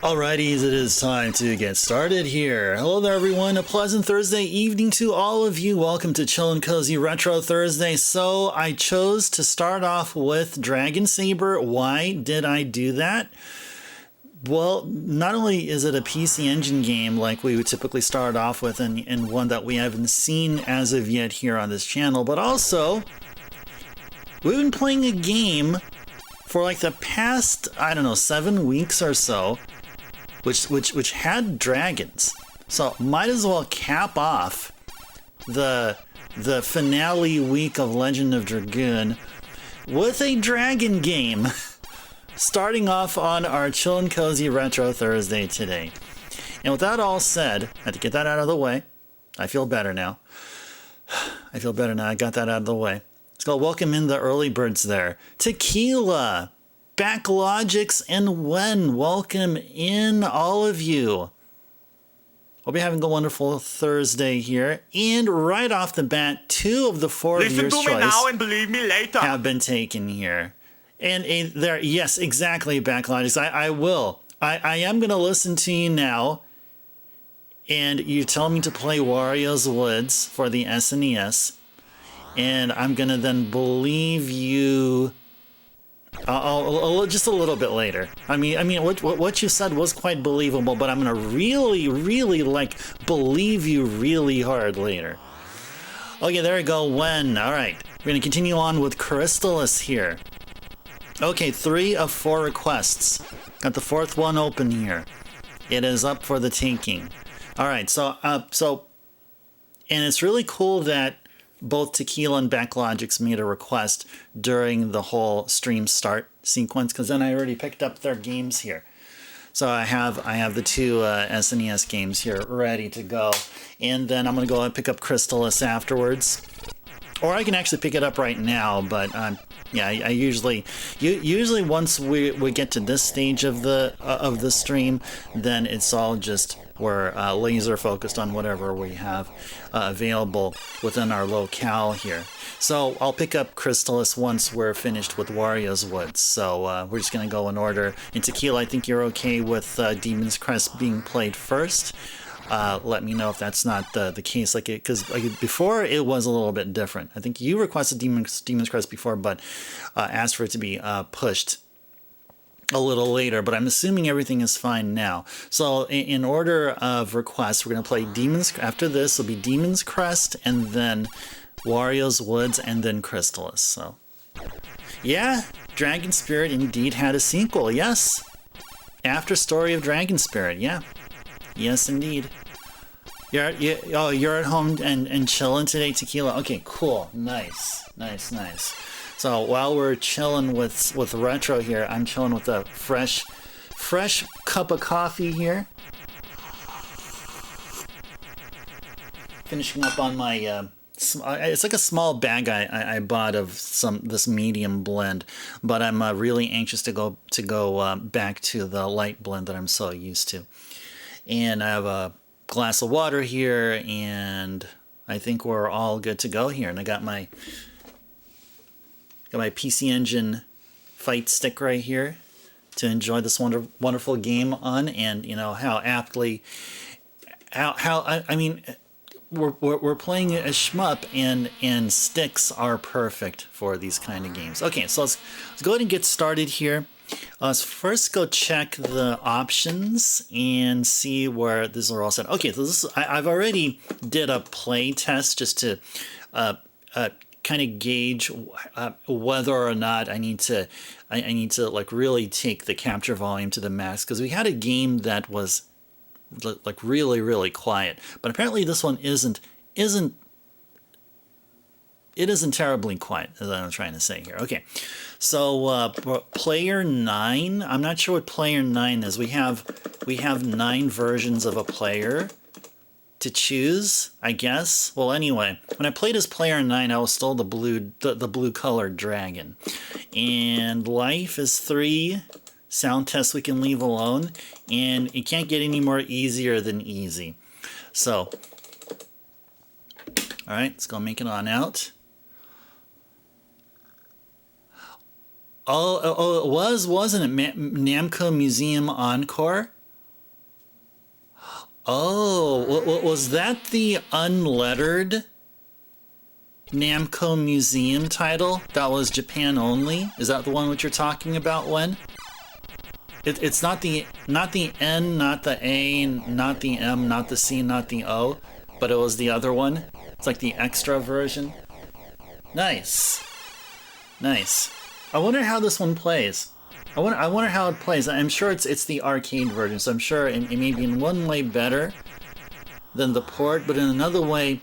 Alrighties, it is time to get started here. Hello there, everyone. A pleasant Thursday evening to all of you. Welcome to Chillin' Cozy Retro Thursday. So I chose to start off with Dragon Saber. Why did I do that? Well, not only is it a PC Engine game like we would typically start off with and one that we haven't seen as of yet here on this channel, but also we've been playing a game for like the past, I don't know, 7 weeks or so, which had dragons. So might as well cap off the finale week of Legend of Dragoon with a dragon game. Starting off on our Chillin' Cozy Retro Thursday today. And with that all said, I had to get that out of the way. I feel better now. I feel better now. I got that out of the way. Let's go welcome in the early birds there. Tequila, Backlogics, and Wen. Welcome in, all of you. Hope you're having a wonderful Thursday here. And right off the bat, 2 of the 4 viewers' choice now and believe me later have been taken here. And there, yes, exactly, Backlogics. I will. I am going to listen to you now. And you tell me to play Wario's Woods for the SNES. And I'm going to then believe you I'll just a little bit later. I mean, what you said was quite believable, but I'm going to really, believe you really hard later. Okay, there we go, Wen. All right, we're going to continue on with Crystalis here. Okay, 3 of 4 requests. Got the 4th one open here. It is up for the taking. All right, so and it's really cool that both Tequila and Backlogics made a request during the whole stream start sequence, because then I already picked up their games here. So I have the 2 SNES games here ready to go, and then I'm gonna go and pick up Crystalis afterwards. Or I can actually pick it up right now, but yeah, I usually once we get to this stage of the stream, then it's all just we're laser focused on whatever we have available within our locale here. So I'll pick up Crystalis once we're finished with Wario's Woods. So we're just gonna go in order. In Tequila, I think you're okay with Demon's Crest being played first. Let me know if that's not the case, because before it was a little bit different. I think you requested Demon's Crest before, but asked for it to be pushed a little later. But I'm assuming everything is fine now. So in order of requests, we're going to play after this will be Demon's Crest, and then Wario's Woods, and then Crystalis. So yeah, Dragon Spirit indeed had a sequel. Yes, After Story of Dragon Spirit. Yeah. Yes, indeed. You're at home and chilling today, Tequila. Okay, cool, nice. So while we're chilling with retro here, I'm chilling with a fresh cup of coffee here. Finishing up on my it's like a small bag I bought of this medium blend, but I'm really anxious to go back to the light blend that I'm so used to. And I have a glass of water here, and I think we're all good to go here. And I got my PC Engine fight stick right here to enjoy this wonderful game on. And you know how aptly, I mean, we're playing a shmup, and sticks are perfect for these kind of games. Okay, so let's go ahead and get started here. Let's first go check the options and see where these are all set. Okay, so I've already did a play test just to kind of gauge whether or not I need to like really take the capture volume to the max, because we had a game that was like really quiet, but apparently this one isn't terribly quiet, as I'm trying to say here. Okay, so player 9. I'm not sure what player 9 is. We have 9 versions of a player. to choose, I guess. Well, anyway, when I played as player 9, I was still the blue colored dragon. And life is 3. Sound test we can leave alone. And it can't get any more easier than easy. So, all right, let's go make it on out. Oh, it wasn't it? Namco Museum Encore? Oh, was that the unlettered Namco Museum title? That was Japan only? Is that the one which you're talking about, Wen? It's not the N, not the A, not the M, not the C, not the O, but it was the other one. It's like the extra version. Nice. Nice. I wonder how this one plays. I wonder how it plays. I'm sure it's the arcade version, so I'm sure it may be in one way better than the port, but in another way,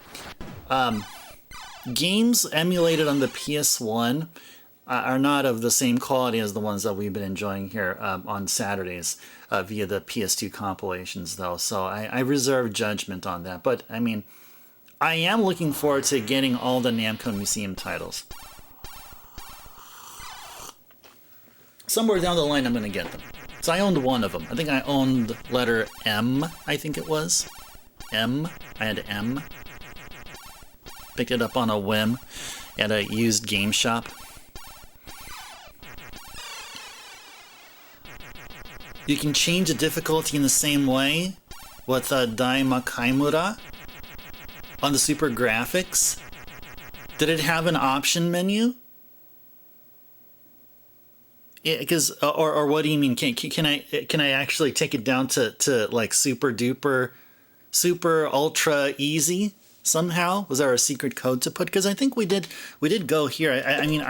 games emulated on the PS1 are not of the same quality as the ones that we've been enjoying here on Saturdays via the PS2 compilations, though. So I reserve judgment on that. But, I mean, I am looking forward to getting all the Namco Museum titles. Somewhere down the line, I'm going to get them. So I owned one of them. I think I owned letter M, I think it was. M. I had M. Picked it up on a whim at a used game shop. You can change the difficulty in the same way with Daima Kaimura on the Super Graphics. Did it have an option menu? Because or what do you mean? Can I actually take it down to like super duper, super ultra easy somehow? Was there a secret code to put? Because I think we did go here. I mean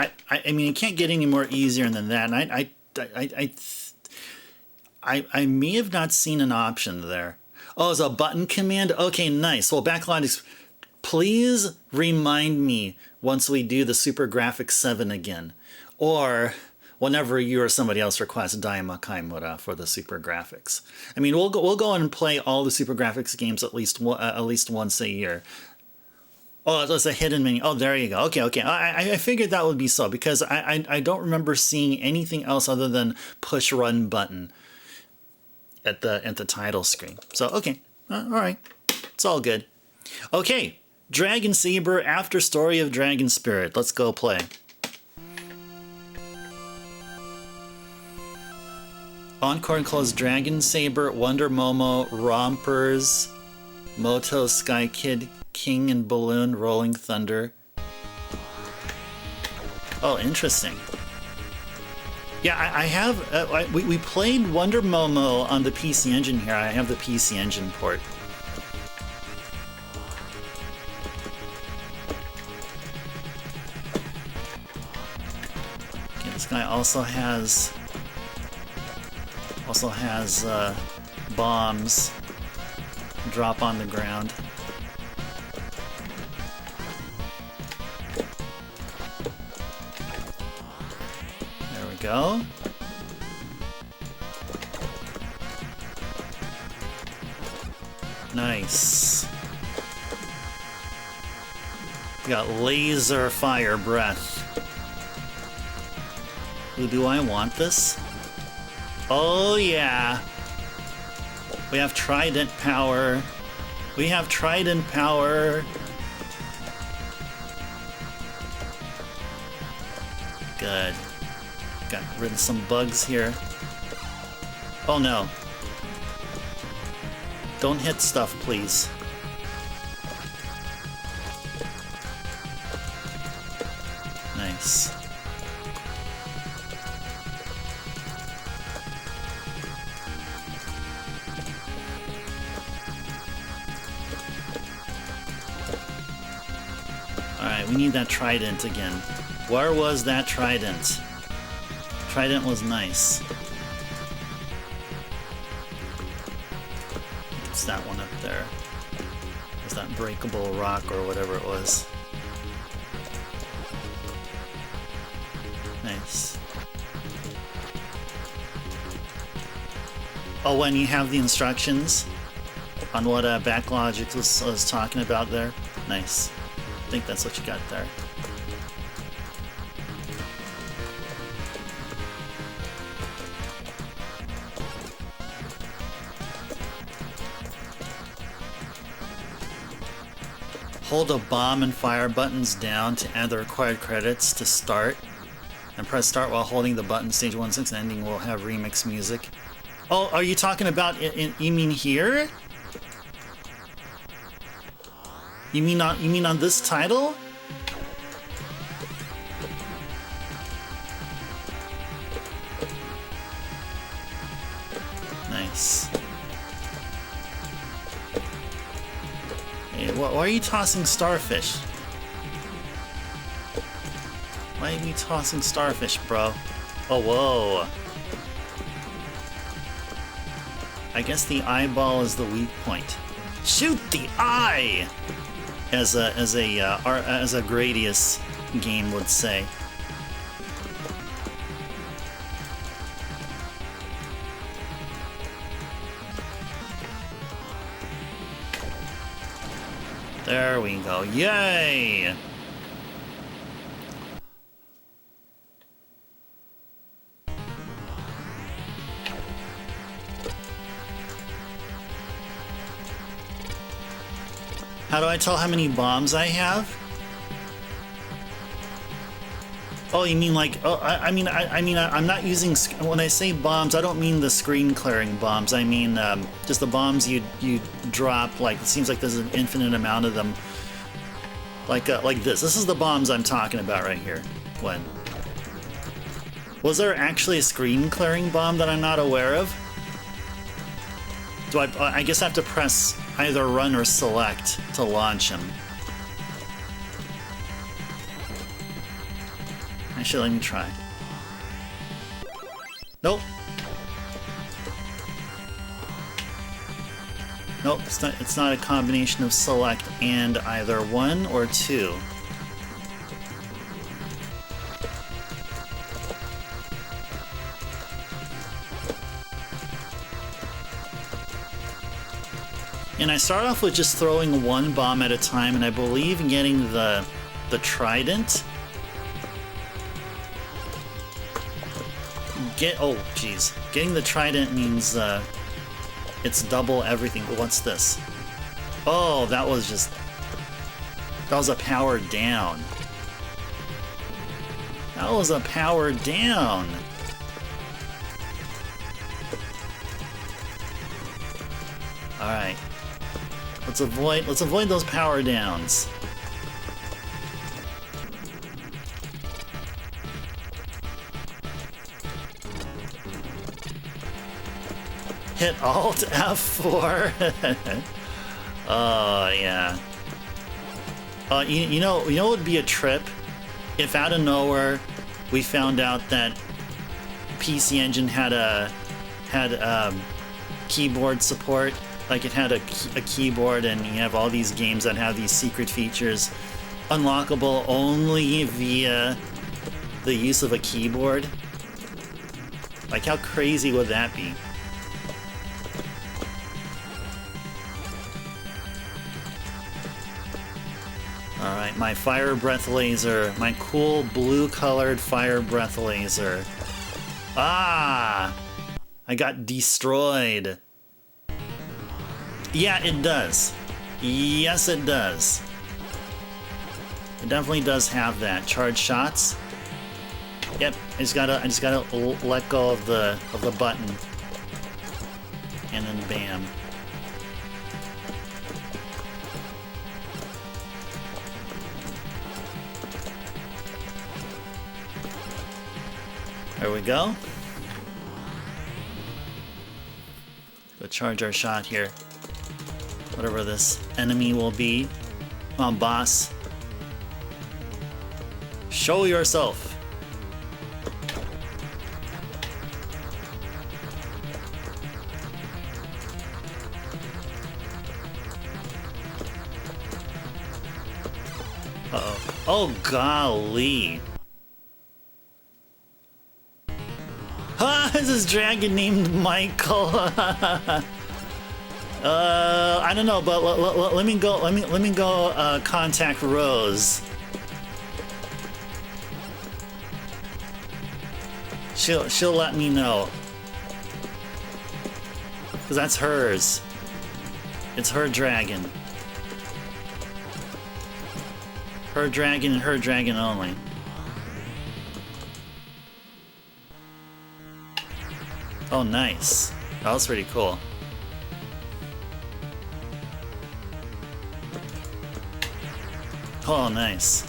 it can't get any more easier than that. And I may have not seen an option there. Oh, it's a button command. Okay, nice. Well, Backlog, please remind me once we do the Super Graphics 7 again, or whenever you or somebody else requests Daima Kaimura for the Super Graphics. I mean, we'll go on and play all the Super Graphics games at least once a year. Oh, it's a hidden menu. Oh, there you go. Okay. I figured that would be so, because I don't remember seeing anything else other than push run button at the title screen. So, okay. All right. It's all good. Okay. Dragon Saber After Story of Dragon Spirit. Let's go play. Encore includes Dragon Saber, Wonder Momo, Rompers, Moto, Sky Kid, King and Balloon, Rolling Thunder. Oh, interesting. Yeah, I have. We played Wonder Momo on the PC Engine here. I have the PC Engine port. Okay, this guy also has bombs drop on the ground. There we go. Nice. We got laser fire breath. Ooh, do I want this? Oh yeah. We have trident power. We have trident power. Good. Got rid of some bugs here. Oh no. Don't hit stuff, please. Nice. Alright, we need that trident again. Where was that trident? Trident was nice. It's that one up there. There's that breakable rock or whatever it was. Nice. Oh, when you have the instructions? on what Backlogic was talking about there? Nice. I think that's what you got there. Hold a bomb and fire buttons down to add the required credits to start. And press start while holding the button. Stage 1-6 ending will have remix music. Oh, are you talking about, you mean here? You mean on this title? Nice. Hey, why are you tossing starfish? Why are you tossing starfish, bro? Oh, whoa. I guess the eyeball is the weak point. Shoot the eye! As a Gradius game would say. There we go. Yay! How do I tell how many bombs I have? Oh, you mean like? Oh, I mean, I'm not using. When I say bombs, I don't mean the screen clearing bombs. I mean just the bombs you drop. Like it seems like there's an infinite amount of them. Like this. This is the bombs I'm talking about right here. When? Was there actually a screen clearing bomb that I'm not aware of? Do I guess I have to press either run or select to launch him. Actually, let me try. Nope. Nope, it's not a combination of select and either 1 or 2. And I start off with just throwing one bomb at a time, and I believe getting the trident. Oh, jeez. Getting the trident means it's double everything. What's this? Oh, that was a power down. That was a power down. All right. Let's avoid those power downs. Hit Alt F4. Oh yeah. You know what would be a trip if out of nowhere we found out that PC Engine had keyboard support. Like it had a keyboard, and you have all these games that have these secret features unlockable only via the use of a keyboard. Like how crazy would that be? Alright, my fire breath laser, my cool blue colored fire breath laser. Ah! I got destroyed. Yeah, it does. Yes, it does. It definitely does have that. Charge shots. Yep, I just gotta let go of the button. And then bam. There we go. Go charge our shot here. Whatever this enemy will be. Come on, boss. Show yourself. Uh-oh. Oh, golly. Ah, this is dragon named Michael. I don't know, but let me go. Let me go contact Rose. She'll let me know. Cause that's hers. It's her dragon. Her dragon and her dragon only. Oh, nice. That was pretty cool. Oh, nice.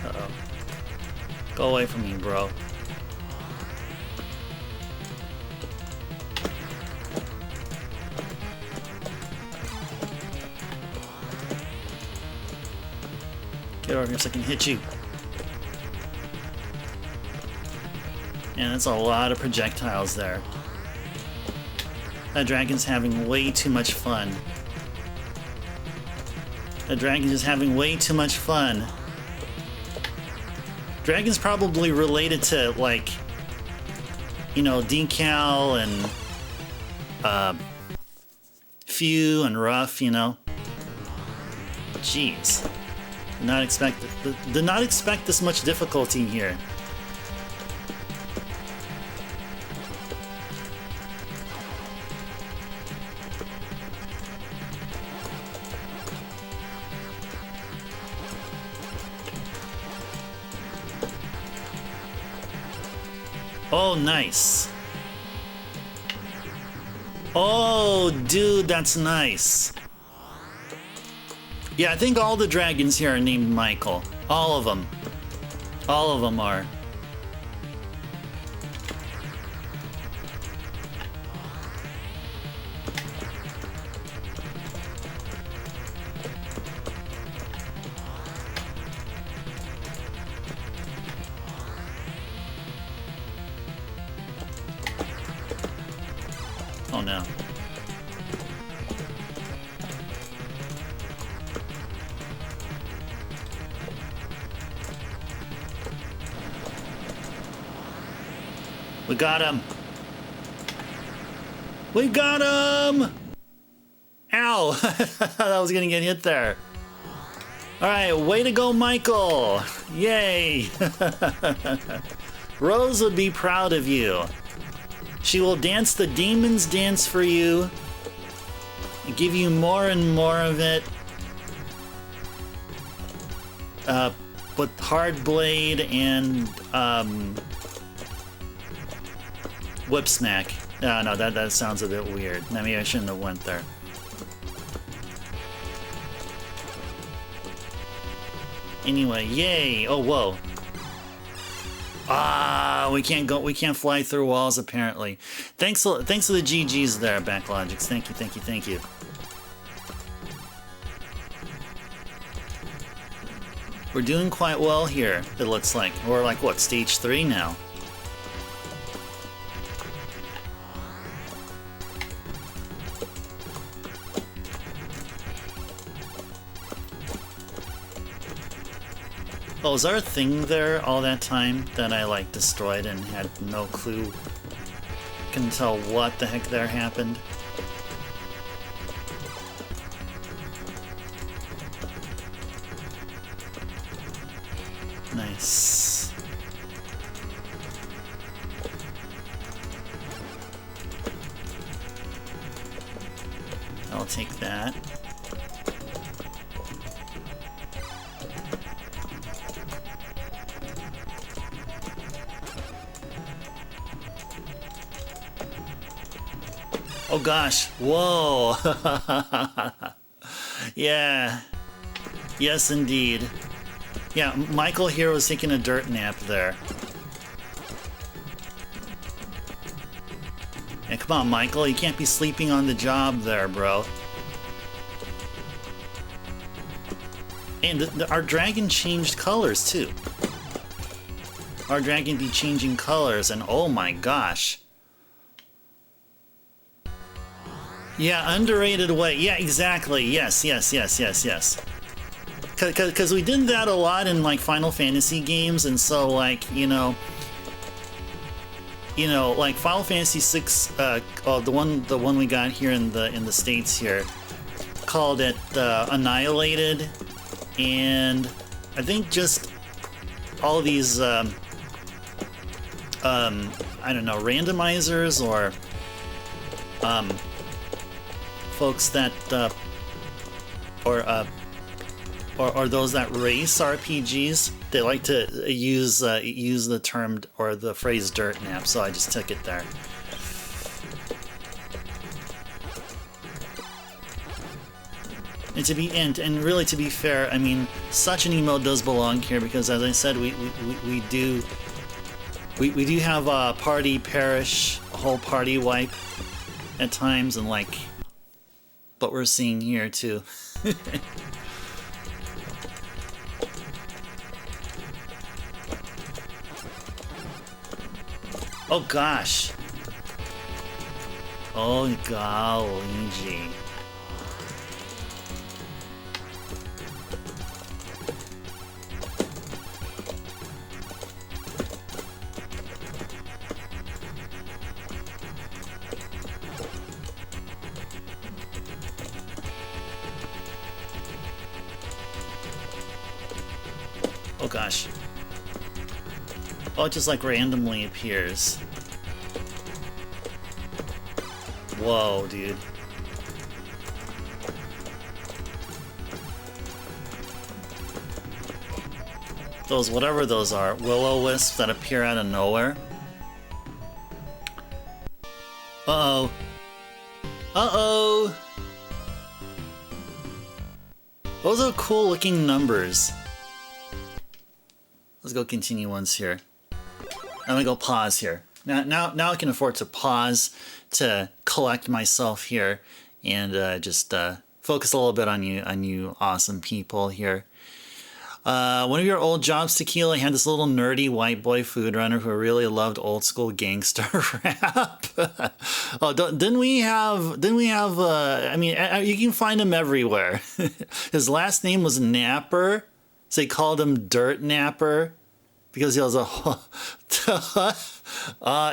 Uh-oh. Go away from me, bro. Get over here so I can hit you. And that's a lot of projectiles there. That dragon's having way too much fun. That dragon's just having way too much fun. Dragon's probably related to, like, you know, Decal and Few and Rough, you know. Jeez. Did not expect this much difficulty here. Oh, nice. Oh, dude, that's nice. Yeah, I think all the dragons here are named Michael. All of them. All of them are. Oh no. We got him. We got him! Ow! I was gonna get hit there. Alright, way to go, Michael! Yay! Rose would be proud of you. She will dance the demon's dance for you and give you more and more of it. With hard blade and whip smack. No, that sounds a bit weird. Maybe I shouldn't have went there. Anyway, yay! Oh, whoa. Ah, we can't fly through walls apparently. Thanks for the GGs there, Backlogics. Thank you. We're doing quite well here, it looks like. We're like, what, stage 3 now? Oh, was there a thing there all that time that I, like, destroyed and had no clue? Couldn't tell what the heck there happened. Nice. I'll take that. Oh gosh, whoa. Yeah, yes indeed. Yeah, Michael here was taking a dirt nap there. Yeah, come on, Michael, you can't be sleeping on the job there, bro. And our dragon changed colors too. Our dragon be changing colors, and oh my gosh. Yeah, underrated way. Yeah, exactly. Yes. because we did that a lot in like Final Fantasy games, and so like like Final Fantasy 6, the one we got here in the States here, called it Annihilated, and I think just all these I don't know, randomizers or folks that or those that race RPGs, they like to use the term or the phrase dirt nap, so I just took it there. And really, to be fair, I mean, such an emote does belong here because, as I said, we do have a party perish, a whole party wipe at times, and like what we're seeing here too. Oh gosh. Oh golly. Oh gosh. Oh, it just like randomly appears. Whoa, dude. Those, whatever those are, will-o-wisps that appear out of nowhere. Uh-oh. Uh-oh! Those are cool looking numbers. Let's go continue once here. I'm gonna go pause here. Now I can afford to pause to collect myself here and just focus a little bit on you awesome people here. One of your old jobs, Tequila, had this little nerdy white boy food runner who really loved old school gangster rap. Oh, didn't we have? I mean, you can find him everywhere. His last name was Napper, so they called him Dirt Napper because he was a.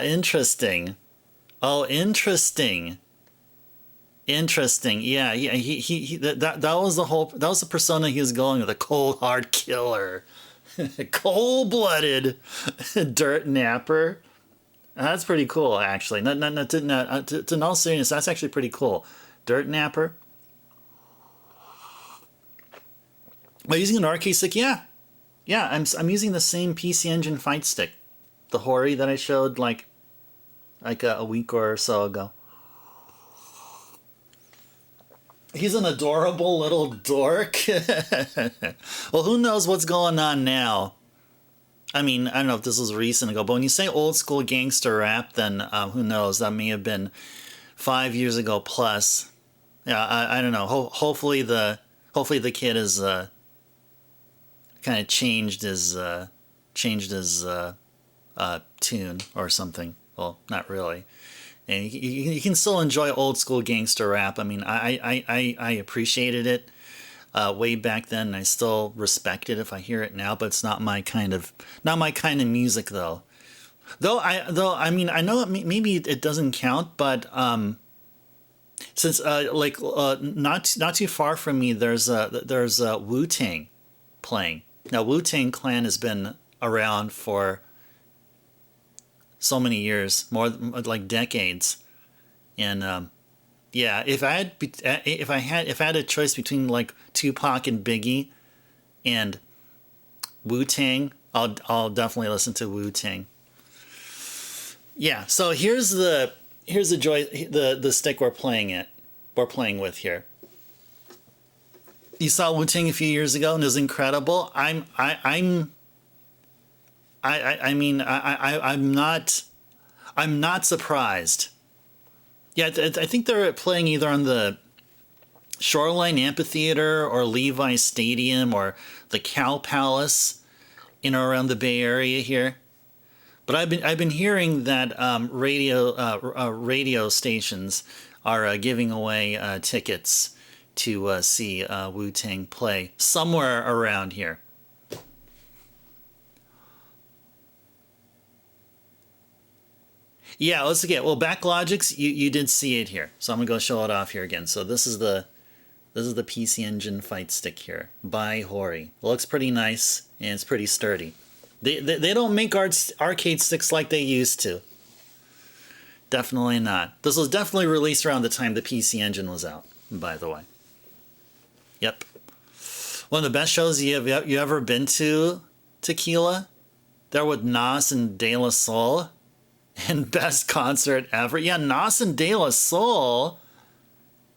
Interesting. Oh, interesting. Interesting. Yeah, he that was the persona he was going with, a cold hard killer. Cold-blooded dirt napper. That's pretty cool, actually. To in all seriousness, that's actually pretty cool. Dirt napper. Am I using an arcade stick? Yeah. I'm using the same PC Engine fight stick, the Hori that I showed like a week or so ago. He's an adorable little dork. Well, who knows what's going on now? I mean, I don't know if this was recent ago, but when you say old school gangster rap, then who knows? That may have been 5 years ago plus. Yeah, I don't know. Hopefully the kid has kind of changed his tune or something. Well, not really. And you can still enjoy old school gangster rap. I mean, I appreciated it way back then, and I still respect it if I hear it now. But it's not my kind of music, though. I mean, I know maybe it doesn't count, but since not too far from me, there's Wu-Tang playing. Now, Wu-Tang Clan has been around for so many years, more like decades, and yeah, if I had a choice between like Tupac and Biggie and Wu-Tang, I'll definitely listen to Wu-Tang. Yeah, so here's the stick we're playing with here. You saw Wu-Tang a few years ago and it was incredible. I'm not surprised. Yeah, I think they're playing either on the Shoreline Amphitheater or Levi Stadium or the Cow Palace in or around the Bay Area here. But I've been hearing that radio stations are giving away tickets to see Wu-Tang play somewhere around here. Yeah, let's get, well, Backlogix, you did see it here. So I'm gonna go show it off here again. So this is the PC Engine fight stick here by Hori. It looks pretty nice and it's pretty sturdy. They don't make arcade sticks like they used to. Definitely not. This was definitely released around the time the PC Engine was out, by the way. Yep. One of the best shows you ever been to, Tequila? There with Nas and De La Soul. And best concert ever. Yeah, Nas and De La Soul.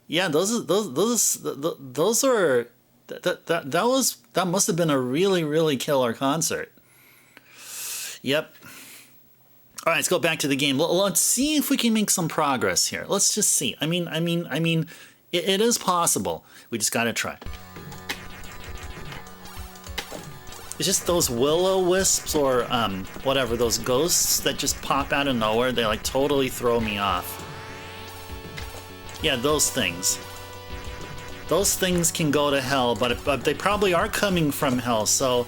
Yeah, that must have been a really killer concert. Yep. All right, let's go back to the game. Let's see if we can make some progress here. Let's just see. I mean, it is possible. We just gotta try. It's just those will-o-wisps or whatever, those ghosts that just pop out of nowhere. They like totally throw me off. Yeah, those things. Those things can go to hell, but they probably are coming from hell. So,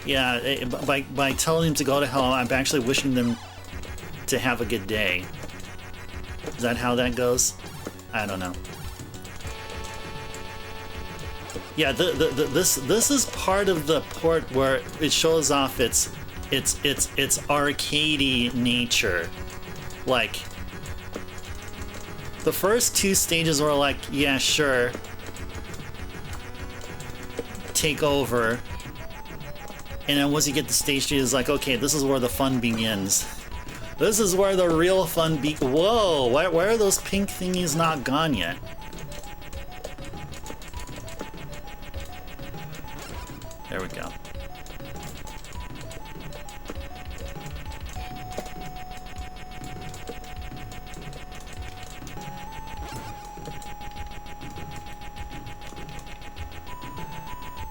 yeah, by telling them to go to hell, I'm actually wishing them to have a good day. Is that how that goes? I don't know. Yeah, this is part of the port where it shows off its arcadey nature. Like, the first two stages were like, yeah, sure, take over. And then once you get to stage 3, it's like, okay, this is where the fun begins. This is where the real fun Whoa, why are those pink thingies not gone yet? There we go.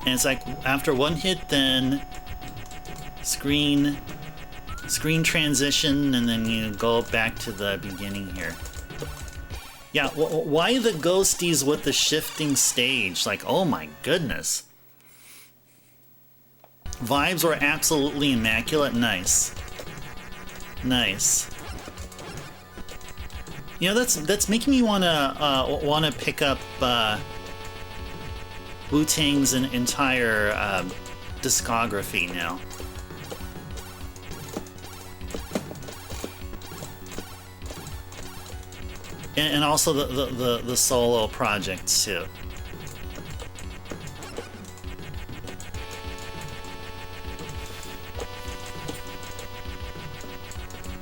And it's like after one hit, then screen transition, and then you go back to the beginning here. Yeah, why the ghosties with the shifting stage? Like, oh my goodness. Vibes were absolutely immaculate. Nice. Nice. You know, that's making me wanna pick up Wu-Tang's entire discography now. And also the solo projects too.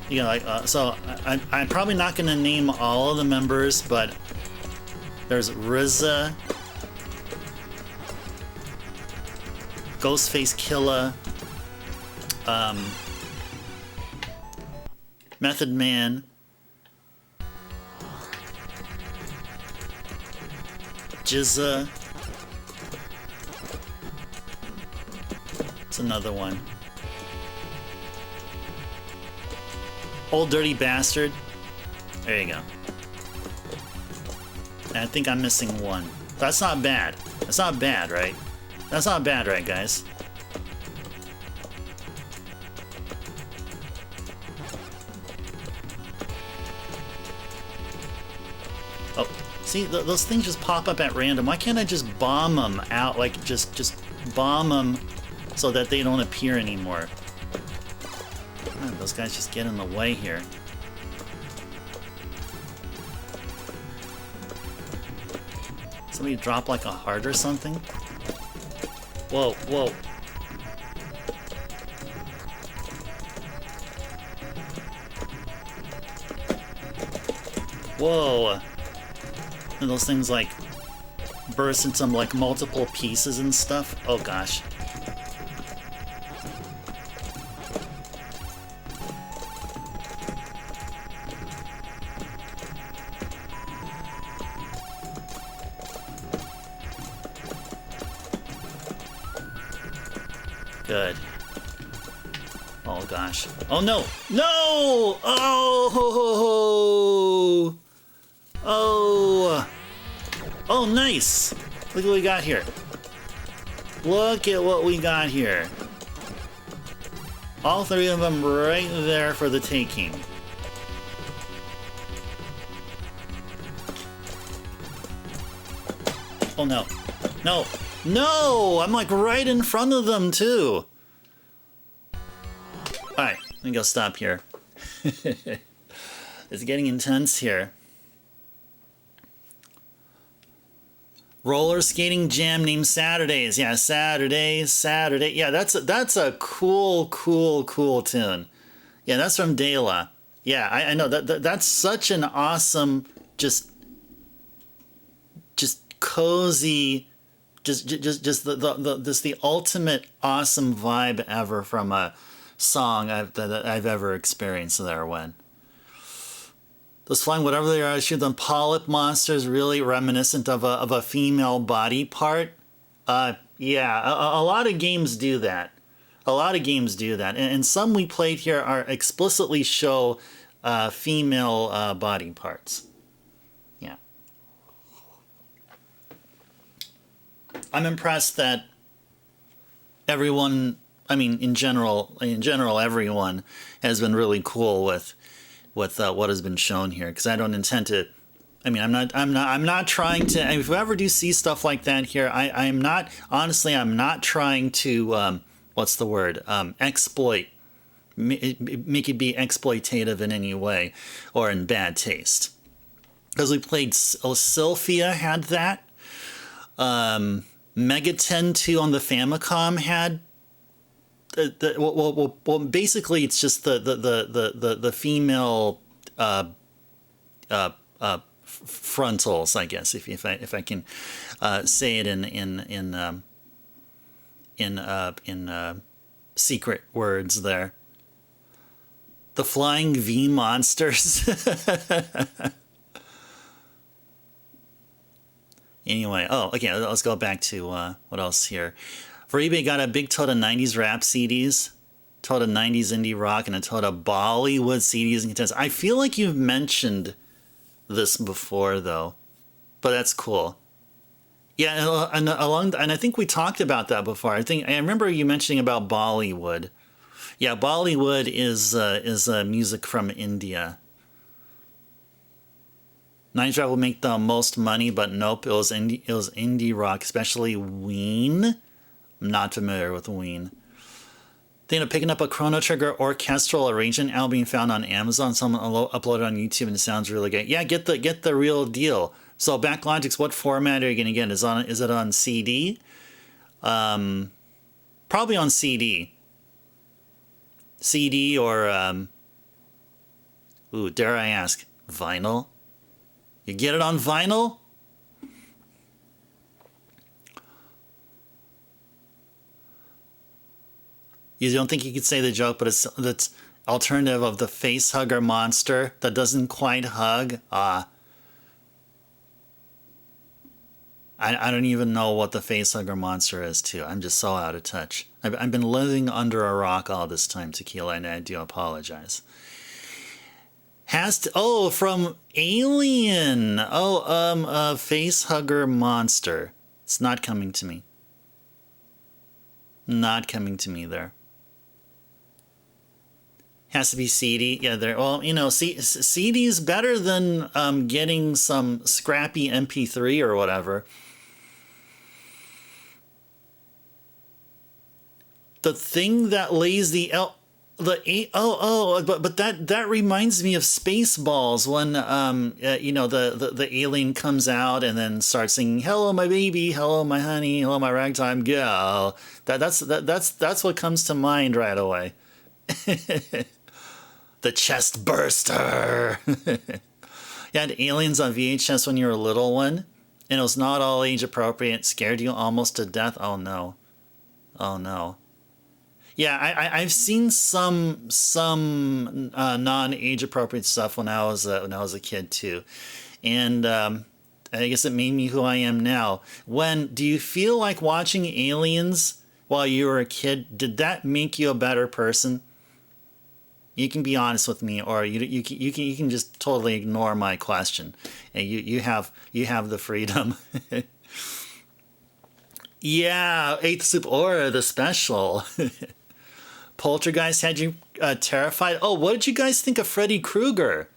Yeah, like so I'm probably not going to name all of the members, but there's RZA, Ghostface Killah, Method Man, Jizza. It's another one. Old Dirty Bastard. There you go. And I think I'm missing one. That's not bad. That's not bad, right? That's not bad, right, guys? Oh, see, those things just pop up at random. Why can't I just bomb them out? Like, just bomb them so that they don't appear anymore. Oh, those guys just get in the way here. Somebody drop like a heart or something? Whoa, whoa. Whoa. And those things like burst into some like multiple pieces and stuff. Oh gosh. Good. Oh gosh. Oh no! No! Oh! Oh! Oh Oh, nice! Look what we got here. Look at what we got here. All three of them right there for the taking. Oh no. No. No! I'm like right in front of them too. Alright, let me go stop here. It's getting intense here. Roller skating jam named Saturdays. Yeah, Saturday. Yeah, that's a cool tune. Yeah, that's from De La. Yeah, I know that's such an awesome, just cozy, just the ultimate awesome vibe ever from a song that I've ever experienced there. When those flying, whatever they are, shoot them polyp monsters, really reminiscent of a female body part. Yeah, a lot of games do that. A lot of games do that, and some we played here are explicitly show female body parts. Yeah, I'm impressed that everyone. I mean, in general, everyone has been really cool with what has been shown here, because I don't intend to. I mean, I'm not trying to. If we ever do see stuff like that here, I'm not. Honestly, I'm not trying to. What's the word? Exploit. Make it be exploitative in any way, or in bad taste. Because we played Sylphia had that. Megaten 2 on the Famicom had. Well, basically, it's just the female frontals, I guess, if I can say it in secret words there. The flying V monsters. Anyway, okay, let's go back to what else here. For eBay, got a big tote of 90s rap CDs, tote of 90s indie rock, and a tote of Bollywood CDs and contents. I feel like you've mentioned this before, though, but that's cool. Yeah, and I think we talked about that before. I remember you mentioning about Bollywood. Yeah, Bollywood is music from India. 90s rap will make the most money, but nope, it was indie rock, especially Ween. I'm not familiar with Ween. Thinking of picking up a Chrono Trigger orchestral arrangement album being found on Amazon. Someone uploaded on YouTube and it sounds really good. Yeah, get the real deal. So Backlogic's, what format are you going to get? Is it on CD? Probably on CD. CD or dare I ask, vinyl? You get it on vinyl? You don't think you could say the joke, but it's alternative of the face hugger monster that doesn't quite hug. I don't even know what the face hugger monster is, too. I'm just so out of touch. I've been living under a rock all this time, Tequila, and I do apologize. From Alien. Face hugger monster. It's not coming to me. Not coming to me there. Has to be CD. Yeah, there. Well, CD is better than getting some scrappy MP3 or whatever. The thing that lays but that reminds me of Spaceballs when the alien comes out and then starts singing "Hello, my baby, hello, my honey, hello, my ragtime girl." That's what comes to mind right away. The chest burster. You had Aliens on VHS when you were a little one, and it was not all age appropriate. Scared you almost to death. Oh no. Yeah, I've seen some non-age appropriate stuff when I was a kid too, and I guess it made me who I am now. Do you feel like watching Aliens while you were a kid? Did that make you a better person? You can be honest with me, or you can just totally ignore my question. And you have the freedom. Yeah, Eighth Soup Aura, the special. Poltergeist had you terrified. Oh, what did you guys think of Freddy Krueger?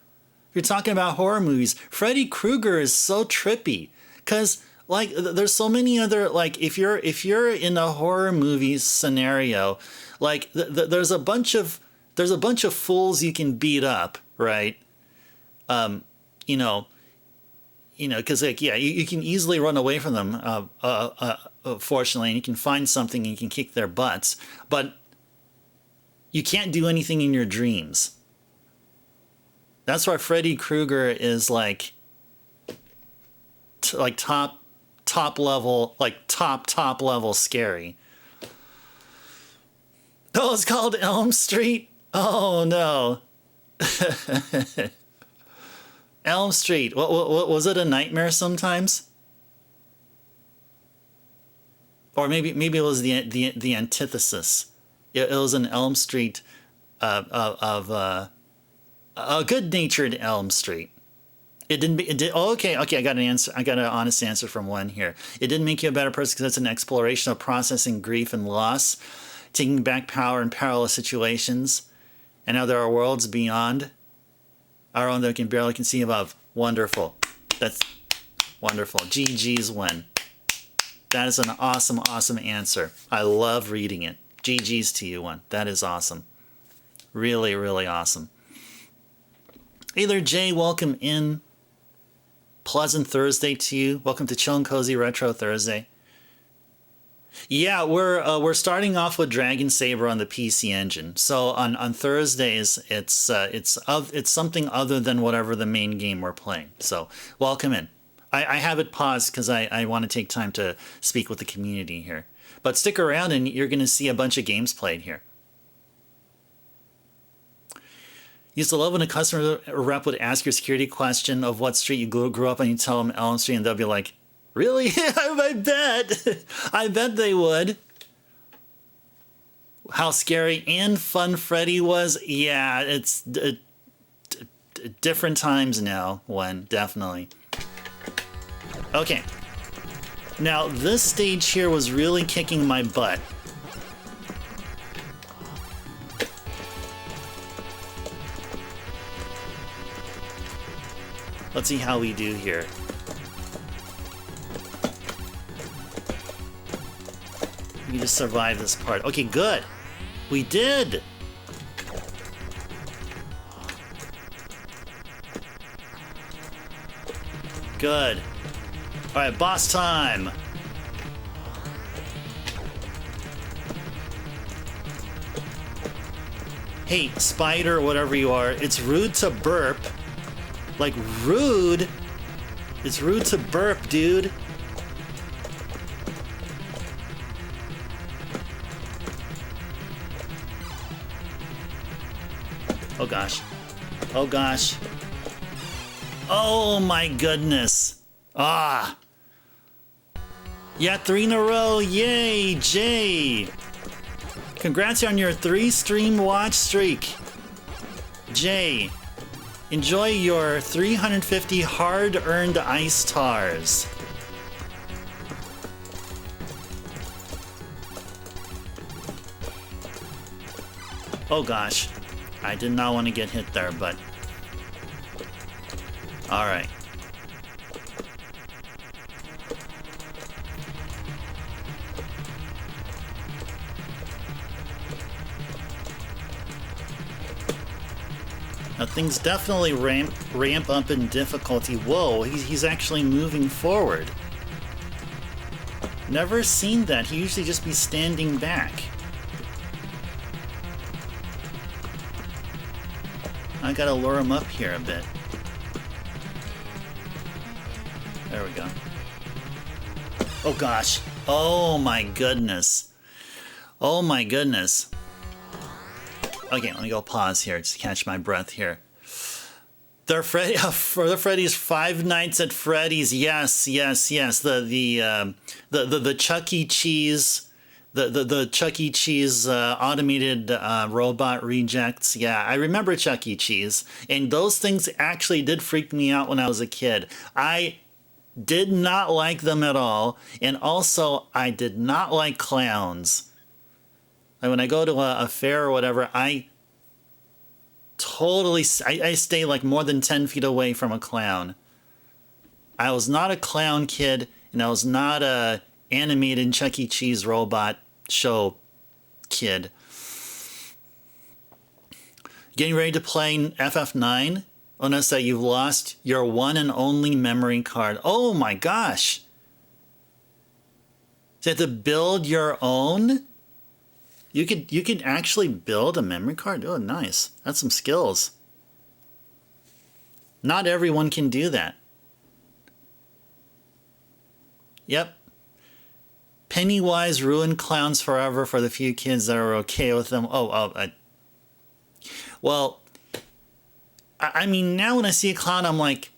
If you're talking about horror movies, Freddy Krueger is so trippy because like there's so many other like if you're in a horror movie scenario, like there's a bunch of fools you can beat up, right? You know, because like yeah, you can easily run away from them. Fortunately, and you can find something and you can kick their butts, but you can't do anything in your dreams. That's why Freddy Krueger is like top level, like top level scary. Oh, it's called Elm Street? Oh no. Elm Street. What was it, a nightmare sometimes? Or maybe it was the antithesis. It was an Elm Street of a good-natured Elm Street. It did. Oh, okay. I got an answer. I got an honest answer from one here. It didn't make you a better person because it's an exploration of processing grief and loss, taking back power in perilous situations, and now there are worlds beyond our own that we can barely conceive of. Wonderful. That's wonderful. GG's win. That is an awesome answer. I love reading it. GG's to you, one. That is awesome. Really, really awesome. Either Jay, welcome in. Pleasant Thursday to you. Welcome to Chill and Cozy Retro Thursday. Yeah, we're starting off with Dragon Saber on the PC Engine. So on Thursdays, it's something other than whatever the main game we're playing. So welcome in. I have it paused because I want to take time to speak with the community here. But stick around and you're going to see a bunch of games played here. Used to love when a customer rep would ask your security question of what street you grew up on. You tell them Elm Street, and they'll be like, "Really? I bet. I bet they would." How scary and fun Freddy was. Yeah, it's different times now. One definitely. Okay. Now this stage here was really kicking my butt. Let's see how we do here. We can just survive this part. Okay, good. We did. Good. All right, boss time. Hey, spider, whatever you are, it's rude to burp. Like, rude? It's rude to burp, dude. Oh gosh. Oh gosh. Oh my goodness. Ah. Yeah, 3 in a row. Yay, Jay. Congrats on your 3-stream watch streak. Jay. Enjoy your 350 hard-earned ice stars. Oh gosh, I did not want to get hit there, but... Alright. Now things definitely ramp up in difficulty. Whoa, he's actually moving forward. Never seen that. He usually just be standing back. I gotta lure him up here a bit. There we go. Oh gosh. Oh my goodness. Oh my goodness. Okay, let me go pause here just to catch my breath here. For the Freddy's, Five Nights at Freddy's. Yes. The Chuck E. Cheese, the Chuck E. Cheese automated robot rejects. Yeah, I remember Chuck E. Cheese, and those things actually did freak me out when I was a kid. I did not like them at all, and also I did not like clowns. Like when I go to a fair or whatever, I stay like more than 10 feet away from a clown. I was not a clown kid, and I was not a animated Chuck E. Cheese robot show kid. Getting ready to play FF9? Unless that you've lost your one and only memory card. Oh my gosh! So you have to build your own? You could actually build a memory card? Oh, nice. That's some skills. Not everyone can do that. Yep. Pennywise ruined clowns forever for the few kids that are okay with them. Well, I mean, now when I see a clown, I'm like,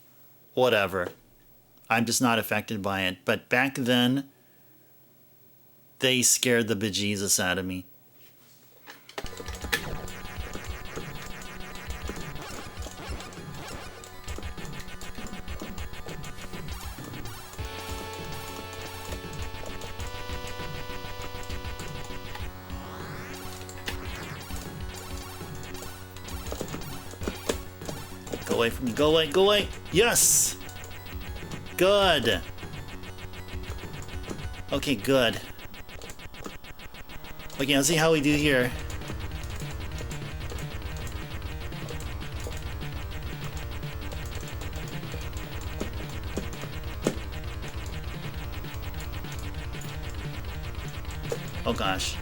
whatever. I'm just not affected by it. But back then, they scared the bejesus out of me. Go away from me. Go away. Go away. Yes. Good. Okay, good. Okay, let's see how we do here. Oh gosh.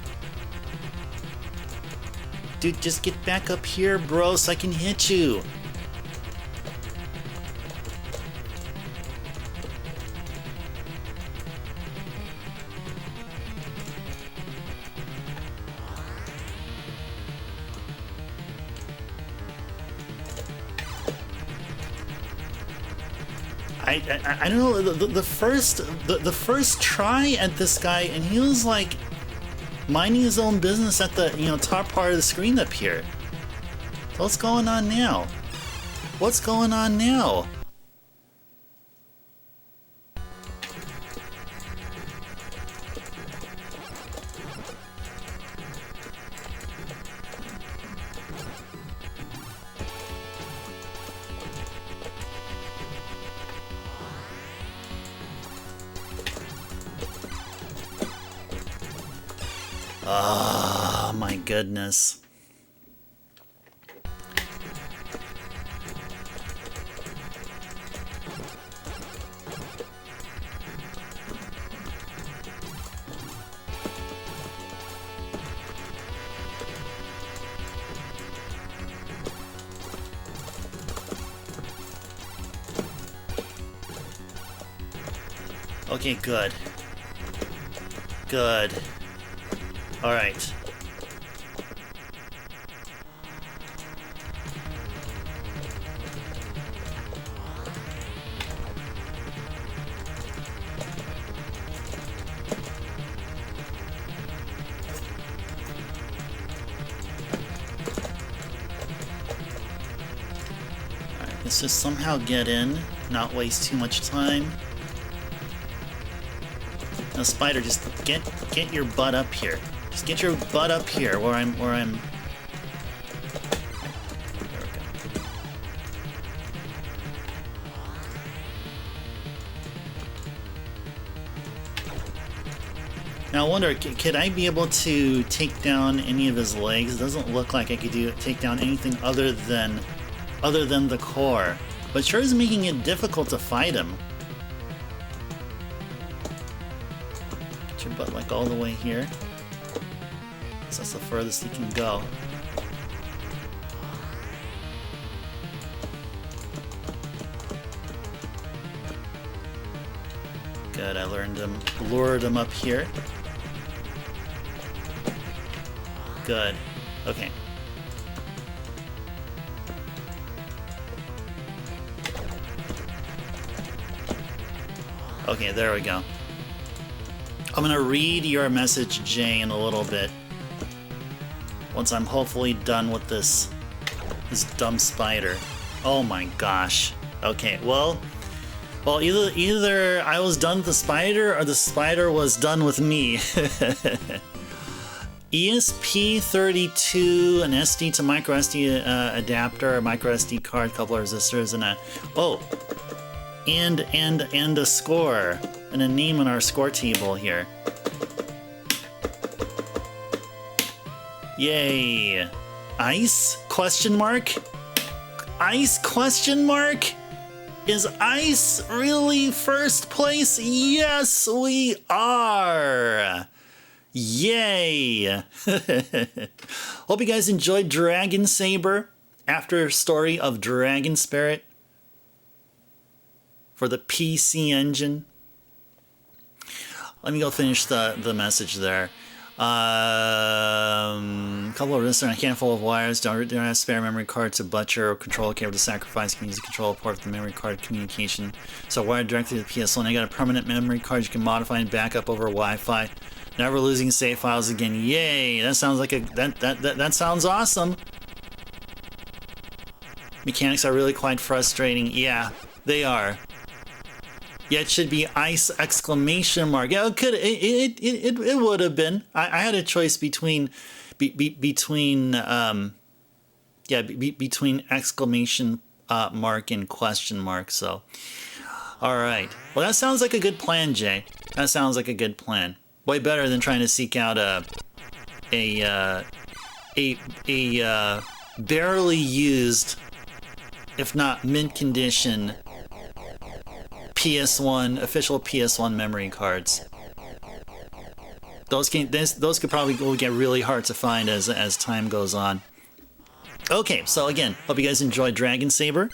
Dude, just get back up here, bro, so I can hit you. I don't know, the first try at this guy, and he was like minding his own business at the top part of the screen up here. So what's going on now? What's going on now? Oh my goodness. Okay, good. Good. All right. Let's just somehow get in, not waste too much time. Now, Spider, just get your butt up here. Just get your butt up here where I'm. There we go. Now I wonder, could I be able to take down any of his legs? It doesn't look like I could take down anything other than the core. But sure is making it difficult to fight him. Get your butt like all the way here. So that's the furthest he can go. Good, I lured him up here. Good. Okay. Okay, there we go. I'm gonna read your message, Jay, in a little bit. Once I'm hopefully done with this dumb spider. Oh my gosh. Okay, well, either I was done with the spider or the spider was done with me. ESP32, an SD to micro SD adapter, a micro SD card, couple of resistors, and and a score and a name on our score table here. Yay! Ice? Question mark? Ice? Question mark? Is Ice really first place? Yes, we are! Yay! Hope you guys enjoyed Dragon Saber, after story of Dragon Spirit for the PC Engine. Let me go finish the message there. Couple of resistors and a handful of wires. Don't have spare memory card to butcher or controller cable to sacrifice. You can use a controller port for the memory card communication. So wired directly to the PS1. I got a permanent memory card you can modify and back up over Wi-Fi. Never losing save files again. Yay! That sounds like that sounds awesome. Mechanics are really quite frustrating. Yeah, they are. Yeah, it should be Ice exclamation mark. Yeah, it could. It would have been. I had a choice between between exclamation mark and question mark. So, all right. Well, that sounds like a good plan, Jay. That sounds like a good plan. Way better than trying to seek out a barely used, if not mint condition, PS1 official PS1 memory cards. Those could probably get really hard to find as time goes on. Okay, so again, hope you guys enjoyed Dragon Saber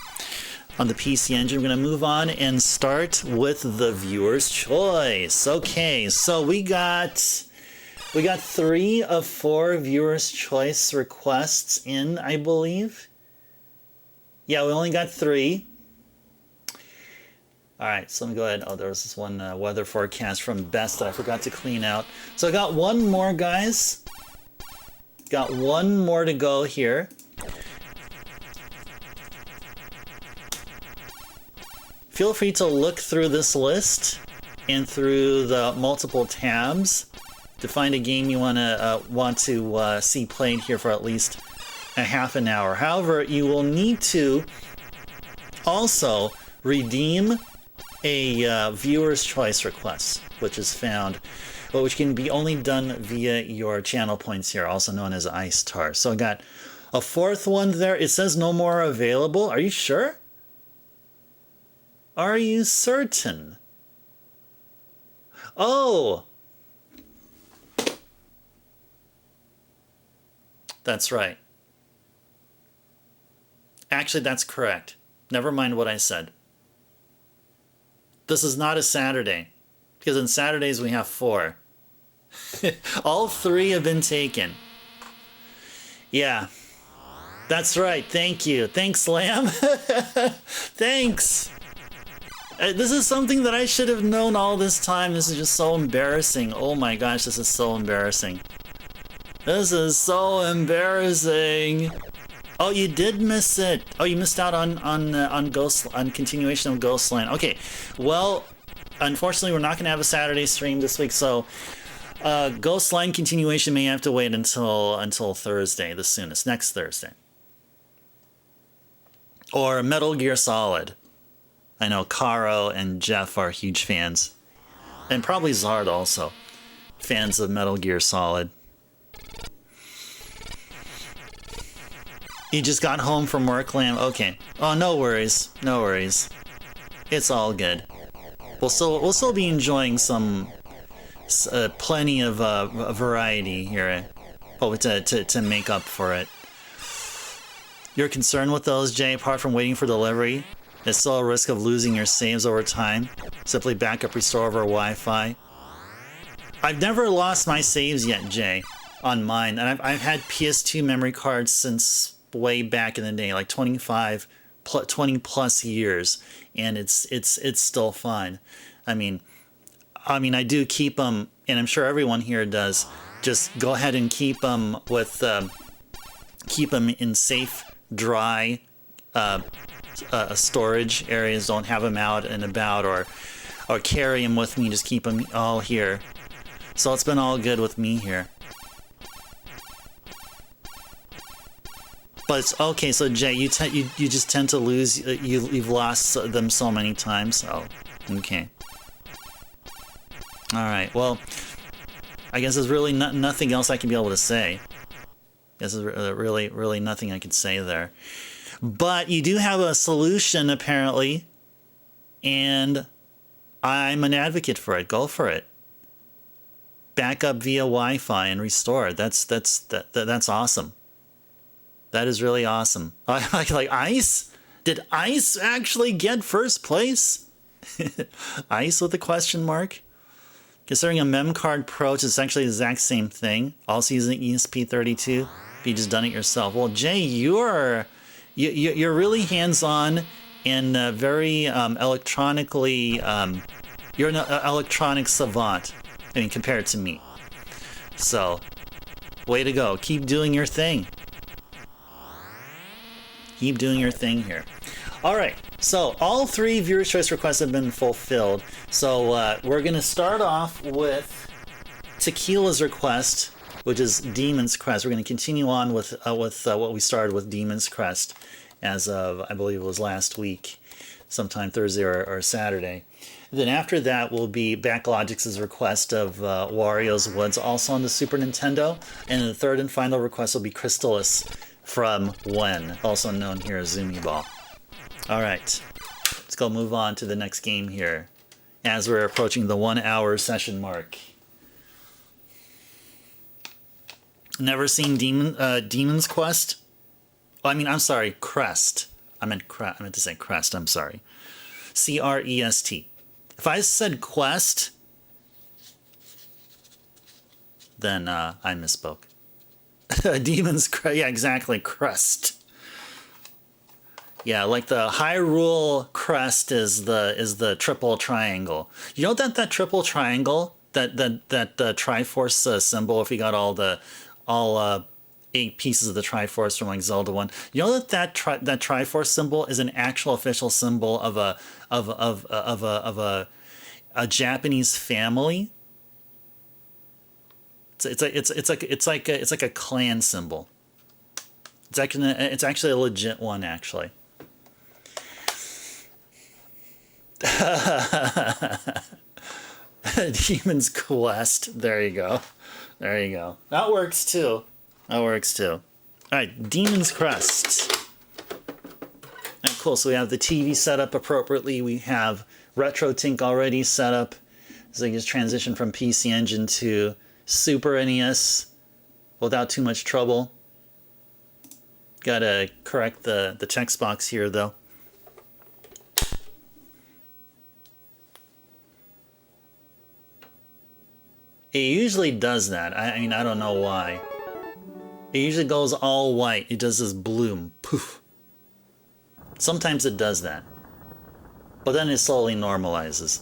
on the PC Engine. We're gonna move on and start with the viewer's choice. Okay, so we got 3 of 4 viewer's choice requests in, I believe. Yeah, we only got 3. All right, so let me go ahead. Oh, there was this one weather forecast from Best that I forgot to clean out. So I got one more, guys. Got one more to go here. Feel free to look through this list and through the multiple tabs to find a game you want to see played here for at least a half an hour. However, you will need to also redeem a viewer's choice request, which is found, but which can be only done via your channel points here, also known as Ice Tar. So I got a 4th one there. It says no more available. Are you sure? Are you certain? Oh! That's right. Actually, that's correct. Never mind what I said. This is not a Saturday, because on Saturdays we have 4. All 3 have been taken. Yeah, that's right. Thank you. Thanks, Lamb. Thanks. This is something that I should have known all this time. This is just so embarrassing. Oh my gosh, this is so embarrassing. This is so embarrassing. Oh, you did miss it. Oh, you missed out on continuation of Ghostland. Okay, well, unfortunately, we're not gonna have a Saturday stream this week, so Ghostline continuation may have to wait until Thursday, the soonest, next Thursday, or Metal Gear Solid. I know Caro and Jeff are huge fans, and probably Zard also, fans of Metal Gear Solid. You just got home from work, Lamb? Okay. Oh, no worries. No worries. It's all good. We'll still be enjoying some plenty of variety here, probably to make up for it. You're concerned with those, Jay? Apart from waiting for delivery, there's still a risk of losing your saves over time. Simply backup restore over Wi-Fi. I've never lost my saves yet, Jay, on mine, and I've had PS2 memory cards since way back in the day, like 20 plus years, and it's still fine. I mean I do keep them and I'm sure everyone here does, just go ahead and keep them with keep them in safe, dry storage areas. Don't have them out and about, or carry them with me. Just keep them all here. So it's been all good with me here. But it's okay. So Jay, you just tend to lose. You've lost them so many times. Oh, okay. All right. Well, I guess there's really nothing else I can be able to say. I guess there's really nothing I can say there. But you do have a solution apparently, and I'm an advocate for it. Go for it. Back up via Wi-Fi and restore. That's awesome. That is really awesome. Like Ice? Did Ice actually get first place? Ice with a question mark? Considering a Mem Card Pro, it's essentially the exact same thing. Also using ESP32. If you just done it yourself. Well, Jay, you're really hands-on and very electronically. You're an electronic savant. I mean, compared to me. So, way to go. Keep doing your thing. Keep doing your thing here. All right. So, all 3 viewer choice requests have been fulfilled. So, we're going to start off with Tequila's request, which is Demon's Crest. We're going to continue on with what we started with Demon's Crest as of, I believe it was last week, sometime Thursday or Saturday. Then after that will be Backlogic's request of Wario's Woods, also on the Super Nintendo. And the third and final request will be Crystalis from Wen, also known here as Zumi Ball. All right, let's go move on to the next game here as we're approaching the 1 hour session mark. Never seen Demon's Quest? Oh, I mean, I'm sorry, Crest. I meant to say Crest, I'm sorry. C-R-E-S-T. If I said Quest, then I misspoke. Demon's Crest, yeah, exactly, Crest. Yeah, like the Hyrule Crest is the triple triangle. You know that triple triangle, that Triforce symbol. If you got all 8 pieces of the Triforce from like Zelda 1, you know that Triforce symbol is an actual official symbol of a Japanese family. It's like a clan symbol. It's actually a legit one, actually. Demon's Quest. There you go. There you go. That works too. That works too. Alright, Demon's Crest. Alright, cool. So we have the TV set up appropriately. We have RetroTink already set up. So you just transition from PC Engine to Super NES without too much trouble. Gotta correct the text box here though. It usually does that. I mean, I don't know why. It usually goes all white. It does this bloom. Poof. Sometimes it does that. But then it slowly normalizes.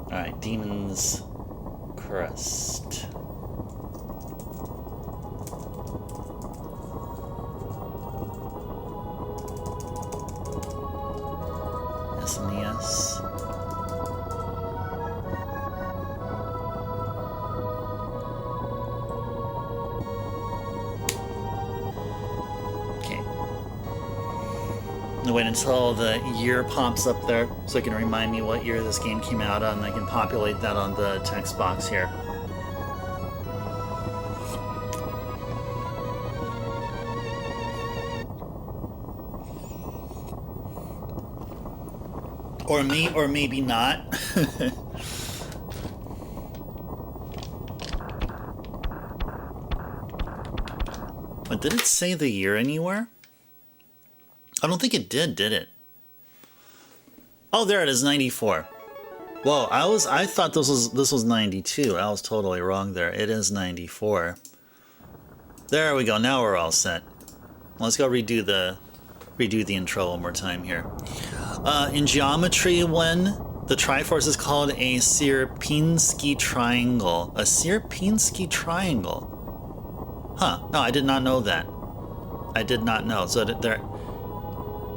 Alright, Demon's Crest. SNES. Okay. I'll wait until the year pops up there so it can remind me what year this game came out on. I can populate that on the text box here. Or maybe not. But did it say the year anywhere? I don't think it did it? Oh, there it is, 94. Whoa, I thought this was 92. I was totally wrong there. It is 94. There we go. Now we're all set. Let's go redo the redo the intro one more time here. In geometry, when the Triforce is called a Sierpinski triangle. A Sierpinski triangle. Huh. No, I did not know that. I did not know. So there...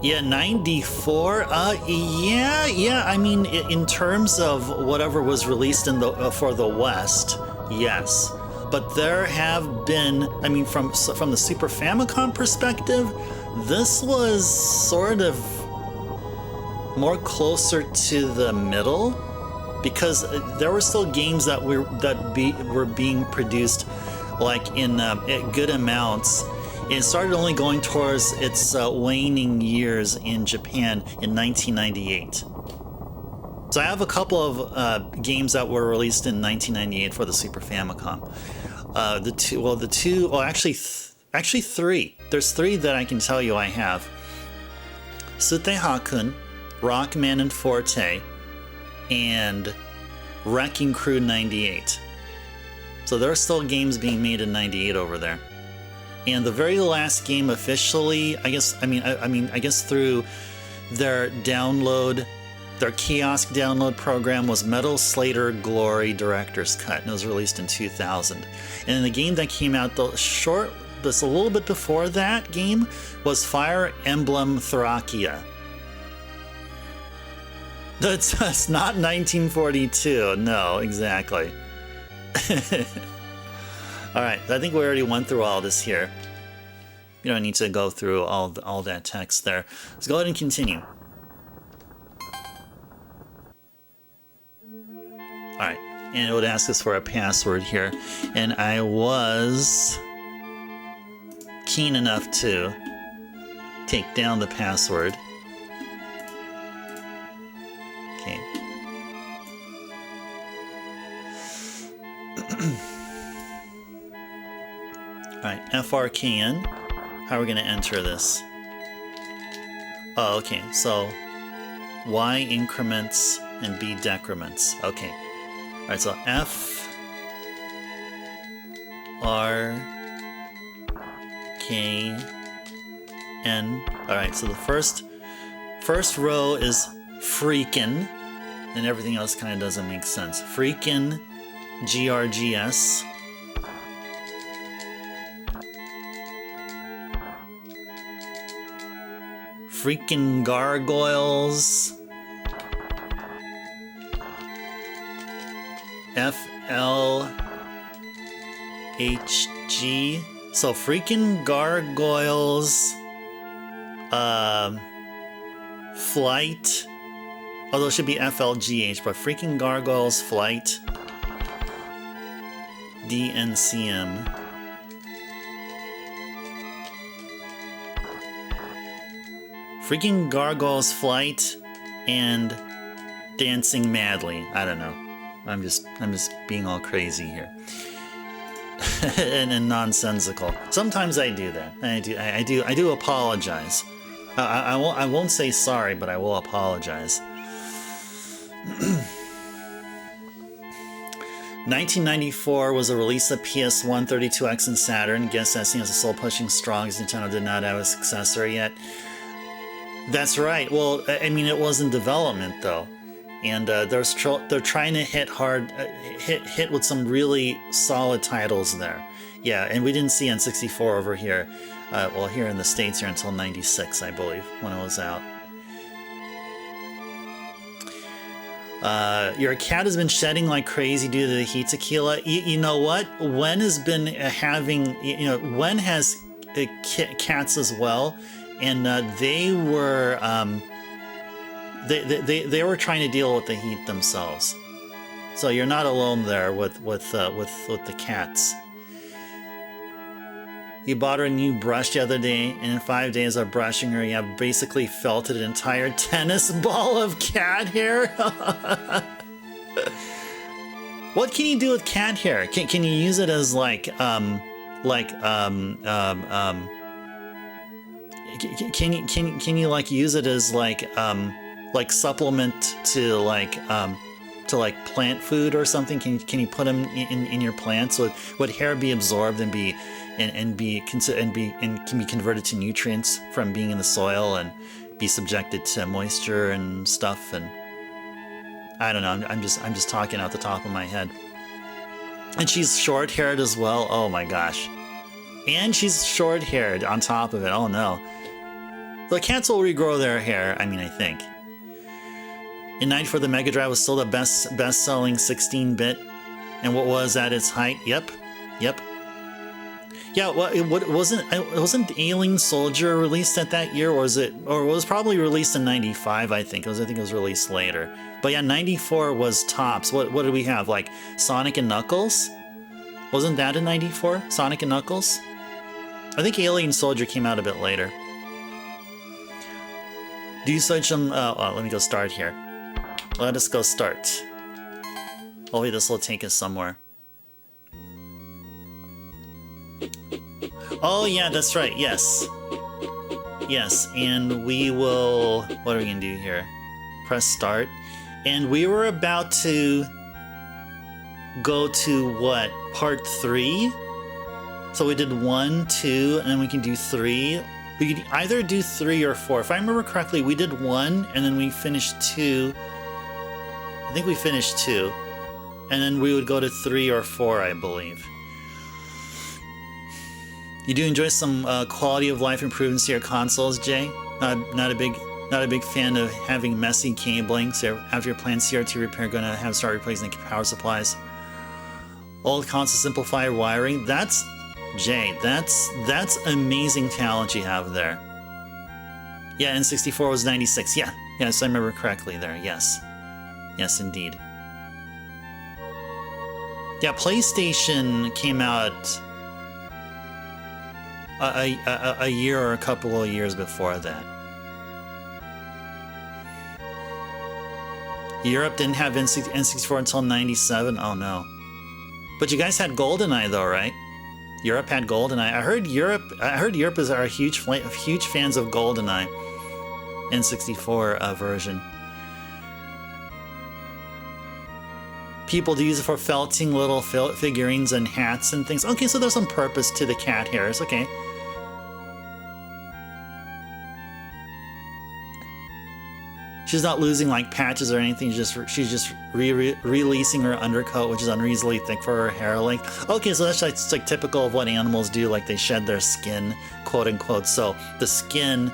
Yeah, 94. Yeah. I mean, in terms of whatever was released in the for the West, yes. But there have been, I mean, from the Super Famicom perspective, this was sort of more closer to the middle, because there were still games that were being produced like in good amounts. It started only going towards its waning years in Japan in 1998. So I have a couple of games that were released in 1998 for the Super Famicom. Actually three. There's three that I can tell you I have. Sutehakun, Rockman and Forte, and Wrecking Crew 98. So there are still games being made in 98 over there. And the very last game officially, I guess through their download, their kiosk download program, was Metal Slater Glory Director's Cut, and it was released in 2000. And then the game that came out just a little bit before that game was Fire Emblem Thrakia. That's not 1942. No, exactly. All right, I think we already went through all this here. You don't need to go through all that text there. Let's go ahead and continue. All right, and it would ask us for a password here, and I was keen enough to take down the password. Okay. Alright, FRKN. How are we going to enter this? Oh, okay, so Y increments and B decrements. Okay. Alright, so F R K N. Alright, so the first row is freakin', and everything else kind of doesn't make sense. Freakin' GRGS. Freaking gargoyles. FLHG. So freaking gargoyles. Flight. Although it should be FLGH, but freaking gargoyles flight. DNCM. Freaking Gargoyles Flight and Dancing Madly. I don't know. I'm just being all crazy here. and nonsensical. Sometimes I do that. I do apologize. I won't say sorry, but I will apologize. 1994 was the release of PS1, 32X, and Saturn. Guess SNES is still pushing strong as Nintendo did not have a successor yet. That's right. Well, I mean, it was in development though, and they're trying to hit hard, hit with some really solid titles there. Yeah, and we didn't see N64 over here, well, here in the States here until '96, I believe, when it was out. Your cat has been shedding like crazy due to the heat, Tequila. You know what? Wen has been having, Wen has cats as well. And they were trying to deal with the heat themselves, so you're not alone there with the cats. You bought her a new brush the other day, and in 5 days of brushing her, you have basically felted an entire tennis ball of cat hair. What can you do with cat hair? Can you use it as Can you like use it as like supplement to to like plant food or something? Can you put them in your plants? Would hair be absorbed and can be converted to nutrients from being in the soil and be subjected to moisture and stuff? And I don't know. I'm just talking out the top of my head. And she's short-haired as well. Oh my gosh. And she's short-haired on top of it. Oh no. The cats will regrow their hair, I mean, I think. In '94, the Mega Drive was still the best-selling 16-bit. And what was at its height? Yep. Yeah, well, it wasn't Alien Soldier released at that year, or it was probably released in '95, I think. I think it was released later. But yeah, '94 was tops. What did we have? Like Sonic and Knuckles? Wasn't that in '94? Sonic and Knuckles? I think Alien Soldier came out a bit later. Do such some... let me go start here. Let us go start. Hopefully this will take us somewhere. Oh yeah, that's right, yes. Yes, and we will... What are we gonna do here? Press start. And we were about to go to what? Part 3? So we did 1, 2, and then we can do 3. We could either do 3 or 4. If I remember correctly, we did 1, and then we finished 2. I think we finished 2. And then we would go to 3 or 4, I believe. You do enjoy some quality of life improvements to your consoles, Jay? Not a big fan of having messy cabling. So after your planned CRT repair, going to have to start replacing the power supplies. Old console simplify wiring. That's Jay. That's amazing talent you have there. Yeah, N64 was 96. Yeah, yes, I remember correctly there. Yes, indeed. Yeah, PlayStation came out a year or a couple of years before that. Europe didn't have N64 until 97. Oh no. But you guys had GoldenEye though, right? Europe had GoldenEye. I heard Europe are huge fans of GoldenEye N64 version. People do use it for felting little figurines and hats and things. Okay, so there's some purpose to the cat hairs. Okay. She's not losing like patches or anything. She's just releasing her undercoat, which is unreasonably thick for her hair length. Okay, so that's like typical of what animals do. Like they shed their skin, quote unquote. So the skin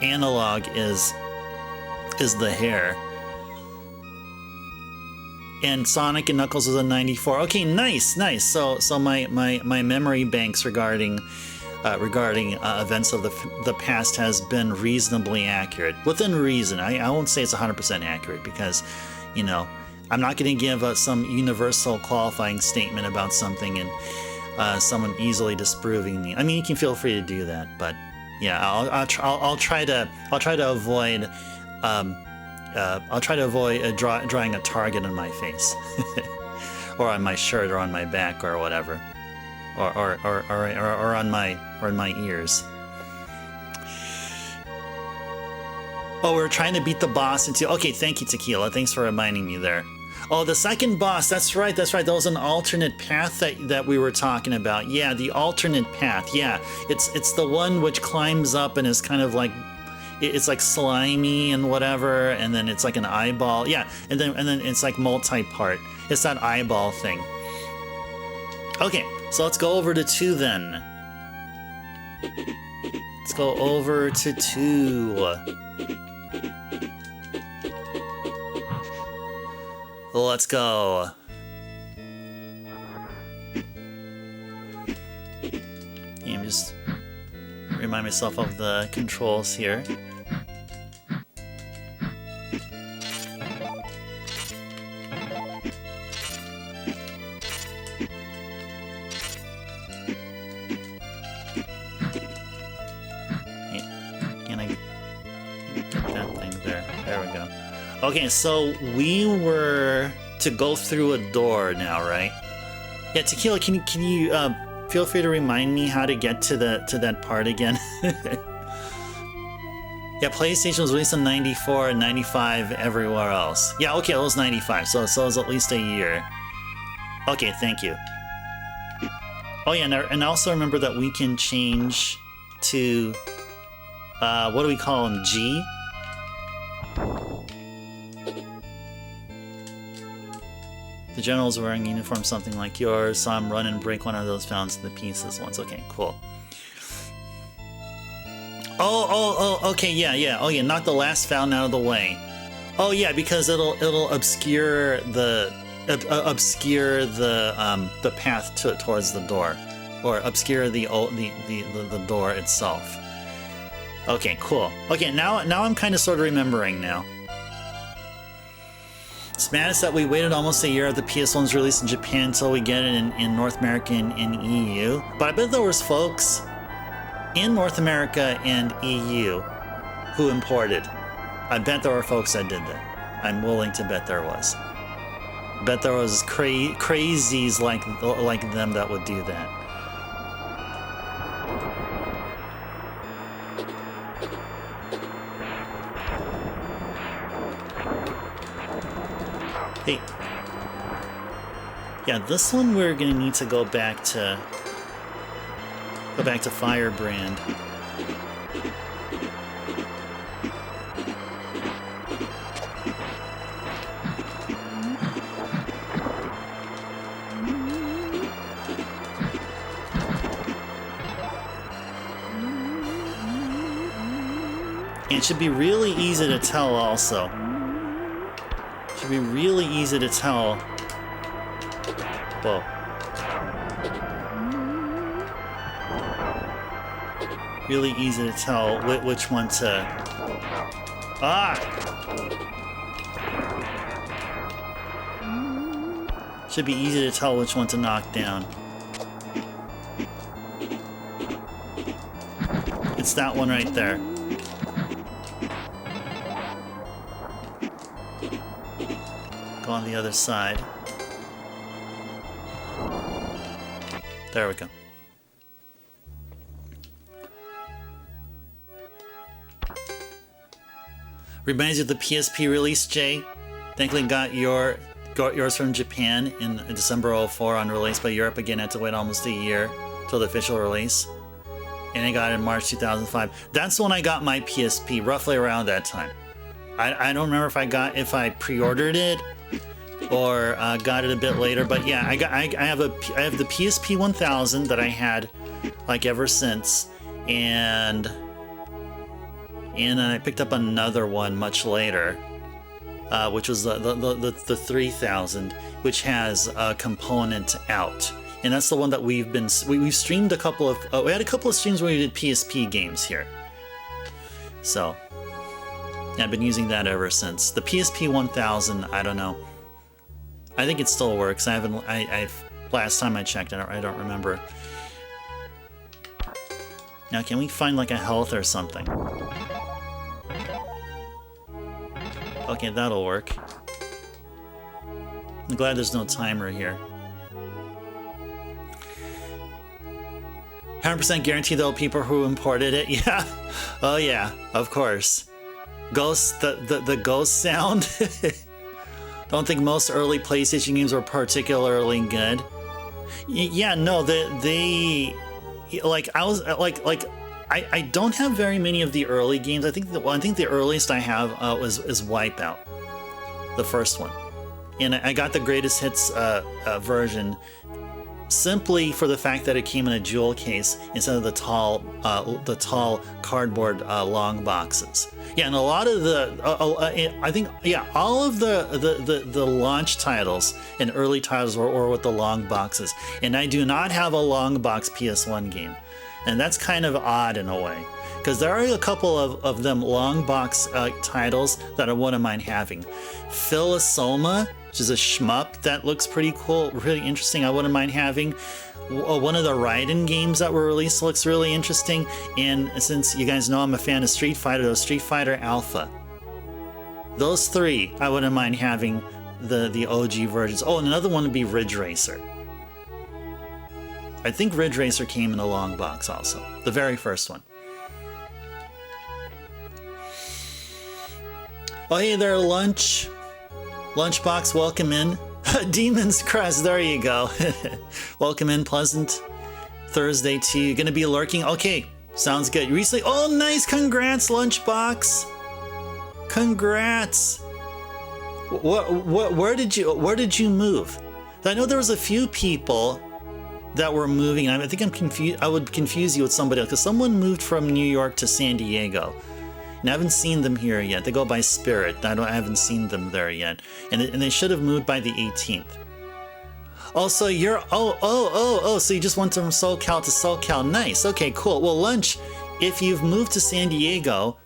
analog is the hair. And Sonic and Knuckles was in '94. Okay, nice. So my memory banks regarding events of the past has been reasonably accurate. Within reason. I won't say it's 100% accurate because, you know, I'm not going to give some universal qualifying statement about something and someone easily disproving me. I mean, you can feel free to do that, but yeah, I'll try to avoid. I'll try to avoid drawing a target on my face, or on my shirt, or on my back, or whatever, or on my ears. Oh, we're trying to beat the boss into. Okay, thank you, Tequila. Thanks for reminding me there. Oh, the second boss. That's right. That was an alternate path that we were talking about. Yeah, the alternate path. Yeah, it's the one which climbs up and is kind of like. It's like slimy and whatever, and then it's like an eyeball. Yeah, and then it's like multi-part. It's that eyeball thing. Okay, so let's go over to 2 then. Let's go over to 2. Let's go. I'm just remind myself of the controls here. Can I get that thing there? There we go. Okay, so we were to go through a door now, right? Yeah, Tequila, can you feel free to remind me how to get to that part again? Yeah, PlayStation was released in 94 and 95 everywhere else. Yeah, okay, it was 95, so it was at least a year. Okay, thank you. Oh yeah, and I also remember that we can change to, what do we call him, G? The general's wearing a uniform something like yours, saw him run and break one of those fountains to the pieces once. Okay, cool. Oh, okay, yeah. Oh yeah, knock the last fountain out of the way. Oh yeah, because it'll obscure the path towards the door, or obscure the door itself. Okay, cool. Okay, now I'm kind of sort of remembering now. It's madness that we waited almost a year at the PS1's release in Japan until we get it in North America and EU. But I bet there was folks in North America and EU who imported. I bet there were folks that did that. I'm willing to bet there was. Bet there was crazies like them that would do that. Hey. Yeah, this one we're gonna need to go back to Firebrand. And it should be really easy to tell also. Should be really easy to tell. Whoa. Really easy to tell which one to... Ah! Should be easy to tell which one to knock down. It's that one right there. Go on the other side. There we go. Reminds you of the PSP release, Jay. Thankfully got yours from Japan in December 04 on release, but Europe again had to wait almost a year till the official release. And I got it in March 2005. That's when I got my PSP, roughly around that time. I don't remember if I pre-ordered it or got it a bit later, but yeah, I have the PSP 1000 that I had like ever since, and I picked up another one much later, which was the 3000, which has a component out, and that's the one that we've streamed a couple of. We had a couple of streams where we did PSP games here, so yeah, I've been using that ever since. The PSP 1000, I don't know. I think it still works. Last time I checked, I don't remember. Now, can we find like a health or something? Okay, that'll work. I'm glad there's no timer here. 100% guarantee though, people who imported it, yeah. Oh yeah, of course. Ghost, the ghost sound. Don't think most early PlayStation games were particularly good. Yeah, no, they like I was like I don't have very many of the early games. I think the earliest I have is Wipeout, the first one, and I got the greatest hits version simply for the fact that it came in a jewel case instead of the tall cardboard long boxes. Yeah, and a lot of I think all of the launch titles and early titles were with the long boxes, and I do not have a long box PS1 game. And that's kind of odd in a way, because there are a couple of them long box titles that I wouldn't mind having. Philosoma, which is a shmup that looks pretty cool, really interesting, I wouldn't mind having. One of the Raiden games that were released looks really interesting. And since you guys know I'm a fan of Street Fighter, Street Fighter Alpha. Those three, I wouldn't mind having the OG versions. Oh, and another one would be Ridge Racer. I think Ridge Racer came in a long box also, the very first one. Oh, hey there, Lunch. Lunchbox, welcome in. Demon's Crest, there you go. Welcome in, pleasant Thursday to you. Gonna be lurking? Okay, sounds good. Recently, oh, nice, congrats, Lunchbox. Congrats. Where did you move? I know there was a few people that were moving. I think I'm confused. I would confuse you with somebody else because someone moved from New York to San Diego, and I haven't seen them here yet. They go by Spirit. I haven't seen them there yet, and they should have moved by the 18th. Also, you're so you just went from SoCal to SoCal. Nice. Okay, cool. Well, Lunch, if you've moved to San Diego,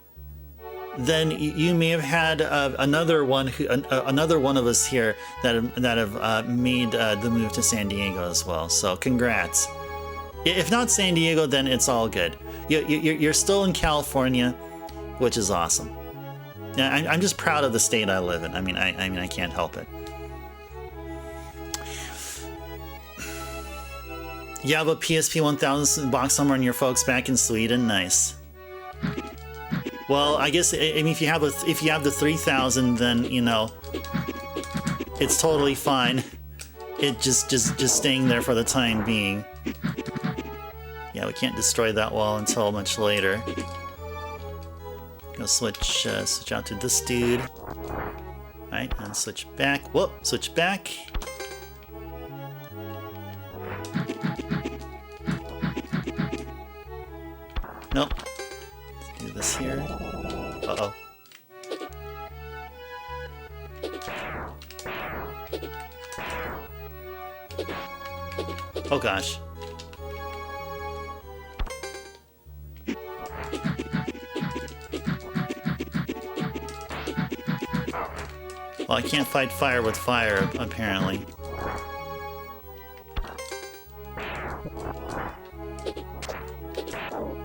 then you may have had another one of us here that have made the move to San Diego as well. So congrats. If not San Diego, then it's all good. You're still in California, which is awesome. Yeah, I'm just proud of the state I live in. I mean, I can't help it. You have a PSP 1000 box somewhere in your folks back in Sweden. Nice. Well, I guess if you have the 3000, then you know it's totally fine. It just staying there for the time being. Yeah, we can't destroy that wall until much later. Gonna switch out to this dude. All right, and switch back. Whoop, switch back. Nope. Let's do this here. Uh-oh. Oh gosh. Well, I can't fight fire with fire, apparently.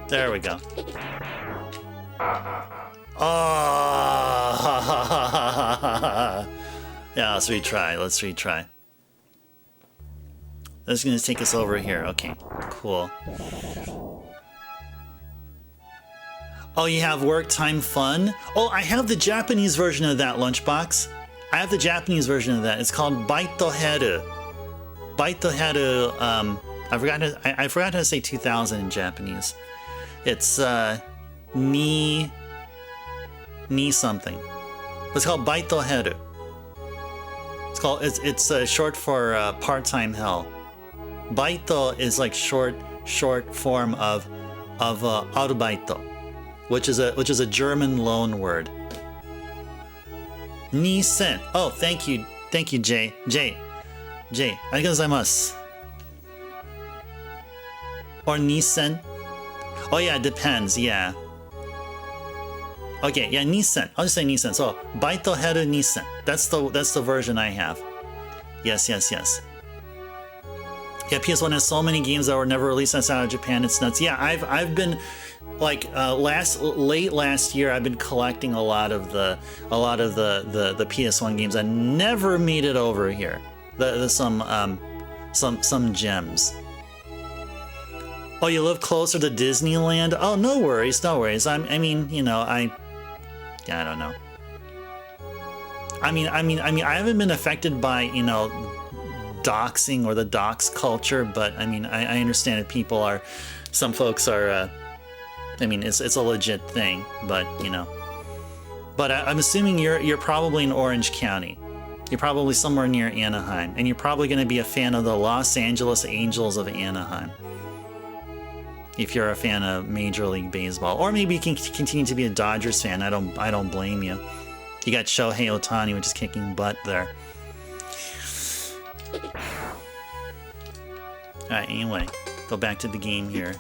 There we go. Oh! Yeah, let's retry. Let's retry. That's going to take us over here. Okay, cool. Oh, you have work time fun? Oh, I have the Japanese version of that, Lunchbox. I have the Japanese version of that. It's called Baito Heru. Baito Heru, I forgot how to say 2000 in Japanese. It's, ni something. It's called Baito Heru. It's short for part-time hell. Baito is like short form of arubaito, which is a German loan word. Ni-sen. Oh, thank you, Jay. Arigatou gozaimasu. Or Ni-sen. Oh yeah, it depends. Yeah. Okay, yeah, Ni-sen. I'll just say Ni-sen. So Baito Heru Ni-sen. That's the version I have. Yes. Yeah, PS1 has so many games that were never released outside of Japan. It's nuts. Yeah, I've been like late last year. I've been collecting a lot of the PS1 games that never made it over here. Some gems. Oh, you live closer to Disneyland? Oh, no worries. I don't know. I mean, I haven't been affected by, doxing or the dox culture, but I mean, I understand that some folks are, it's a legit thing, but but I'm assuming you're probably in Orange County. You're probably somewhere near Anaheim, and you're probably going to be a fan of the Los Angeles Angels of Anaheim. If you're a fan of Major League Baseball, or maybe you can continue to be a Dodgers fan. I don't blame you. You got Shohei Ohtani, which is kicking butt there. All right. Anyway, go back to the game here.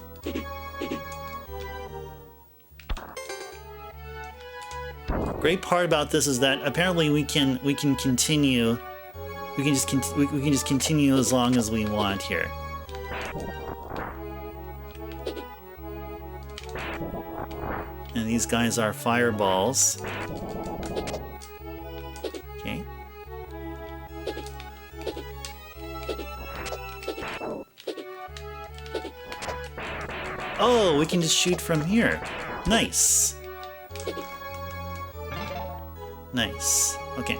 Great part about this is that apparently we can continue. We can just continue as long as we want here. And these guys are fireballs. Okay. Oh, we can just shoot from here. Nice. Nice. Okay.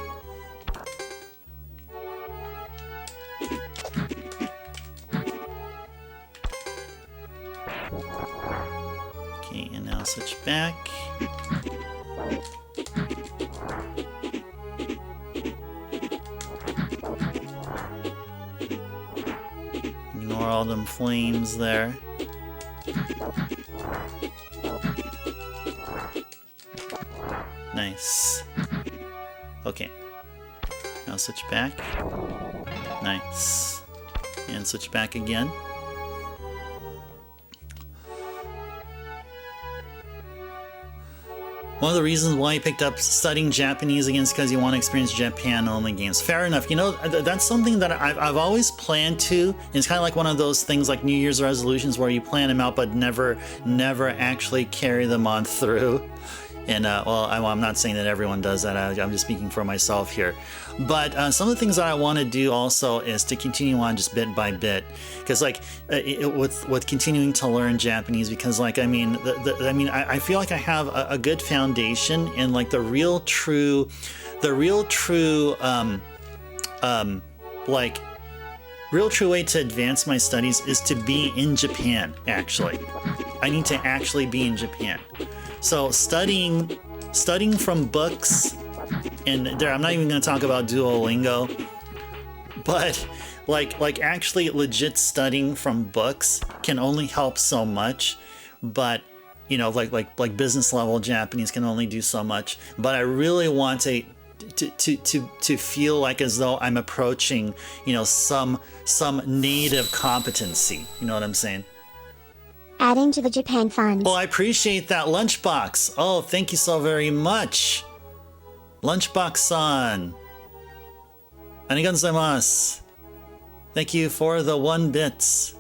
Okay, and now switch back. Ignore all them flames there. Nice. Okay. Now switch back. Nice. And switch back again. One of the reasons why you picked up studying Japanese again is because you want to experience Japan-only games. Fair enough. You know, that's something that I've always planned to. And it's kind of like one of those things like New Year's resolutions where you plan them out but never actually carry them on through. And, well, I'm not saying that everyone does that. I'm just speaking for myself here. But some of the things that I want to do also is to continue on just bit by bit. Because, like, with continuing to learn Japanese, because, like, I mean, I feel like I have a good foundation and, like, the real true, real true way to advance my studies is to be in Japan, actually. I need to actually be in Japan. So studying from books, and there I'm not even going to talk about Duolingo, but like actually legit studying from books can only help so much. But you know, like business level Japanese can only do so much. But I really want to feel like as though I'm approaching, you know, some native competency. You know what I'm saying? Adding to the Japan funds. Well, I appreciate that, Lunchbox. Oh, thank you so very much. Lunchbox-san. Arigatou gozaimasu. Thank you for the 1 bits.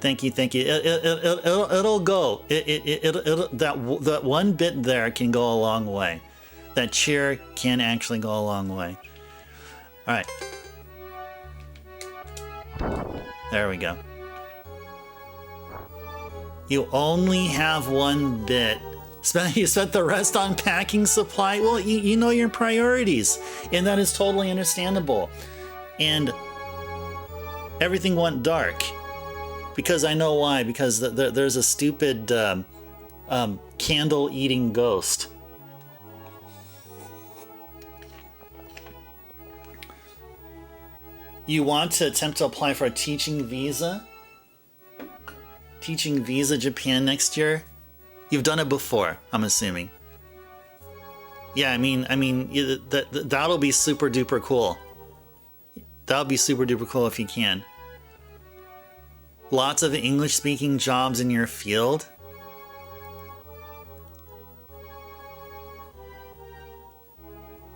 Thank you. It'll go. That 1 bit there can go a long way. That cheer can actually go a long way. All right. There we go. You only have 1 bit. You spent the rest on packing supply? Well, you know your priorities, and that is totally understandable. And everything went dark. Because I know why. Because there's a stupid candle-eating ghost. You want to attempt to apply for a teaching visa? Teaching visa Japan next year? You've done it before, I'm assuming. Yeah, I mean, that'll be super duper cool. That'll be super duper cool if you can. Lots of English speaking jobs in your field.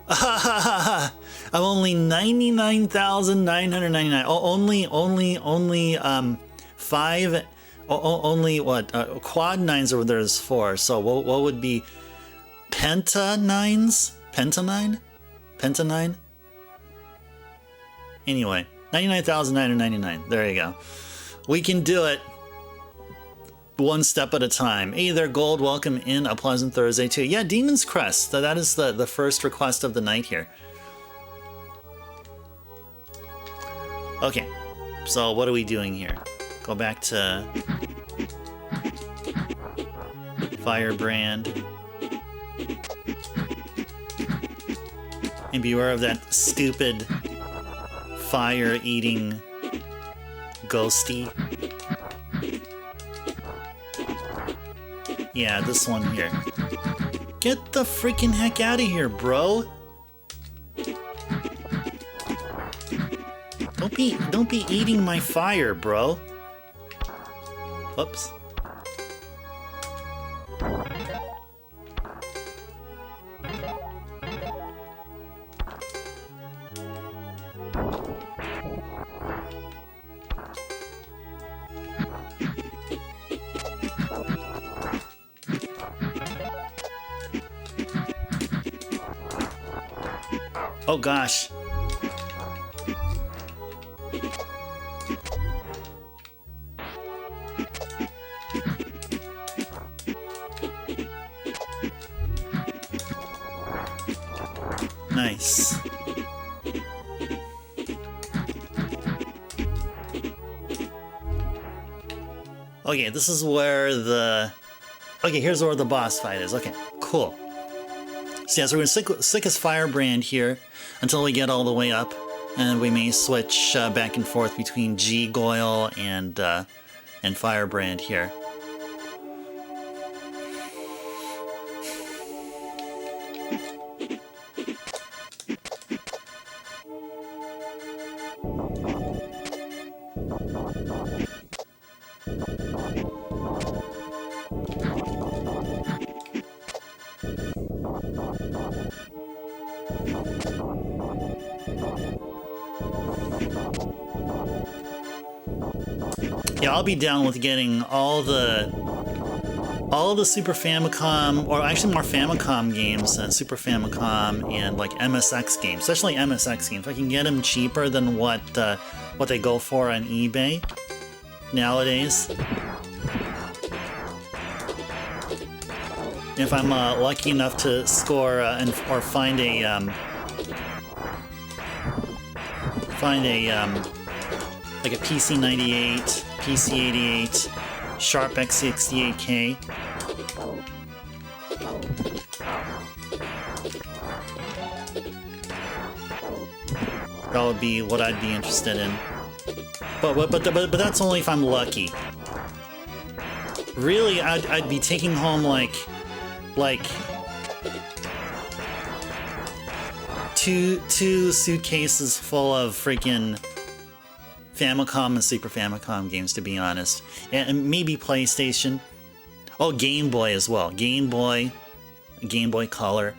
I'm only 99,999. Only 5. Only what? Quad 9s over there's 4. So what would be Penta 9s? Penta 9? Penta 9? Anyway, 99,999. There you go. We can do it. 1 step at a time. Hey there, Gold. Welcome in. A pleasant Thursday too. Yeah, Demon's Crest. That is the first request of the night here. Okay. So what are we doing here? Go back to Firebrand. And beware of that stupid fire-eating ghosty. Yeah, this one here. Get the freaking heck out of here, bro. Don't be eating my fire, bro. Whoops. Oh gosh. Nice. Okay, this is where the... Okay, here's where the boss fight is. Okay, cool. So yeah, so we're gonna stick his Firebrand here until we get all the way up, and we may switch back and forth between G-Goyle and Firebrand here. Yeah, I'll be down with getting all the Super Famicom, or actually more Famicom games than Super Famicom and like MSX games, especially MSX games. If I can get them cheaper than what they go for on eBay nowadays. If I'm lucky enough to score or find a like a PC98, PC88, Sharp X68K. That would be what I'd be interested in. But that's only if I'm lucky. Really, I'd be taking home like two suitcases full of freaking Famicom and Super Famicom games, to be honest, and maybe PlayStation. Oh, Game Boy as well. Game Boy Color.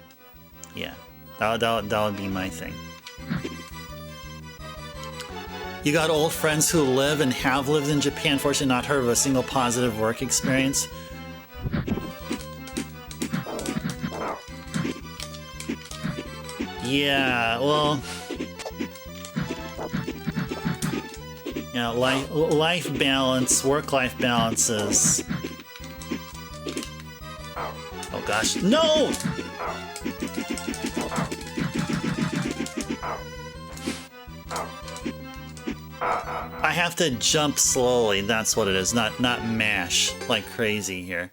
Yeah, that would be my thing. You got old friends who live and have lived in Japan. Fortunately, not heard of a single positive work experience. Yeah, well, yeah, life balance, work-life balance is... Oh gosh, no! I have to jump slowly, that's what it is, not mash like crazy here.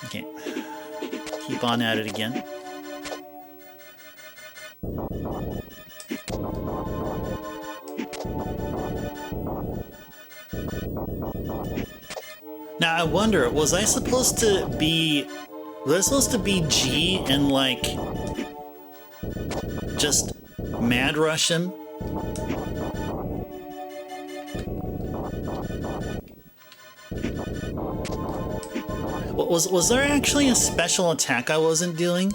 Okay, keep on at it again. Now I wonder, was I supposed to be G and like just mad rush him? Was there actually a special attack I wasn't doing?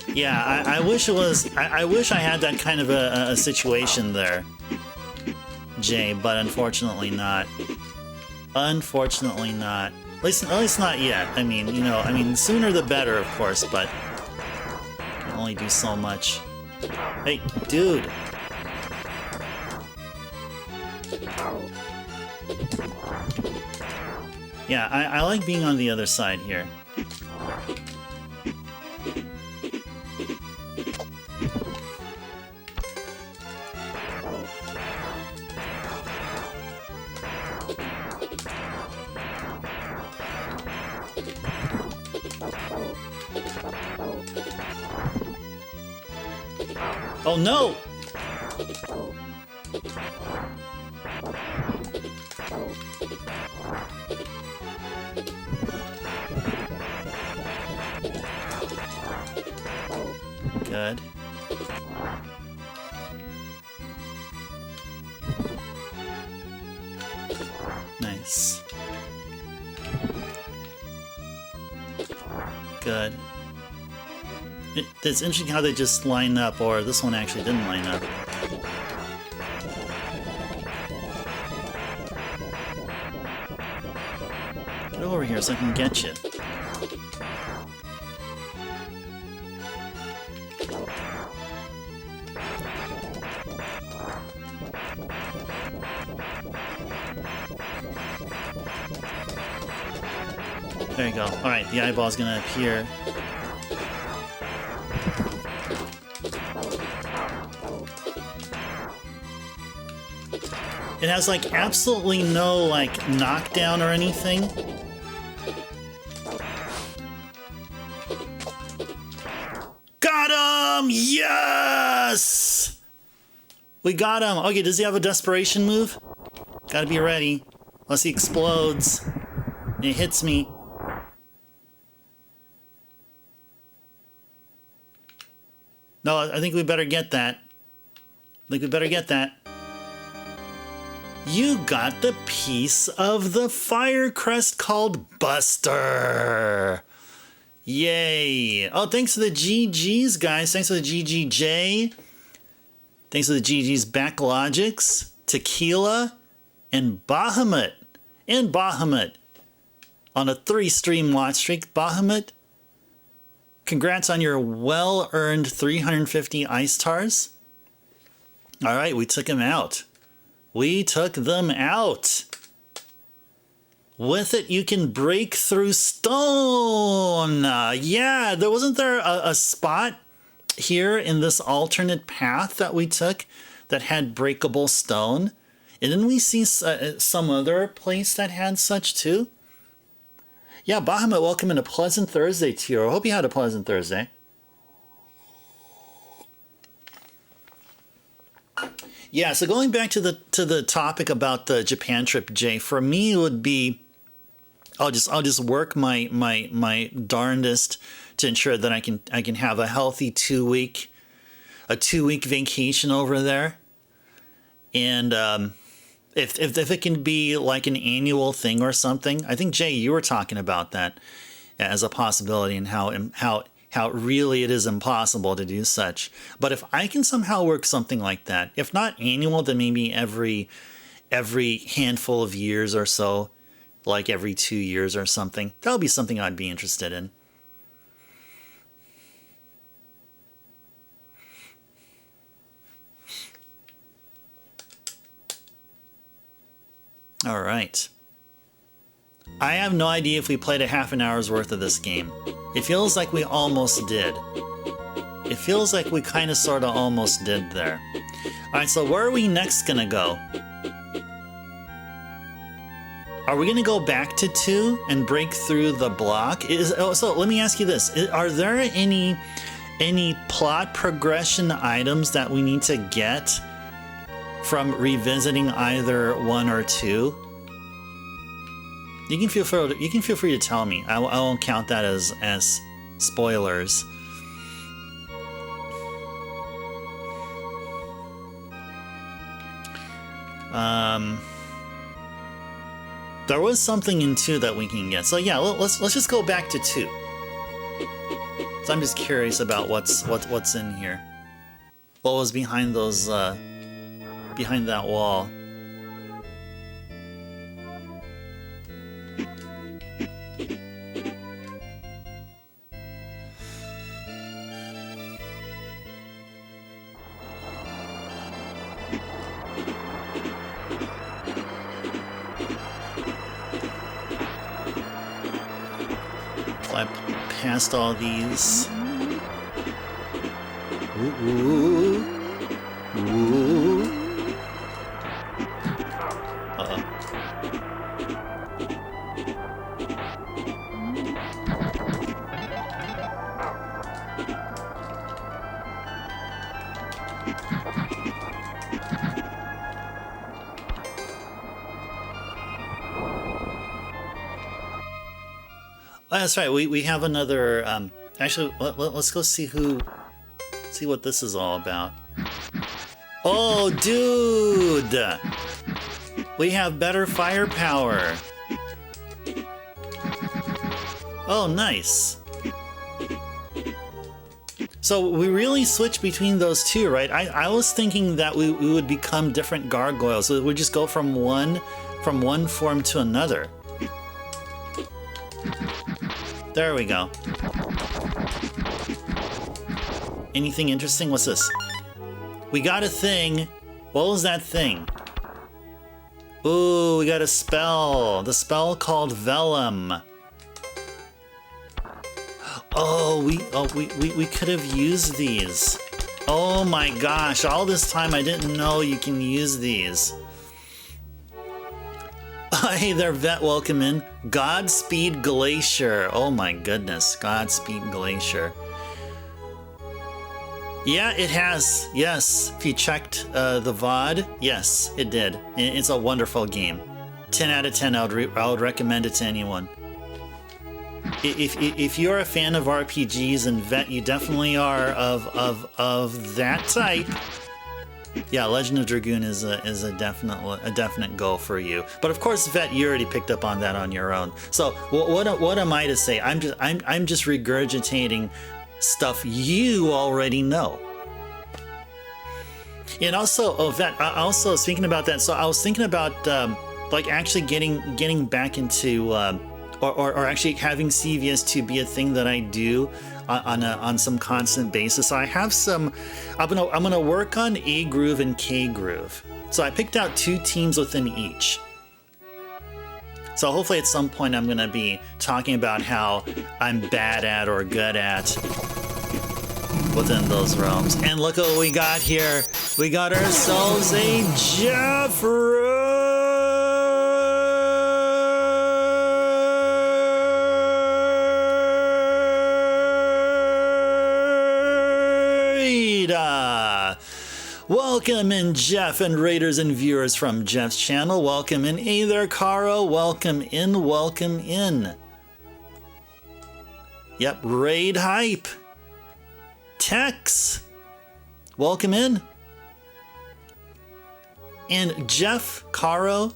Yeah, I wish it was. I wish I had that kind of a situation there, Jay, but unfortunately not. Unfortunately not. At least not yet. I mean, you know, sooner the better, of course, but I can only do so much. Hey, dude. Yeah, I like being on the other side here. Oh no! Good. Nice. Good. It's interesting how they just line up, or this one actually didn't line up. Get over here so I can get you. There you go. Alright, the eyeball's gonna appear. It has like absolutely no like knockdown or anything. Got him! Yes! We got him. Okay, does he have a desperation move? Gotta be ready. Unless he explodes. And it hits me. No, I think we better get that. You got the piece of the fire crest called Buster. Yay. Oh, thanks for the GGs, guys. Thanks for the GGJ. Thanks for the GG's Backlogics, Tequila, and Bahamut. And Bahamut. On a 3-stream watch streak, Bahamut. Congrats on your well-earned 350 ice tars. All right, we took him out. We took them out. With it, you can break through stone. Yeah, wasn't there a spot here in this alternate path that we took that had breakable stone? And didn't we see some other place that had such too? Yeah, Bahamut, welcome in a pleasant Thursday to you. I hope you had a pleasant Thursday. Yeah, so going back to the topic about the Japan trip, Jay, for me it would be I'll just work my darndest to ensure that I can have a healthy 2-week vacation over there. And if it can be like an annual thing or something, I think Jay, you were talking about that as a possibility and how really it is impossible to do such. But if I can somehow work something like that, if not annual, then maybe every handful of years or so, like every 2 years or something, that would be something I'd be interested in. All right. I have no idea if we played a half an hour's worth of this game. It feels like we almost did. It feels like we kind of sort of almost did there. All right, so where are we next gonna go? Are we gonna go back to 2 and break through the block? So let me ask you this. Are there any plot progression items that we need to get from revisiting either 1 or 2? You can feel free to tell me. I won't count that as spoilers. There was something in 2 that we can get. So yeah, let's just go back to 2. So I'm just curious about what's in here. What was behind those behind that wall? Past all these. Ooh. Uh-oh. Oh, that's right. We have another. Actually, let's go see what this is all about. Oh, dude! We have better firepower. Oh, nice. So we really switch between those two, right? I was thinking that we would become different gargoyles. So we just go from one form to another. There we go. Anything interesting? What's this? We got a thing. What was that thing? Ooh, we got a spell. The spell called Vellum. Oh, we could have used these. Oh my gosh, all this time I didn't know you can use these. Hey there, Vet, welcome in. Godspeed Glacier. Oh my goodness, Godspeed Glacier. Yeah, it has. Yes, if you checked the VOD, yes, it did. It's a wonderful game. 10 out of 10, I would recommend it to anyone. If you're a fan of RPGs, and Vet, you definitely are of that type. Yeah, Legend of Dragoon is a definite go for you. But of course, Vet, you already picked up on that on your own. So what am I to say? I'm just regurgitating stuff you already know. And also, oh Vet, also speaking about that, so I was thinking about like actually getting back into or actually having CVS2 be a thing that I do on some constant basis. So I have some. I'm gonna work on A groove and K groove. So I picked out 2 teams within each. So hopefully at some point I'm gonna be talking about how I'm bad at or good at within those realms. And look what we got here. We got ourselves a Jeffrey. Welcome in, Jeff and raiders and viewers from Jeff's channel. Welcome in. Hey there, Caro. Welcome in. Welcome in. Yep, raid hype. Tex. Welcome in. And Jeff, Caro,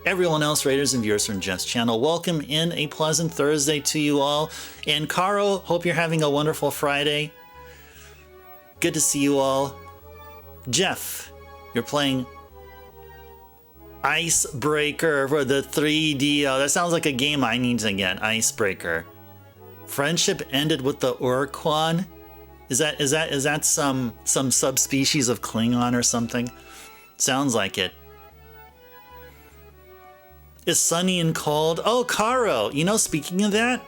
everyone else, raiders and viewers from Jeff's channel, welcome in. A pleasant Thursday to you all. And Caro, hope you're having a wonderful Friday. Good to see you all. Jeff, you're playing Icebreaker for the 3DO. That sounds like a game I need to get. Icebreaker. Friendship ended with the Urquan. Is that some subspecies of Klingon or something? Sounds like it. It's sunny and cold. Oh, Caro, you know, speaking of that,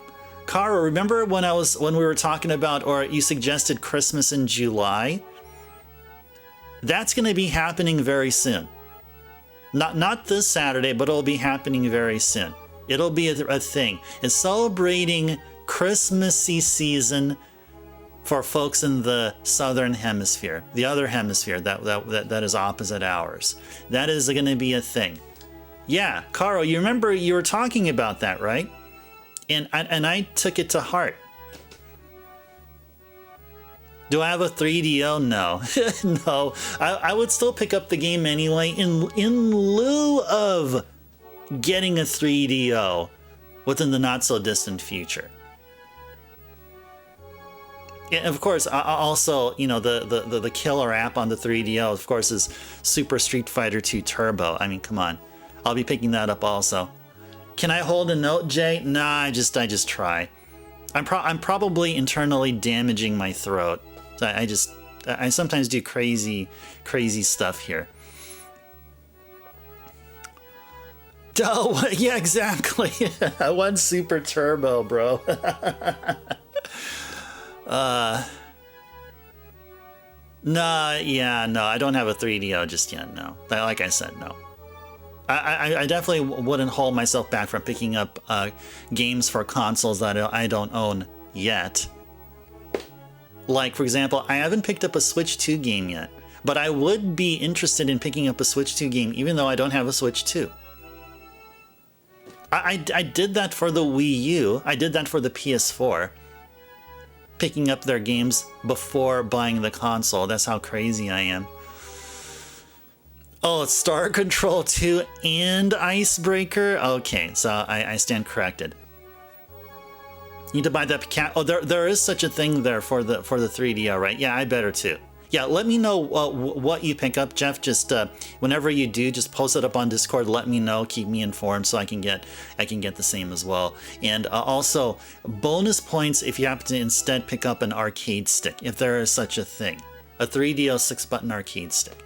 Caro, remember when we were talking about, or you suggested Christmas in July? That's going to be happening very soon. Not this Saturday, but it'll be happening very soon. It'll be a thing. It's celebrating Christmassy season for folks in the southern hemisphere, the other hemisphere that is opposite ours. That is going to be a thing. Yeah, Caro, you remember you were talking about that, right? And I took it to heart. Do I have a 3DO? No. No. I would still pick up the game anyway in lieu of getting a 3DO within the not so distant future. And of course, also, you know, the killer app on the 3DO, of course, is Super Street Fighter 2 Turbo. I mean, come on. I'll be picking that up also. Can I hold a note, Jay? Nah, I just try. I'm probably internally damaging my throat. I sometimes do crazy stuff here. Oh, yeah, exactly. One Super Turbo, bro. No, I don't have a 3DO just yet, no. Like I said, no. I definitely wouldn't hold myself back from picking up games for consoles that I don't own yet. Like, for example, I haven't picked up a Switch 2 game yet, but I would be interested in picking up a Switch 2 game even though I don't have a Switch 2. I did that for the Wii U. I did that for the PS4. Picking up their games before buying the console. That's how crazy I am. Oh, it's Star Control 2 and Icebreaker? Okay, so I stand corrected. Need to buy that cat. Oh, there is such a thing there for the 3DO, right? Yeah, I better too. Yeah, let me know what you pick up, Jeff. Just whenever you do, just post it up on Discord. Let me know, keep me informed, so I can get the same as well. And also, bonus points if you happen to instead pick up an arcade stick, if there is such a thing, a 3DO 6-button arcade stick.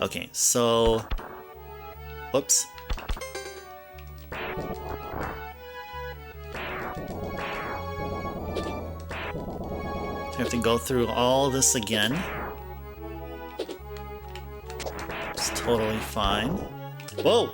Okay, so, whoops. have to go through all this again. It's totally fine. Whoa!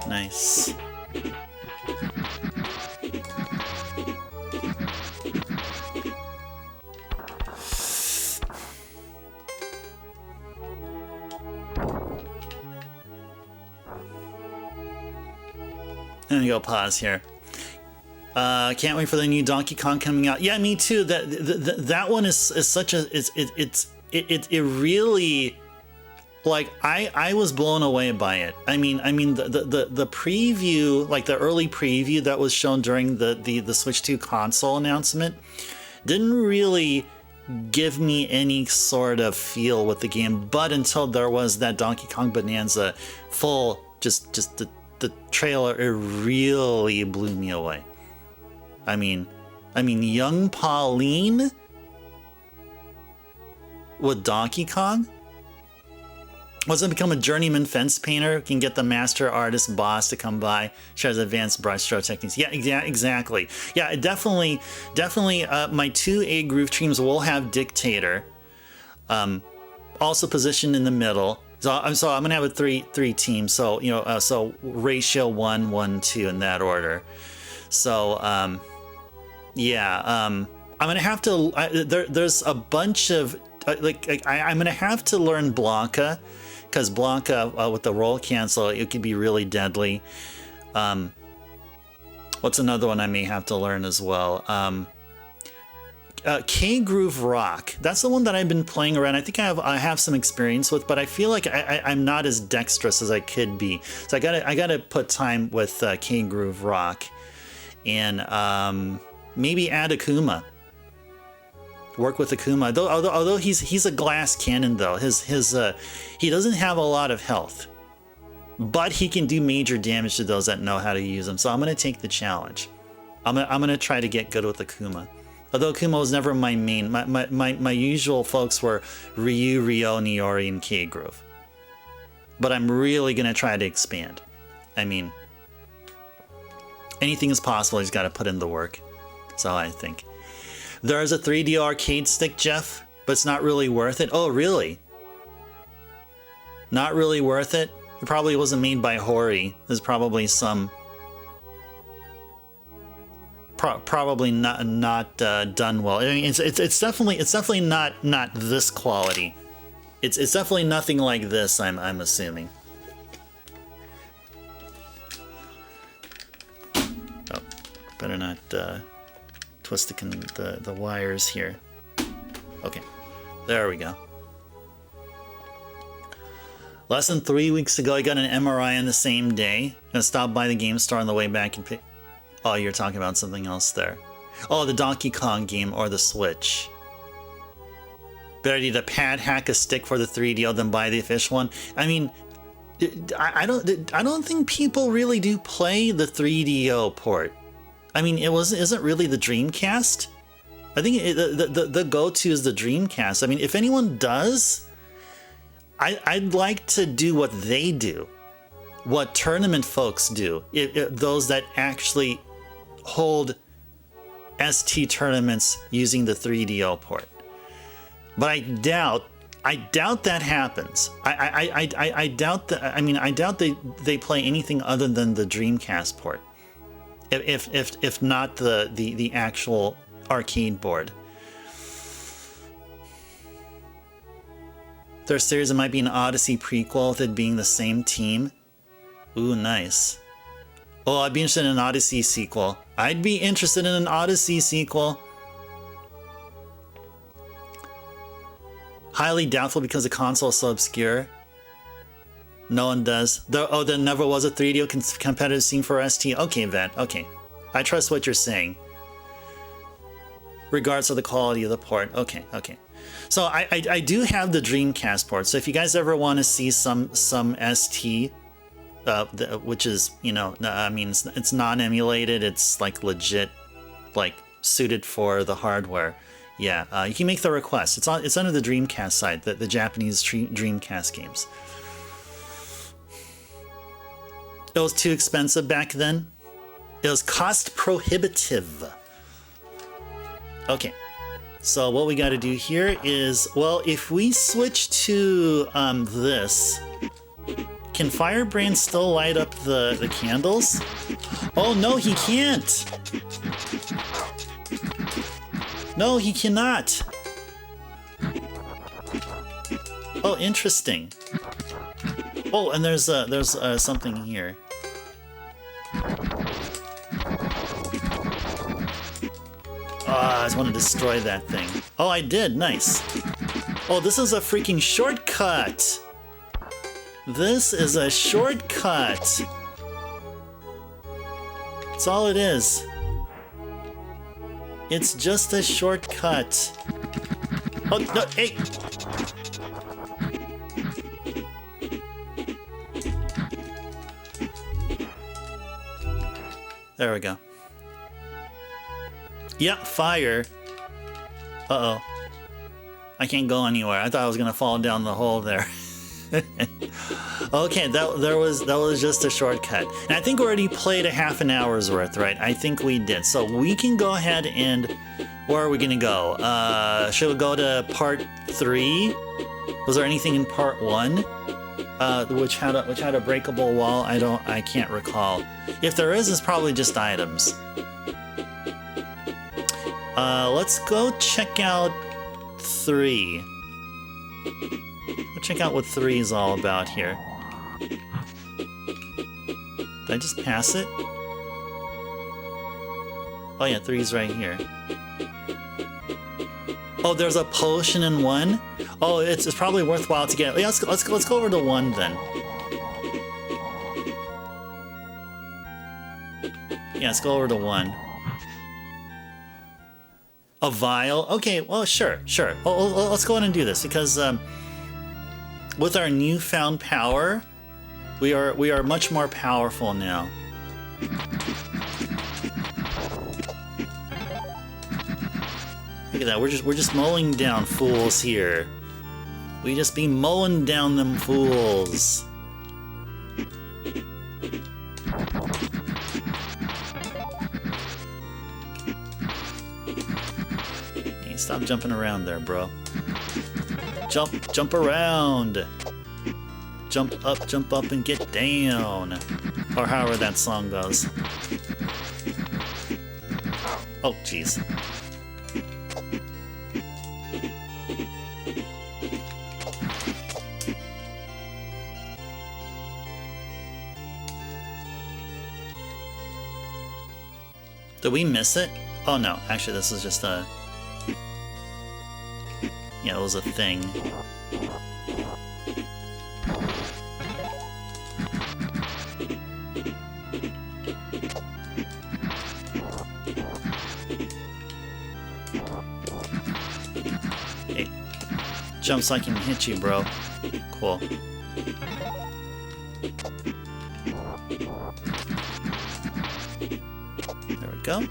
Nice. I'm gonna go pause here. Can't wait for the new Donkey Kong coming out. Yeah, me too. That one is such a it really, like, I was blown away by it. I mean the preview, like the early preview that was shown during the Switch 2 console announcement, didn't really give me any sort of feel with the game, but until there was that Donkey Kong Bonanza full, just the trailer, it really blew me away. I mean young Pauline with Donkey Kong? Wants to become a journeyman fence painter, can get the master artist boss to come by, shares advanced brushstroke techniques. Yeah, exactly. Yeah, definitely. My 2 A groove streams will have Dictator, also positioned in the middle. So I'm gonna have a three team. So so ratio 1, 1, 2 in that order. So yeah, I'm gonna have to. There's a bunch of I'm gonna have to learn Blanca, because Blanca with the roll cancel, it could be really deadly. What's another one I may have to learn as well? K Groove Rock. That's the one that I've been playing around. I think I have some experience with, but I feel like I'm not as dexterous as I could be. So I gotta put time with K Groove Rock, and maybe add Akuma. Work with Akuma. Although he's a glass cannon though. He doesn't have a lot of health, but he can do major damage to those that know how to use him. So I'm gonna take the challenge. I'm gonna try to get good with Akuma. Although Akuma was never my main. My usual folks were Ryu, Ryo, Niori, and K Groove. But I'm really gonna try to expand. I mean, anything is possible. He's got to put in the work. So I think. There's a 3D arcade stick, Jeff, but it's not really worth it. Oh, really? Not really worth it? It probably wasn't made by Hori. There's probably some... probably not done well. I mean, it's definitely not this quality. It's definitely nothing like this, I'm assuming. Oh, better not... twist the wires here. Okay, there we go. Less than 3 weeks ago, I got an MRI on the same day. Gonna stop by the game store on the way back and pick... Oh, you're talking about something else there. Oh, the Donkey Kong game or the Switch. Better to pad hack a stick for the 3DO than buy the official one. I mean, I don't think people really do play the 3DO port. I mean, isn't really the Dreamcast? I think the go-to is the Dreamcast. I mean, if anyone does, I'd like to do what they do, what tournament folks do, those that actually hold ST tournaments using the 3DO port. But I doubt that happens. I doubt that. I mean, I doubt they play anything other than the Dreamcast port. If not the actual arcade board. There's series, it might be an Odyssey prequel with it being the same team. Ooh, nice. Oh, I'd be interested in an Odyssey sequel. I'd be interested in an Odyssey sequel. Highly doubtful because the console is so obscure. No one does. There never was a 3DO competitive scene for ST. Okay, Vet. Okay. I trust what you're saying. Regardless of the quality of the port. Okay. So I do have the Dreamcast port. So if you guys ever want to see some ST which is, you know, I mean, it's non-emulated. It's like legit, like suited for the hardware. Yeah, you can make the request. It's under the Dreamcast side, the Japanese Dreamcast games. It was too expensive back then. It was cost prohibitive. Okay, so what we got to do here is, well, if we switch to this, can Firebrand still light up the candles? Oh no, he can't. No, he cannot. Oh, interesting. Oh, and there's something here. I just want to destroy that thing. Oh, I did. Nice. Oh, this is a freaking shortcut. This is a shortcut. That's all it is. It's just a shortcut. Oh, no, hey! There we go. Yep, fire. Uh-oh. I can't go anywhere. I thought I was gonna fall down the hole there. Okay, that was just a shortcut. And I think we already played a half an hour's worth, right? I think we did. So we can go ahead and... Where are we gonna go? Should we go to part 3? Was there anything in part 1? Which had a breakable wall? I can't recall. If there is, it's probably just items. Let's go check out 3. Let's check out what 3 is all about here. Did I just pass it? Oh yeah, 3's right here. Oh, there's a potion in 1? Oh, it's probably worthwhile to get. Yeah, let's go over to 1 then. Yeah, let's go over to 1. A vial? Okay, well, sure. Oh, let's go ahead and do this because with our newfound power, we are much more powerful now. Look at that. We're just mowing down fools here. We just be mowing down them fools. Hey, stop jumping around there, bro. Jump around. Jump up and get down. Or however that song goes. Oh, jeez. Did we miss it? Oh no, actually this is just a... Yeah, it was a thing. Hey, jump so I can hit you, bro. Cool. There we go.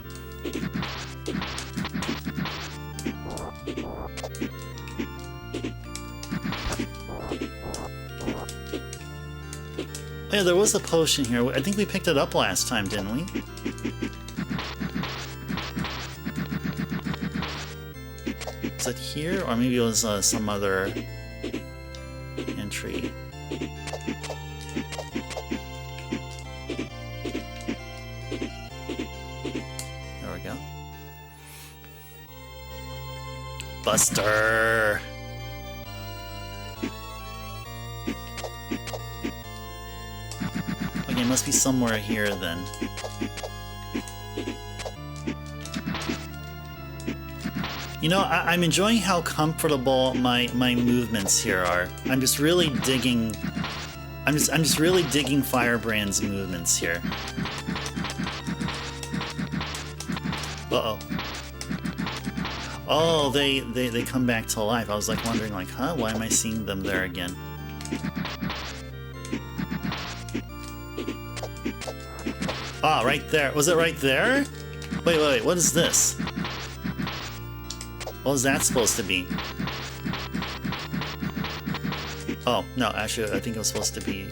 Oh, yeah, there was a potion here. I think we picked it up last time, didn't we? Is it here? Or maybe it was some other entry. There we go. Buster! Okay, it must be somewhere here then. You know, I'm enjoying how comfortable my movements here are. I'm just really digging. I'm just really digging Firebrand's movements here. Uh-oh. Oh, they come back to life. I was like wondering, like, huh? Why am I seeing them there again? Ah, right there. Was it right there? Wait. What is this? What was that supposed to be? Oh, no, actually, I think it was supposed to be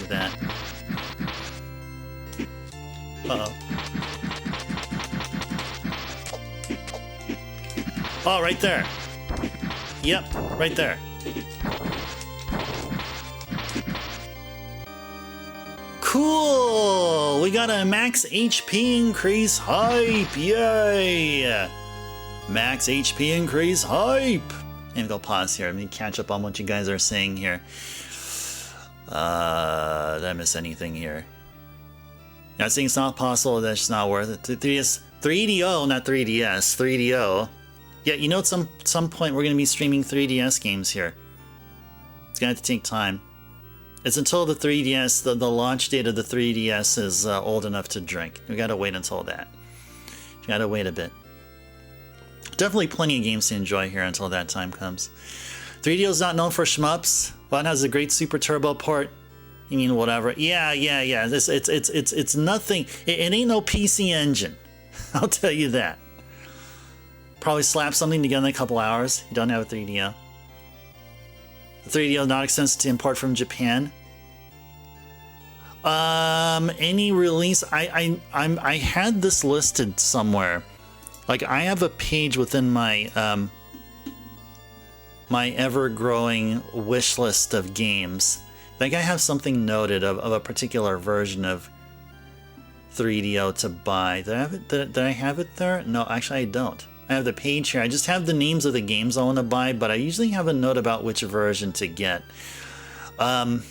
that. Uh-oh. Oh, right there. Yep, right there. Cool! We got a max HP increase hype! Yay! Max HP increase hype! And go pause here. Let me catch up on what you guys are saying here. Did I miss anything here? Not saying it's not possible, that's just not worth it. 3DO, not 3DS, 3DO. Yeah, you know, at some point we're going to be streaming 3DS games here. It's going to have to take time. It's until the 3DS, the launch date of the 3DS is old enough to drink. We got to wait until that. We got to wait a bit. Definitely plenty of games to enjoy here until that time comes. 3DO is not known for shmups, but it has a great Super Turbo port. You mean whatever? Yeah. It's nothing. It ain't no PC Engine. I'll tell you that. Probably slap something together in a couple hours. You don't have a 3DO. The 3DO not expensive to import from Japan. Any release? I had this listed somewhere. Like, I have a page within my my ever-growing wish list of games. I think I have something noted of a particular version of 3DO to buy. Did I have it? Did I have it there? No, actually I don't. I have the page here. I just have the names of the games I want to buy, but I usually have a note about which version to get. I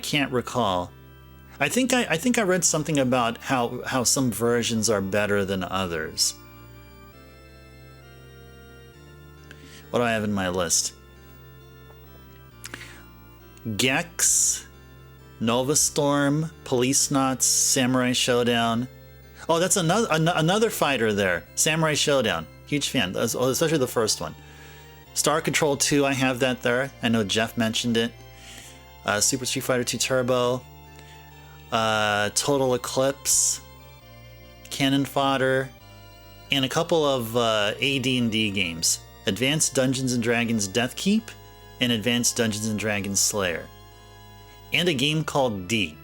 can't recall. I think I read something about how some versions are better than others. What do I have in my list? Gex, Nova Storm, Police Knots, Samurai Showdown. Oh, that's another fighter there. Samurai Showdown. Huge fan, especially the first one. Star Control 2, I have that there. I know Jeff mentioned it. Super Street Fighter 2 Turbo. Total Eclipse. Cannon Fodder. And a couple of AD&D games. Advanced Dungeons & Dragons Death Keep and Advanced Dungeons & Dragons Slayer. And a game called D,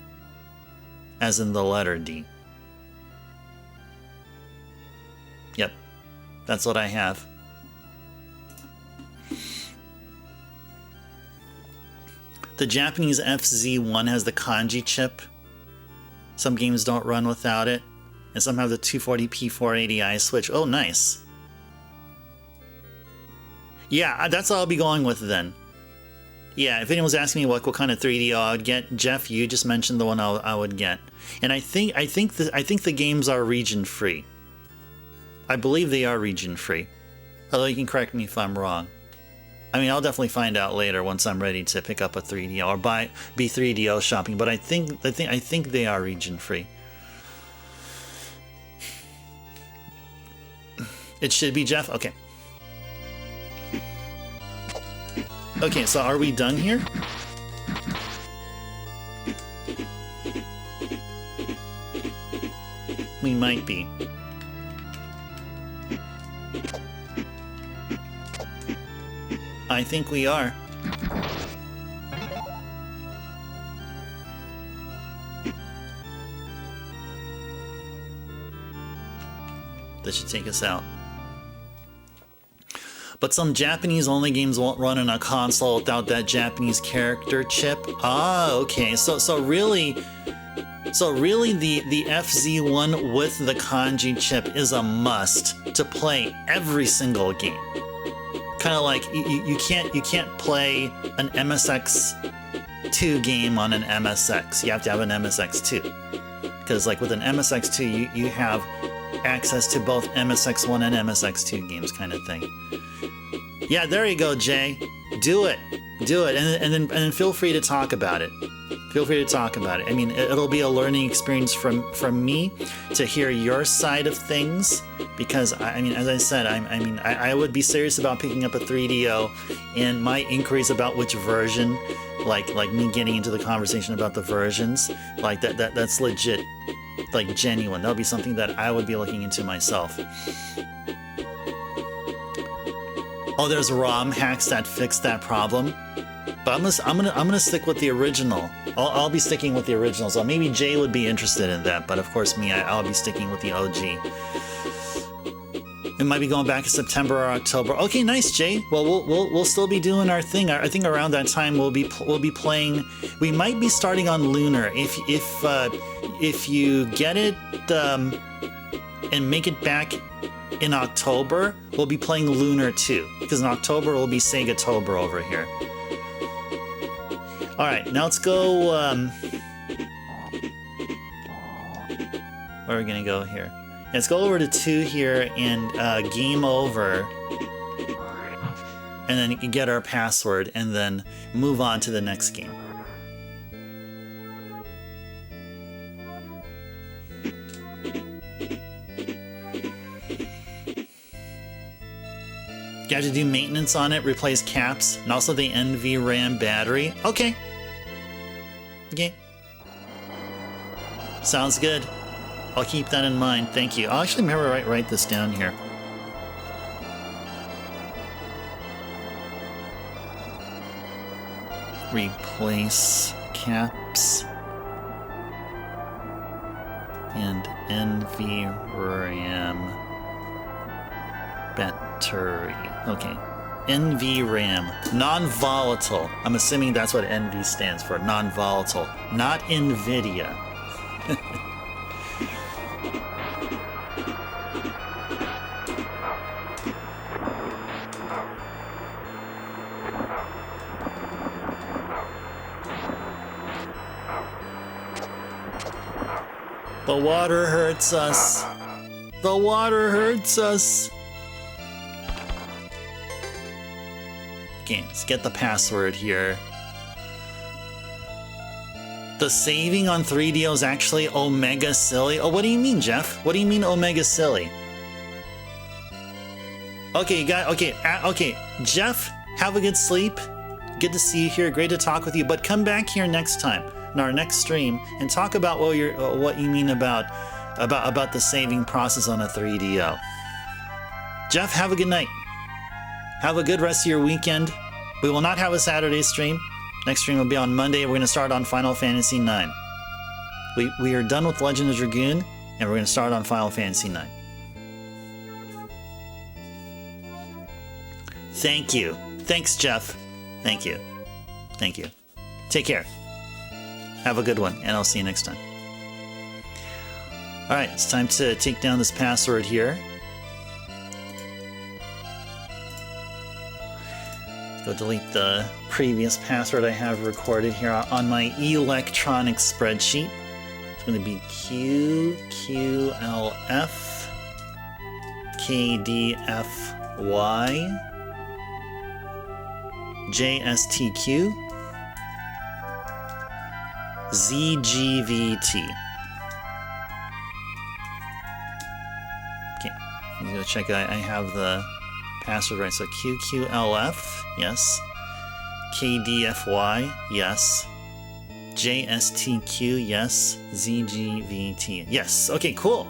as in the letter D. Yep, that's what I have. The Japanese FZ1 has the kanji chip. Some games don't run without it. And some have the 240p 480i switch. Oh, nice. Yeah, that's what I'll be going with then. Yeah, if anyone's asking me what kind of 3DO I would get, Jeff, you just mentioned the one I would get, and I think the games are region free. I believe they are region free, although you can correct me if I'm wrong. I mean, I'll definitely find out later once I'm ready to pick up a 3DO or be 3DO shopping. But I think they are region free. It should be, Jeff. Okay. Okay, so are we done here? We might be. I think we are. That should take us out. But some Japanese-only games won't run on a console without that Japanese character chip. Ah, okay. So really the FZ1 with the kanji chip is a must to play every single game. Kind of like you can't play an MSX2 game on an MSX. You have to have an MSX2 because like with an MSX2 you have access to both MSX1 and MSX2 games, kind of thing. Yeah, there you go, Jay. Do it, and then feel free to talk about it. Feel free to talk about it. I mean, it'll be a learning experience from me to hear your side of things, because I mean, as I said, I would be serious about picking up a 3DO, and my inquiries about which version, like me getting into the conversation about the versions, like that's legit, like genuine. That'll be something that I would be looking into myself. Oh, there's ROM hacks that fix that problem. But I'm gonna stick with the original. I'll be sticking with the original. So maybe Jay would be interested in that, but of course me, I'll be sticking with the OG. It might be going back in September or October. Okay, nice, Jay. Well, we'll still be doing our thing. I think around that time we'll be playing. We might be starting on Lunar. If you get it and make it back in October, we'll be playing Lunar too. Because in October we'll be Sega-tober over here. All right, now let's go. Where are we gonna go here? Let's go over to 2 here and game over, and then you can get our password, and then move on to the next game. You have to do maintenance on it, replace caps, and also the NVRAM battery. Okay. Okay. Sounds good. I'll keep that in mind. Thank you. I'll actually remember write this down here. Replace caps and NVRAM battery. Okay. NVRAM. Non-volatile. I'm assuming that's what NV stands for. Non-volatile. Not NVIDIA. The water hurts us. The water hurts us. Okay, let's get the password here. The saving on 3DO is actually omega silly. Oh, what do you mean, Jeff? What do you mean omega silly? Okay, okay, Jeff, have a good sleep. Good to see you here. Great to talk with you. But come back here next time in our next stream and talk about what you mean about the saving process on a 3DO. Jeff, have a good night. Have a good rest of your weekend. We will not have a Saturday stream. Next stream will be on Monday. We're going to start on Final Fantasy IX. We are done with Legend of Dragoon, and we're going to start on Final Fantasy IX. Thank you. Thanks, Jeff. Thank you. Thank you. Take care. Have a good one, and I'll see you next time. All right, it's time to take down this password here. Go delete the previous password I have recorded here on my electronic spreadsheet. It's going to be QQLF KDFY JSTQ ZGVT. Okay, I'm going to check I have the password right. So QQLF, yes. KDFY, yes. JSTQ, yes. ZGVT, yes. Okay, cool.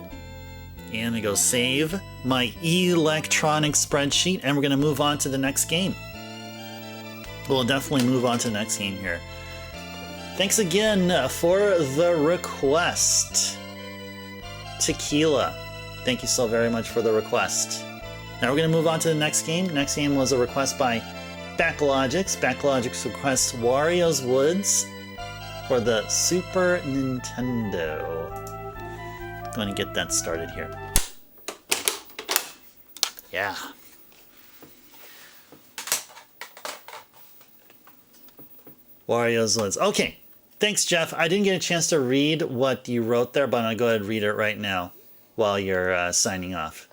And I go save my electronic spreadsheet, and we're going to move on to the next game. We'll definitely move on to the next game here. Thanks again for the request. Tequila. Thank you so very much for the request. Now we're going to move on to the next game. Next game was a request by Backlogix. Backlogix requests Wario's Woods for the Super Nintendo. I'm going to get that started here. Yeah. Wario's Woods. Okay. Thanks, Jeff. I didn't get a chance to read what you wrote there, but I'm going to go ahead and read it right now while you're signing off.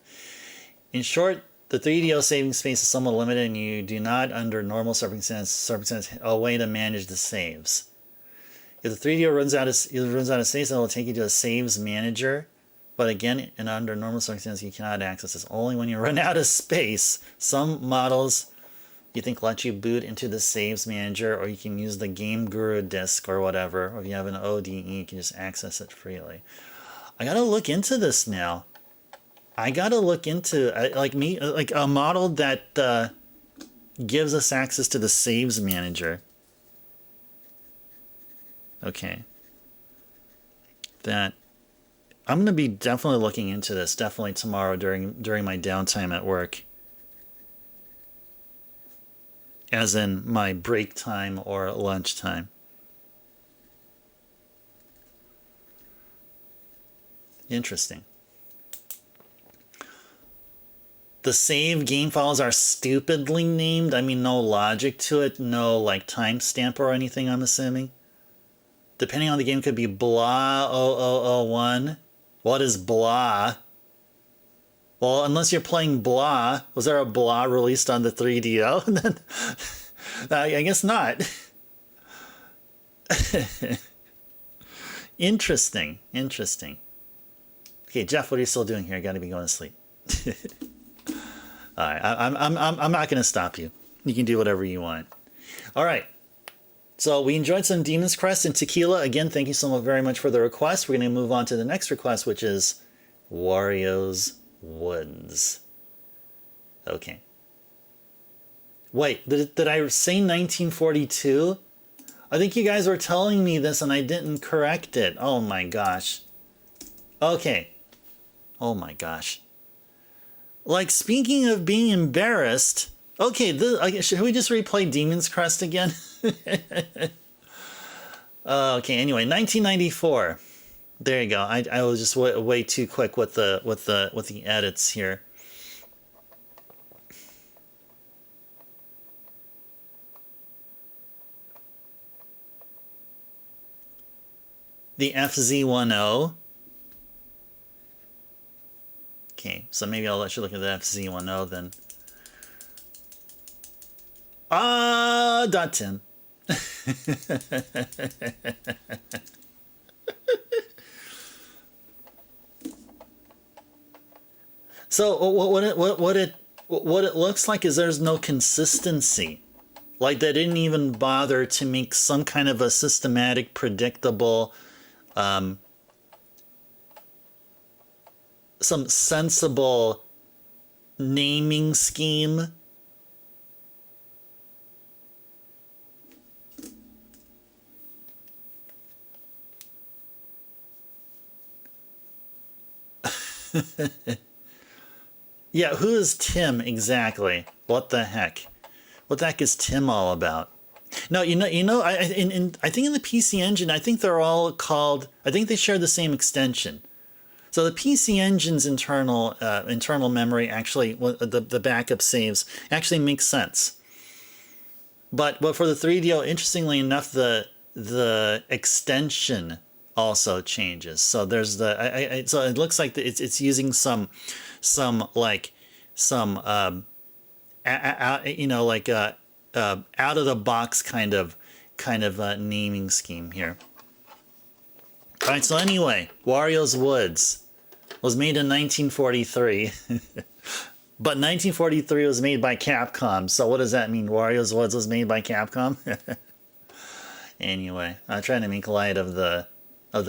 In short, the 3DO saving space is somewhat limited, and you do not, under normal circumstances, a way to manage the saves. If the 3DO runs out of space, it will take you to a saves manager. But again, and under normal circumstances, you cannot access this. Only when you run out of space. Some models you think let you boot into the saves manager, or you can use the Game Guru disk or whatever. Or if you have an ODE, you can just access it freely. I gotta look into this now. I gotta look into like a model that gives us access to the saves manager. Okay. That I'm gonna be definitely looking into this definitely tomorrow during my downtime at work. As in my break time or lunch time. Interesting. The save game files are stupidly named. I mean, no logic to it. No, like, timestamp or anything, I'm assuming. Depending on the game, could be blah 0001. What is blah? Well, unless you're playing blah. Was there a blah released on the 3DO? Then, I guess not. Interesting. Interesting. Okay, Jeff, what are you still doing here? I gotta be going to sleep. All right, I'm not gonna stop you. You can do whatever you want. All right. So we enjoyed some Demon's Crest and Tequila. Again, thank you so much very much for the request. We're gonna move on to the next request, which is Wario's Woods. Okay. Wait, did I say 1942? I think you guys were telling me this and I didn't correct it. Oh my gosh. Okay. Oh my gosh. Like, speaking of being embarrassed, okay, should we just replay Demon's Crest again? Okay, anyway, 1994. There you go. I was just way too quick with the edits here. The FZ10. Okay, so maybe I'll let you look at the FZ10 then. .10. So what it looks like is there's no consistency. Like, they didn't even bother to make some kind of a systematic, predictable, some sensible naming scheme. Yeah, who is Tim exactly? What the heck? What the heck is Tim all about? No, I think in the PC Engine, I think they're all called. I think they share the same extension. So the PC Engine's internal memory actually, the backup saves actually makes sense. But for the 3DO, interestingly enough, the extension also changes. So there's so it looks like it's using some out of the box kind of naming scheme here. All right. So anyway, Wario's Woods was made in 1943, but 1943 was made by Capcom. So what does that mean? Wario's Woods was made by Capcom. Anyway, I'm trying to make light of the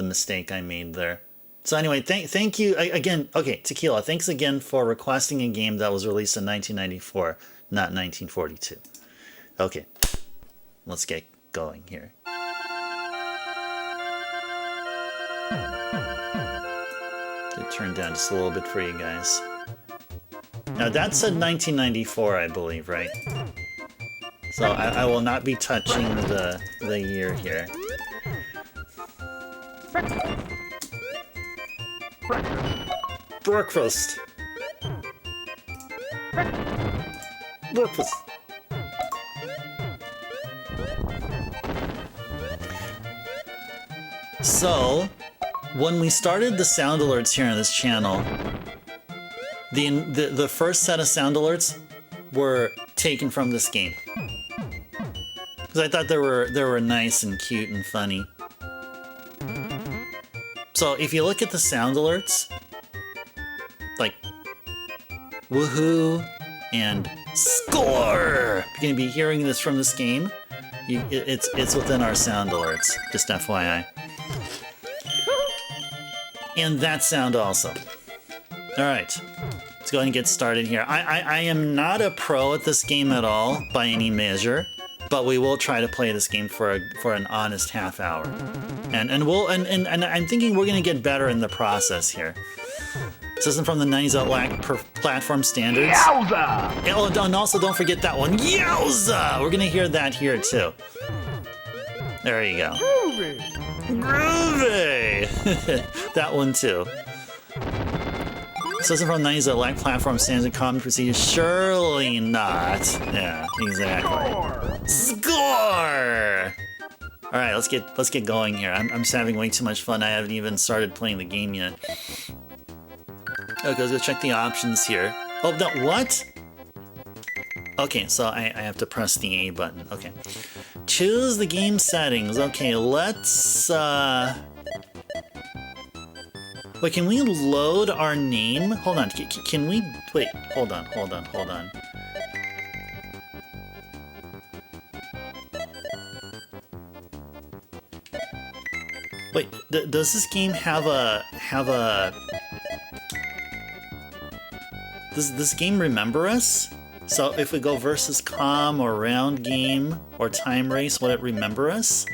mistake I made there. So anyway, thank you again. Okay, Tequila, thanks again for requesting a game that was released in 1994, not 1942. Okay, let's get going here. Did turn down just a little bit for you guys. Now that said 1994, I believe, right? So I will not be touching the year here. Breakfast. Breakfast. So, when we started the sound alerts here on this channel, the first set of sound alerts were taken from this game. Because I thought they were nice and cute and funny. So if you look at the sound alerts, like woohoo and score, you're gonna be hearing this from this game. It's within our sound alerts, just FYI. And that sound also. All right, let's go ahead and get started here. I am not a pro at this game at all by any measure, but we will try to play this game for an honest half hour, and I'm thinking we're gonna get better in the process here. This isn't from the 90s that lack platform standards. Yowza! Oh, and also don't forget that one. Yowza! We're gonna hear that here too. There you go. Groovy! Groovy! That one too. This isn't from the 90s that lack platform standards and common procedures. Surely not. Yeah, exactly. Score! All right, let's get going here. I'm just having way too much fun. I haven't even started playing the game yet. Okay, let's go check the options here. Oh, no, what? Okay, so I have to press the A button. Okay. Choose the game settings. Okay, let's, wait, can we load our name? Hold on, can we, wait, hold on. Wait, does this game have a, does this game remember us? So if we go versus com or round game or time race, will it remember us?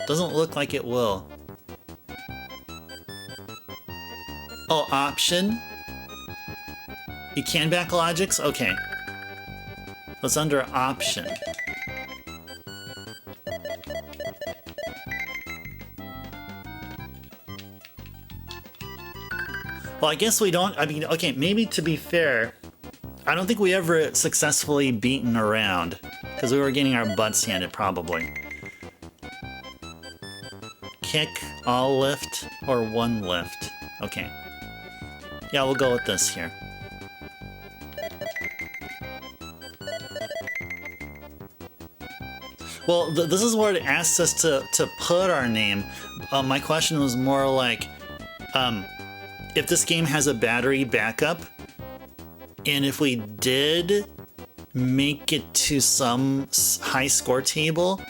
Doesn't look like it will. Oh, option? You can back logics? Okay. It's under option. Well, I guess we don't, I mean, okay, maybe to be fair, I don't think we ever successfully beaten around, because we were getting our butts handed, probably. Kick, all lift, or one lift. Okay. Yeah, we'll go with this here. Well, this is where it asks us to put our name. My question was more like, if this game has a battery backup, and if we did make it to some high score table,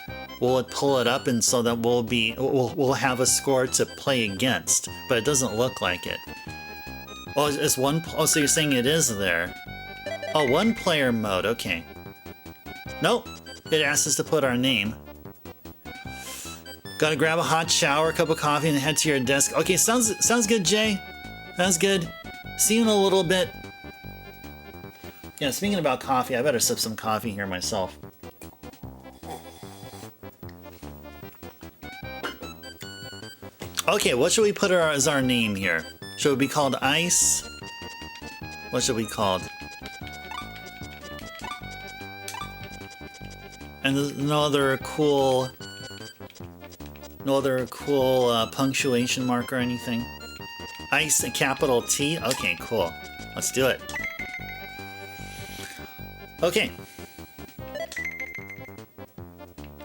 will it pull it up, and so that we'll have a score to play against? But it doesn't look like it. Oh, it's one. Oh, so you're saying it is there? Oh, one player mode. Okay. Nope. It asks us to put our name. Gotta grab a hot shower, a cup of coffee, and head to your desk. Okay, sounds good, Jay. Sounds good. See you in a little bit. Yeah, speaking about coffee, I better sip some coffee here myself. Okay, what should we put as our name here? Should it be called Ice? What should we call it? And there's no other cool punctuation mark or anything? Ice, a capital T? Okay, cool. Let's do it. Okay.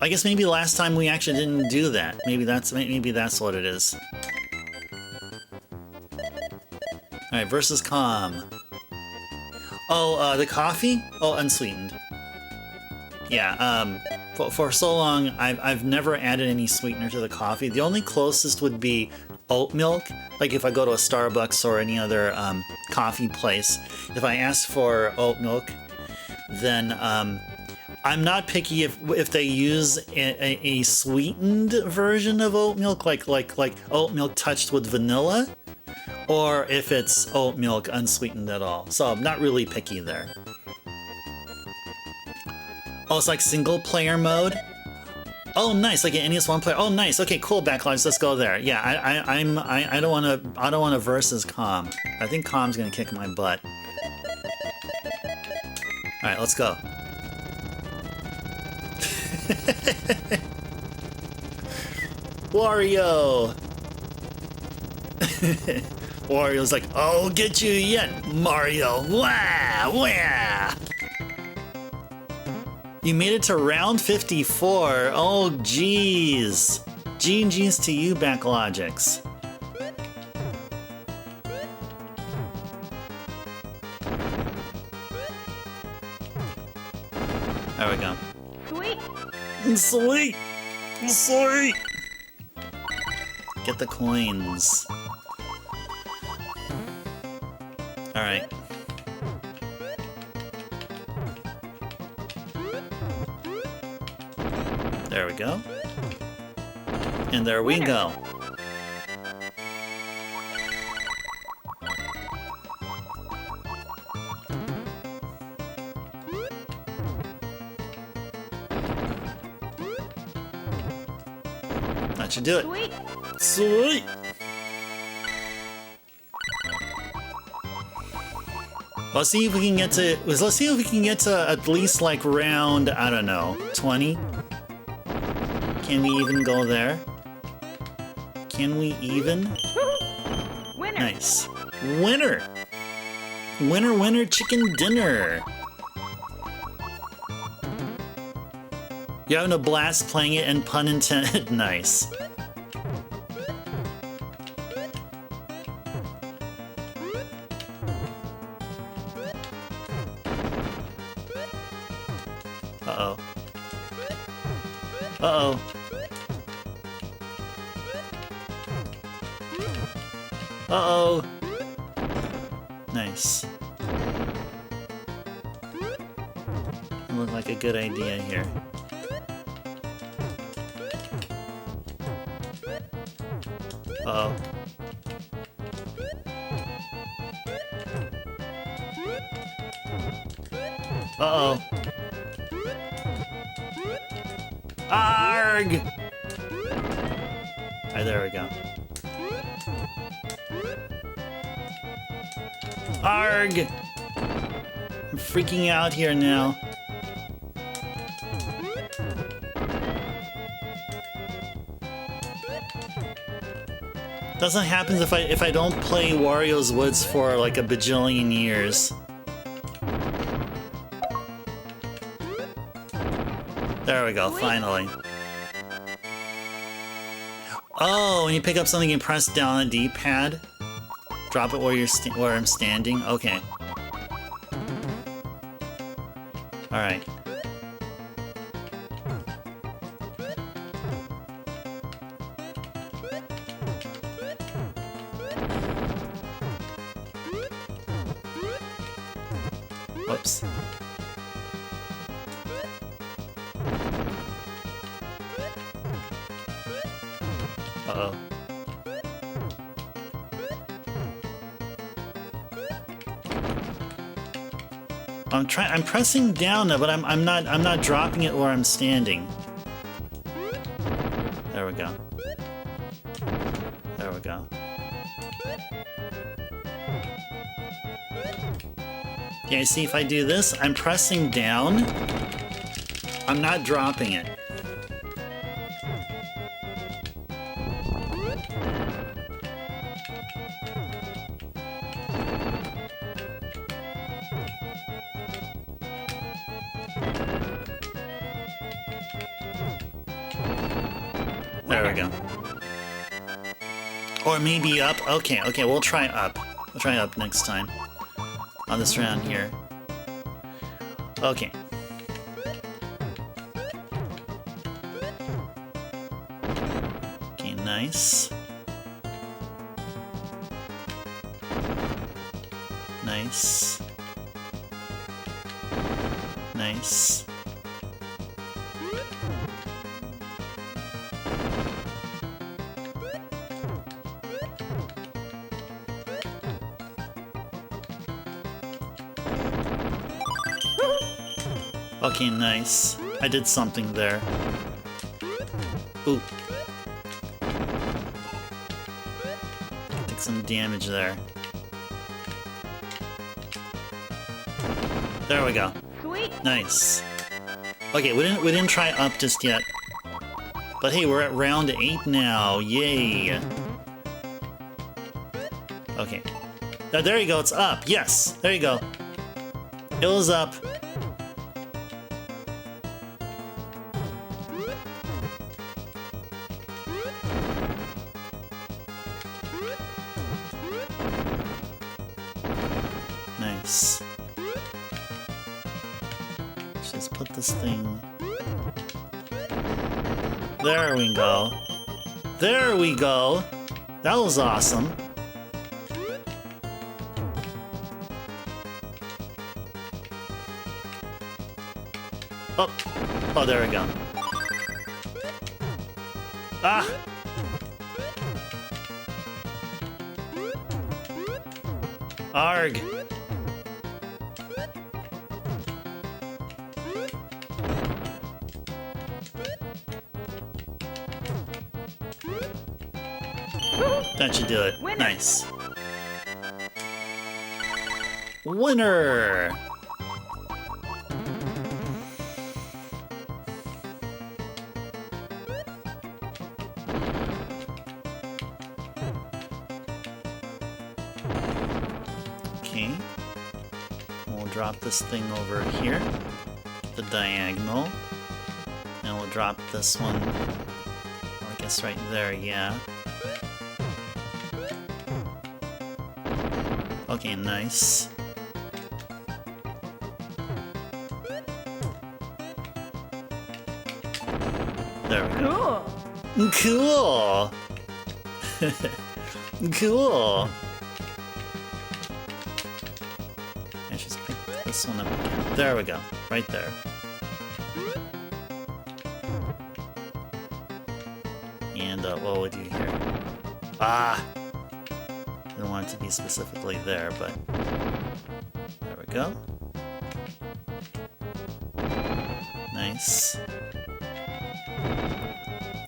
I guess maybe last time we actually didn't do that. Maybe that's what it is. Alright, versus com. Oh, the coffee? Oh, unsweetened. Yeah, for so long, I've never added any sweetener to the coffee. The only closest would be oat milk. Like if I go to a Starbucks or any other coffee place, if I ask for oat milk, then I'm not picky if they use a sweetened version of oat milk, like oat milk touched with vanilla, or if it's oat milk unsweetened at all. So I'm not really picky there. Oh, it's like single player mode. Oh, nice, like an NES one player. Oh, nice. Okay, cool. Backlines. Let's go there. Yeah, I don't want to versus com. I think com's gonna kick my butt. All right, let's go. Wario. Wario's like, I'll get you yet, Mario. Wah, wah. You made it to round 54. Oh, jeez. GG's to you, Backlogics. There we go. Sweet. Sweet! Sweet! Get the coins. Alright. There we go. And there we go. That should do it. Sweet. Sweet! Let's see if we can get to. Let's see if we can get to at least like round, I don't know, 20. Can we even go there? Can we even? Winner. Nice. Winner! Winner, winner, chicken dinner! You're having a blast playing it, and pun intended. Nice. Uh-oh. Uh-oh. Uh-oh. Nice. That looked like a good idea here. Uh-oh. Uh-oh. Arg! Alright, there we go. Arg! I'm freaking out here now. Doesn't happen if I don't play Wario's Woods for like a bajillion years. There we go, finally. Oh, when you pick up something, you press down on the D-pad. Drop it where I'm standing. Okay. All right. Whoops. Uh-oh. I'm pressing down now, but I'm not dropping it where I'm standing. There we go. There we go. Yeah, see, if I do this, I'm pressing down. I'm not dropping it. There we go. Or maybe up. Okay, okay, we'll try up. We'll try up next time. On this round here. Okay. Okay, nice. Nice. Nice. Okay, nice. I did something there. Ooh. Take some damage there. There we go. Sweet. Nice. Okay, we didn't try up just yet. But hey, we're at round 8 now. Yay. Okay. Now, there you go, it's up. Yes, there you go. It was up. Just put this thing... There we go. There we go! That was awesome. Oh! Oh, there we go. Ah! Arg! That should do it. Winner. Nice. Winner! Okay. We'll drop this thing over here, the diagonal, and we'll drop this one, I guess right there, yeah. Okay, nice. There we go. Cool. Cool! Cool! Let's just pick this one up again. There we go. Right there. And what would you hear? Ah! I don't want it to be specifically there, but there we go. Nice.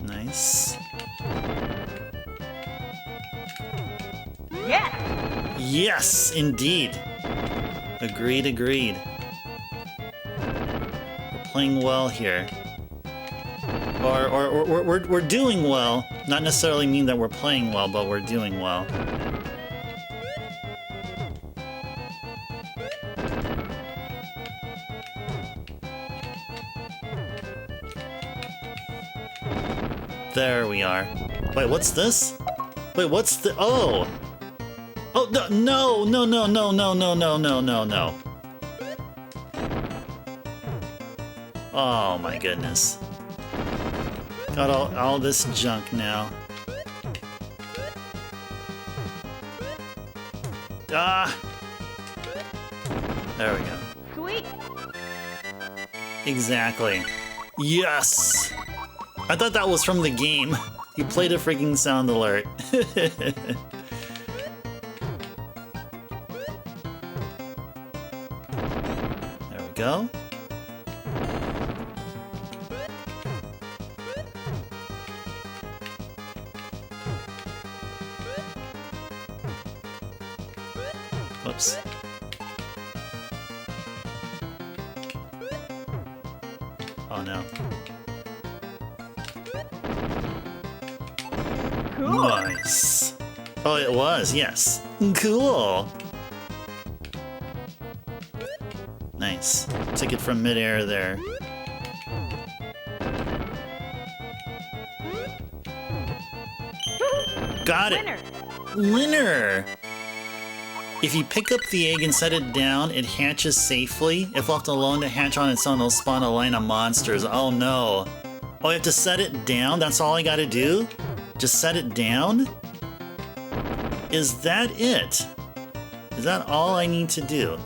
Nice. Yeah. Yes, indeed. Agreed, agreed. We're playing well here. Or we're doing well. Not necessarily mean that we're playing well, but we're doing well. There we are. Wait, what's this? Wait, what's the... Oh! Oh, no, no, no, no, no, no, no, no, no, no. Oh my goodness. Got all this junk now. Ah! There we go. Sweet. Exactly. Yes! I thought that was from the game. You played a freaking sound alert. There we go. Whoops. Oh no. Cool. Nice. Oh, it was, yes. Cool. Nice. Took it from midair there. Got it. Winner. Winner! If you pick up the egg and set it down, it hatches safely. If left alone to hatch on its own, it'll spawn a line of monsters. Oh no. Oh, I have to set it down? That's all I gotta do? Just set it down? Is that it? Is that all I need to do?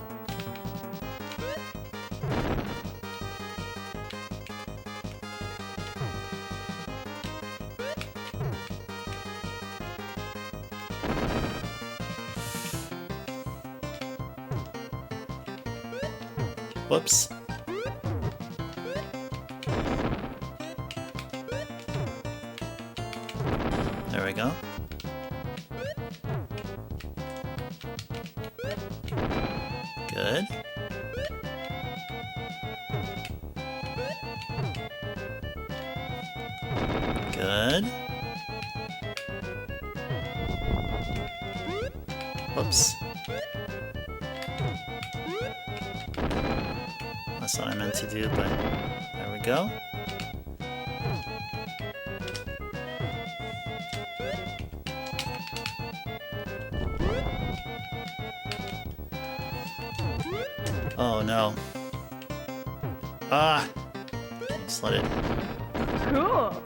Whoops. There we go. Good. Good. Whoops. That's what I meant to do, but there we go. Oh no. Ah! Just let it... Cool.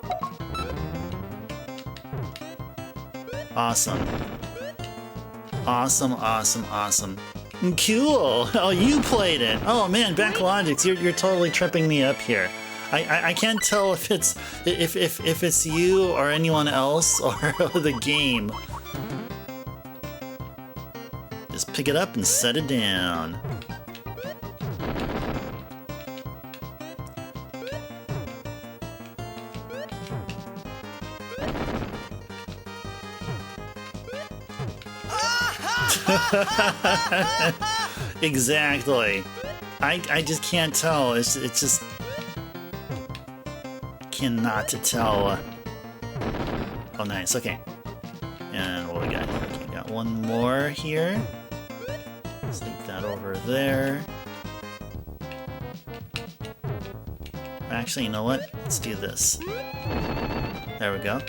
Awesome. Awesome, awesome, awesome. Cool! Oh, you played it! Oh man, Backlogix, you're totally tripping me up here. I can't tell if it's if it's you or anyone else or the game. Just pick it up and set it down. Exactly. I just can't tell. It's just cannot tell. Oh, nice. Okay. And what we got here? Okay, got one more here. Let's leave that over there. Actually, you know what? Let's do this. There we go.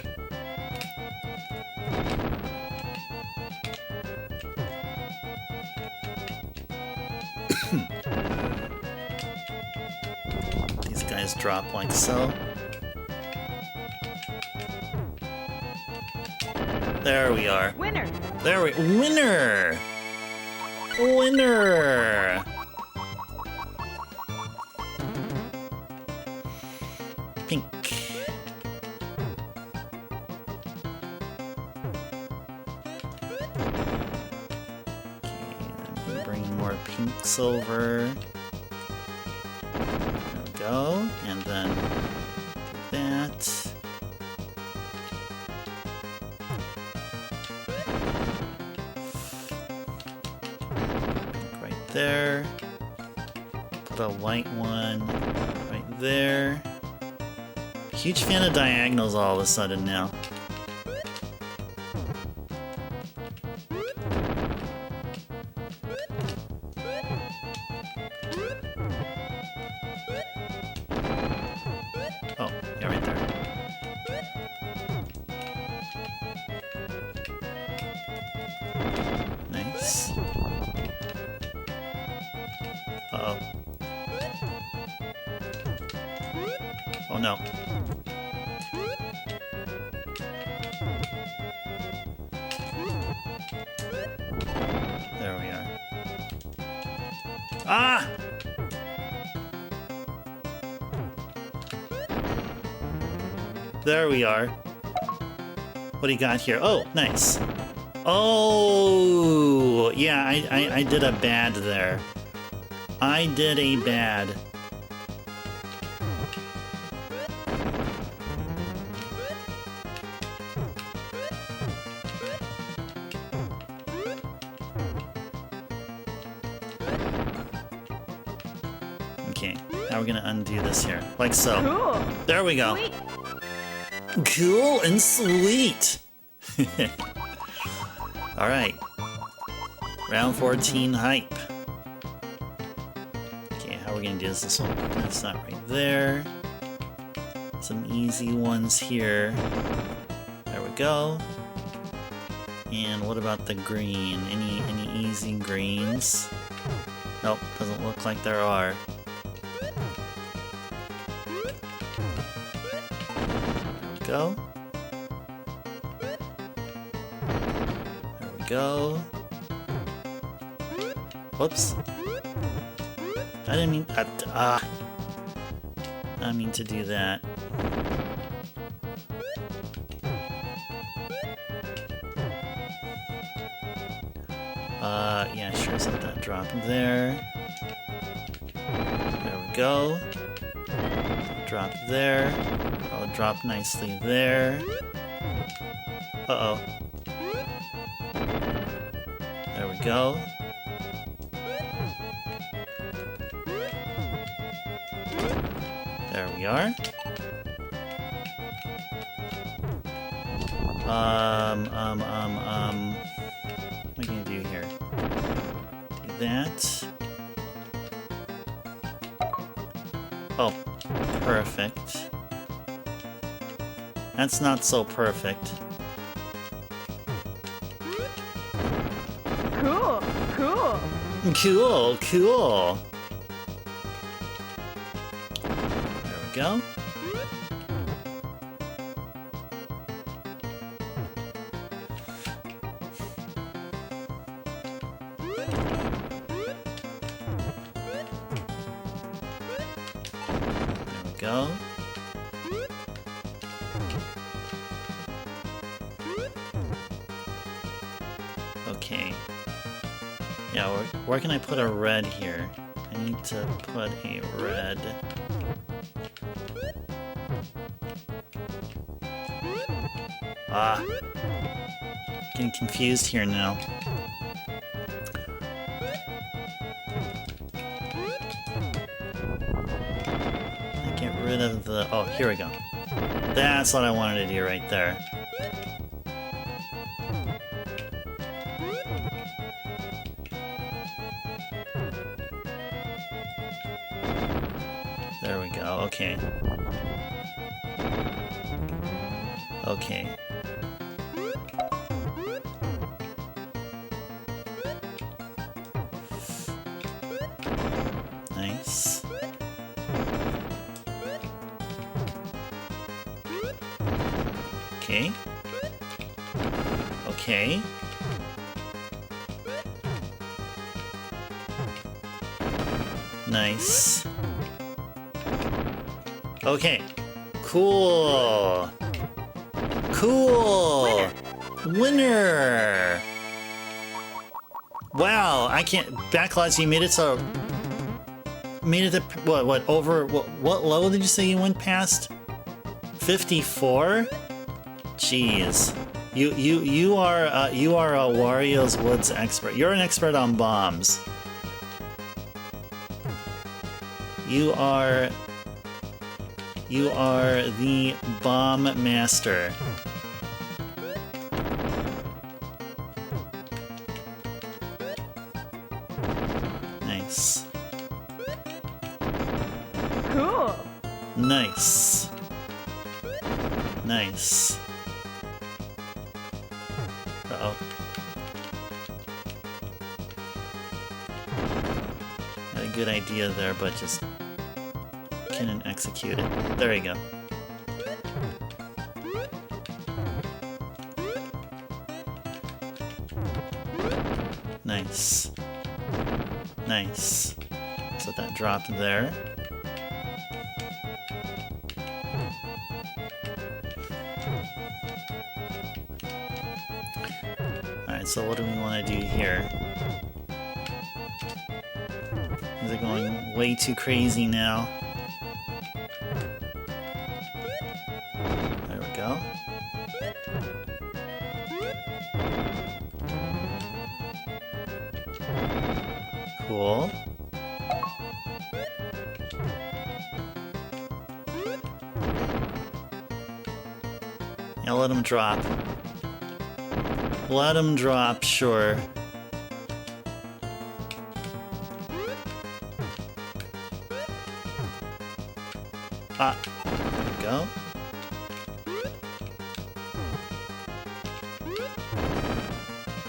These guys drop like so. There we are. Winner. There we... Winner! Winner! Pink. Okay, bring more pinks over. There we go. And then do that. There. Put a white one right there. Huge fan of diagonals all of a sudden now. Oh, yeah, right there. Nice. Uh-oh. Oh no. There we are. Ah! There we are. What do you got here? Oh, nice. Oh! Yeah, I did a bad there. I did a bad. Okay, now we're gonna undo this here, like so. Cool. There we go. Sweet. Cool and sweet. All right. Round 14 hype. How are we gonna do this one? That's not right there. Some easy ones here. There we go. And what about the green? Any easy greens? Nope, doesn't look like there are. There we go. There we go. Whoops. I didn't mean... I didn't mean to do that. Yeah, sure, let that drop there. There we go. Drop there. Oh, drop nicely there. Uh-oh. There we go. There we are. What are you gonna do here? Do that. Oh, perfect. That's not so perfect. Cool. Cool. Cool, cool. we go. There we go. Okay. Yeah, where can I put a red here? I need to put a red. Ah. Getting confused here now. Get rid of the... Oh, here we go. That's what I wanted to do right there. There we go, okay. Okay. Nice. Okay. Okay. Nice. Okay. Cool. Cool. Winner. Wow, I can't. Backlash, you made it so. Made it to what over what level did you say you went past? 54? Jeez. You are a Wario's Woods expert. You're an expert on bombs. You are the bomb master. Nice. Cool. Nice. Nice. Uh-oh. Had a good idea there, but just couldn't execute it. There you go. Nice. Nice. So that dropped there. Alright, so what do we want to do here? Is it going way too crazy now? There we go. Cool. Yeah, let him drop. Let him drop, sure. Ah, there we go.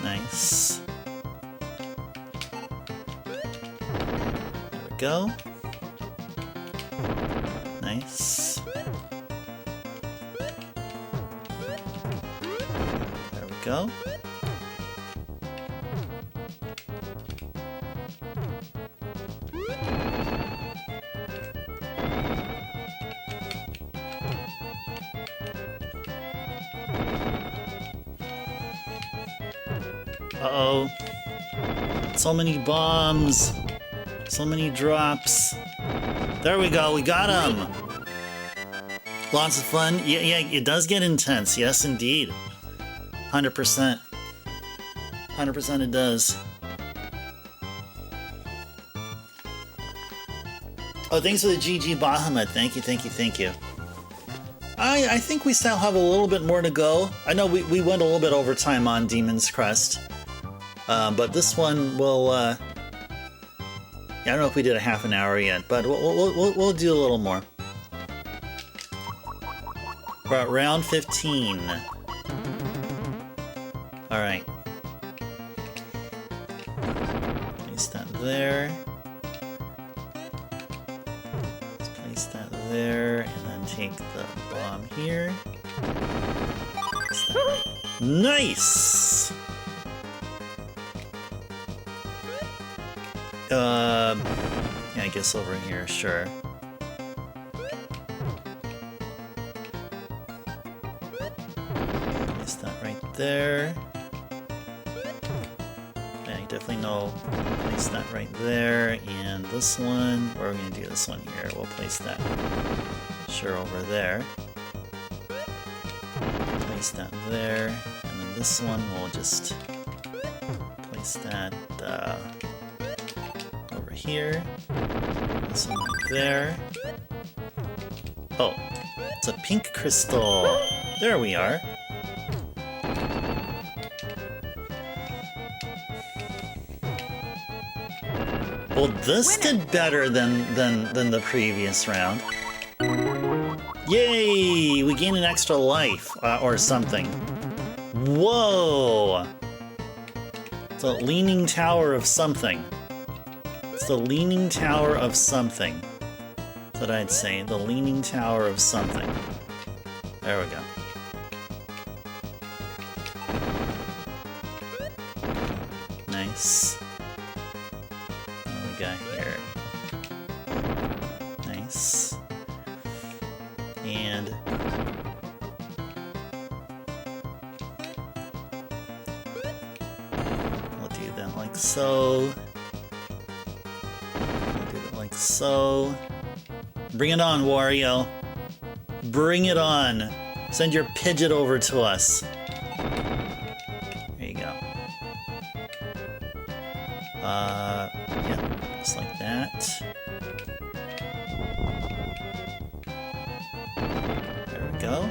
Nice. There we go. Nice. There we go. Uh-oh. So many bombs. So many drops. There we go, we got him! Lots of fun. Yeah, it does get intense. Yes, indeed. 100%. 100% it does. Oh, thanks for the GG Bahamut. Thank you, thank you, thank you. I think we still have a little bit more to go. I know we went a little bit over time on Demon's Crest. But this one will, yeah, I don't know if we did a half an hour yet, but we'll do a little more. We're at round 15. Alright. Place that there. Let's place that there, and then take the bomb here. Nice! Yeah, I guess over here, sure. Place that right there. Yeah, you definitely know. Place that right there, and this one, or we're gonna do this one here. We'll place that, sure, over there. Place that there, and then this one we'll just place that over here. This one right there. Oh, it's a pink crystal. There we are. Well, this did better than the previous round. Yay! We gained an extra life, or something. Whoa! It's a leaning tower of something. It's the leaning tower of something. That's what I'd say. The leaning tower of something. There we go. Nice. What do we got here? Nice. And we'll do that like so. We'll do it like so. Bring it on, Wario. Bring it on. Send your Pidgeot over to us. There you go. Yeah, just like that. There we go.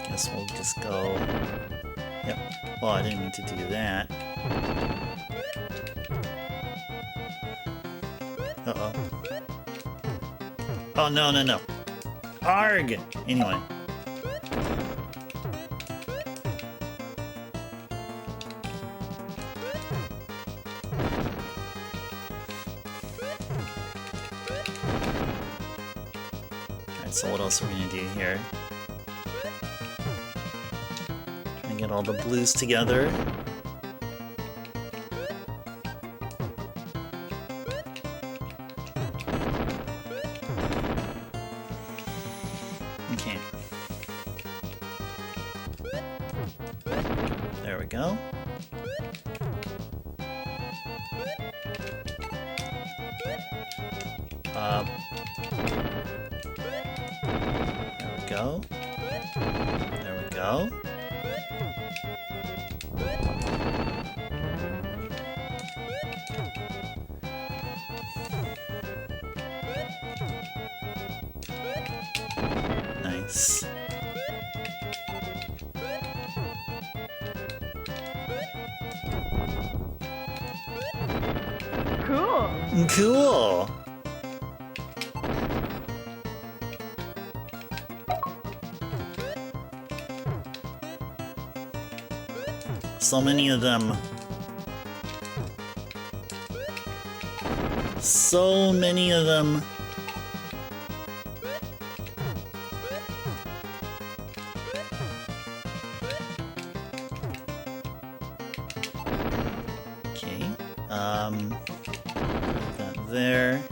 Guess we'll just go. Yep. Well, I didn't mean to do that. Uh-oh. Oh, no, no, no. Arg! Anyway. Alright, so what else are we gonna do here? Trying to get all the blues together. Okay. There we go. There we go. There we go. Nice. Cool. Cool. So many of them. So many of them. Okay. Put that there.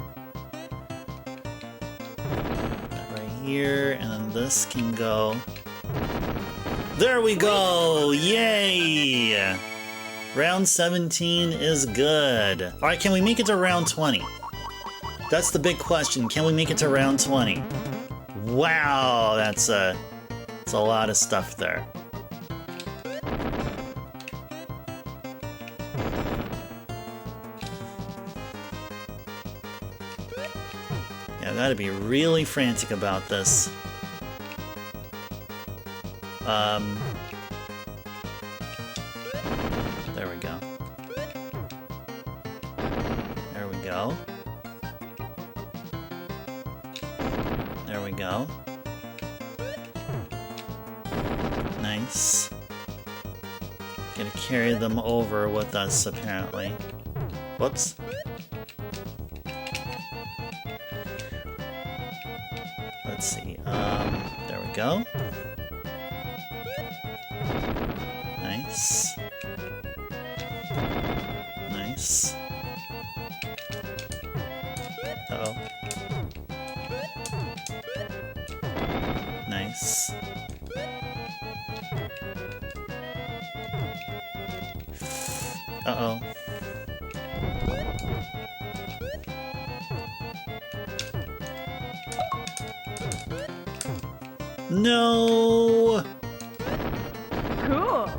That right here, and then this can go. There we go! Yay! Round 17 is good. Alright, can we make it to round 20? That's the big question. Can we make it to round 20? Wow, that's a lot of stuff there. Yeah, I gotta be really frantic about this. There we go. There we go. There we go. Nice. Gonna carry them over with us, apparently. Whoops. Let's see. There we go. Nice. Nice. Uh-oh. Nice. Uh-oh. No! Cool.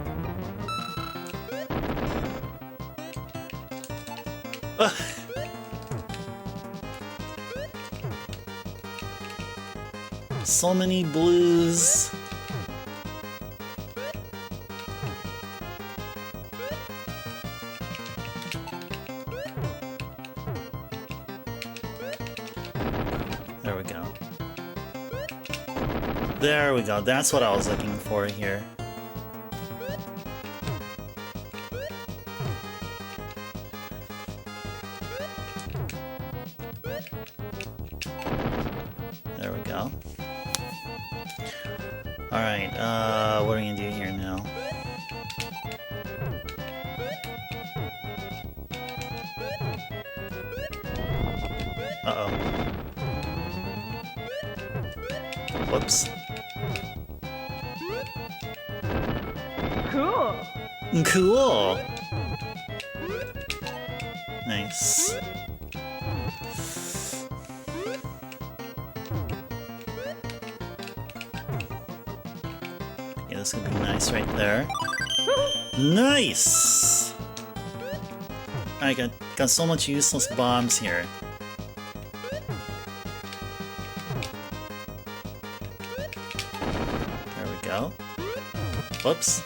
So many blues. There we go. There we go. That's what I was looking for here. There we go. Alright, what are we gonna do here now? Uh-oh. Whoops. Cool. Cool! Nice. Yeah, this could be nice right there. Nice! I got so much useless bombs here. There we go. Whoops.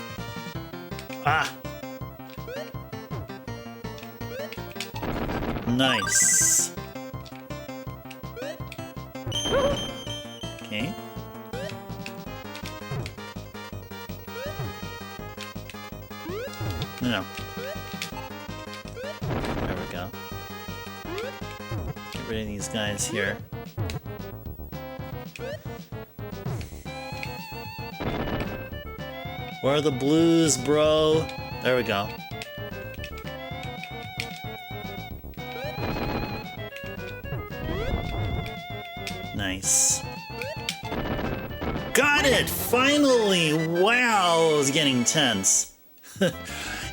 Ah! Nice. Okay. No. There we go. Get rid of these guys here. Where are the blues, bro? There we go. Nice. Got it! Finally! Wow, it was getting tense.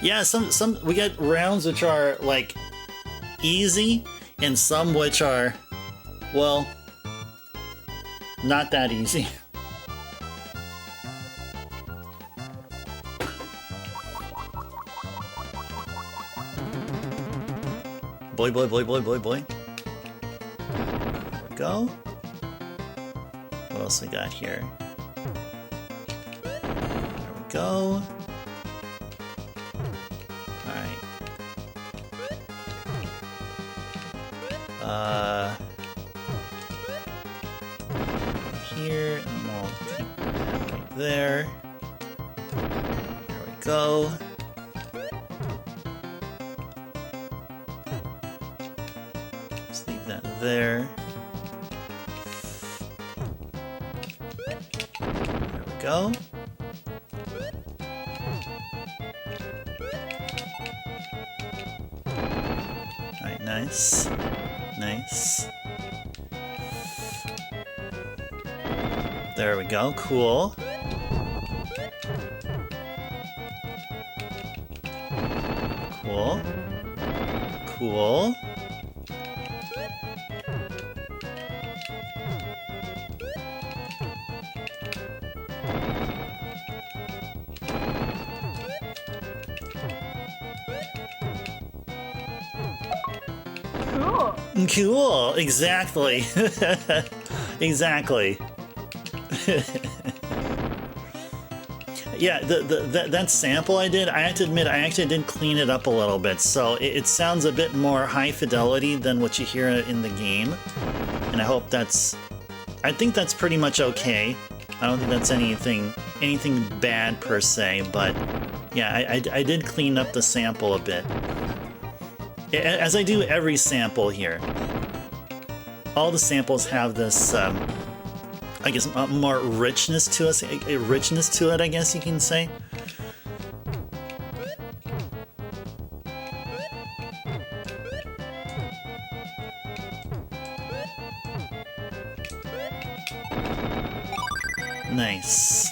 Yeah, some we get rounds which are like easy and some which are, well, not that easy. Boy, boy, boy, boy, boy, boy. There we go. What else we got here? There we go. Alright. Here, and we'll keep that right there. There we go. Just leave that there. There we go. Alright, nice. Nice. There we go, cool. Cool. Cool. Cool. Cool, exactly. Exactly. Yeah, that sample I did, I have to admit, I actually did clean it up a little bit, so it sounds a bit more high fidelity than what you hear in the game. And I hope I think that's pretty much okay. I don't think that's anything bad per se, but Yeah, I did clean up the sample a bit. As I do every sample here. All the samples have this, I guess, more richness to us, a richness to it, I guess you can say. Nice.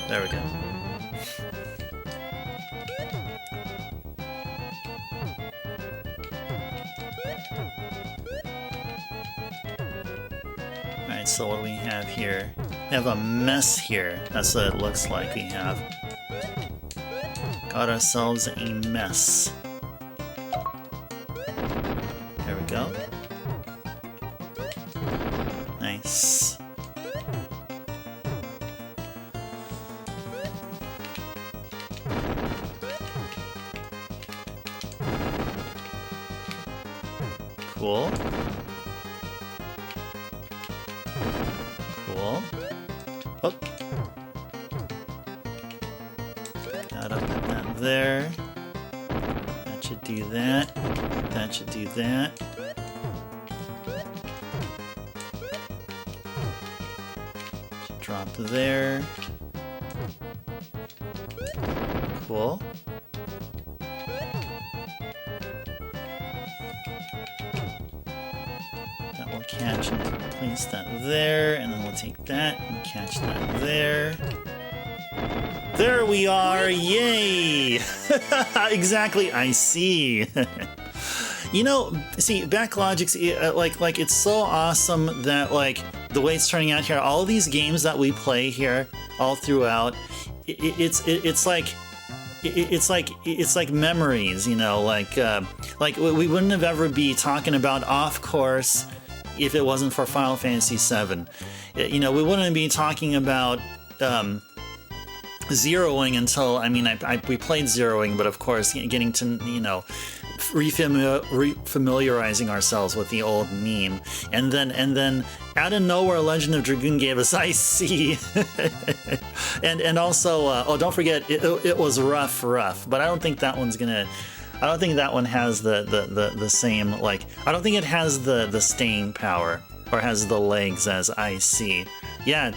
There we go. Alright, so what do we have here? We have a mess here. That's what it looks like we have. Got ourselves a mess. There we go. Nice. Cool. Cool. Oh. Gotta put that there. That should do that. That should do that. Should drop there. Cool. Catch and place that there, and then we'll take that and catch that there. There we are! Yay! Exactly, I see. You know, see, Backlogic's like it's so awesome that like the way it's turning out here. All these games that we play here, all throughout, it's like memories. You know, like we wouldn't have ever be talking about Off Course if it wasn't for Final Fantasy VII. You know, we wouldn't be talking about Zeroing until, I mean, we played Zeroing, but of course, getting to, you know, refamiliarizing ourselves with the old meme. And then out of nowhere, Legend of Dragoon gave us IC. and also, oh, don't forget, it was rough, but I don't think that one's gonna... I don't think that one has the same, like, I don't think it has the staying power or has the legs as IC. Yeah,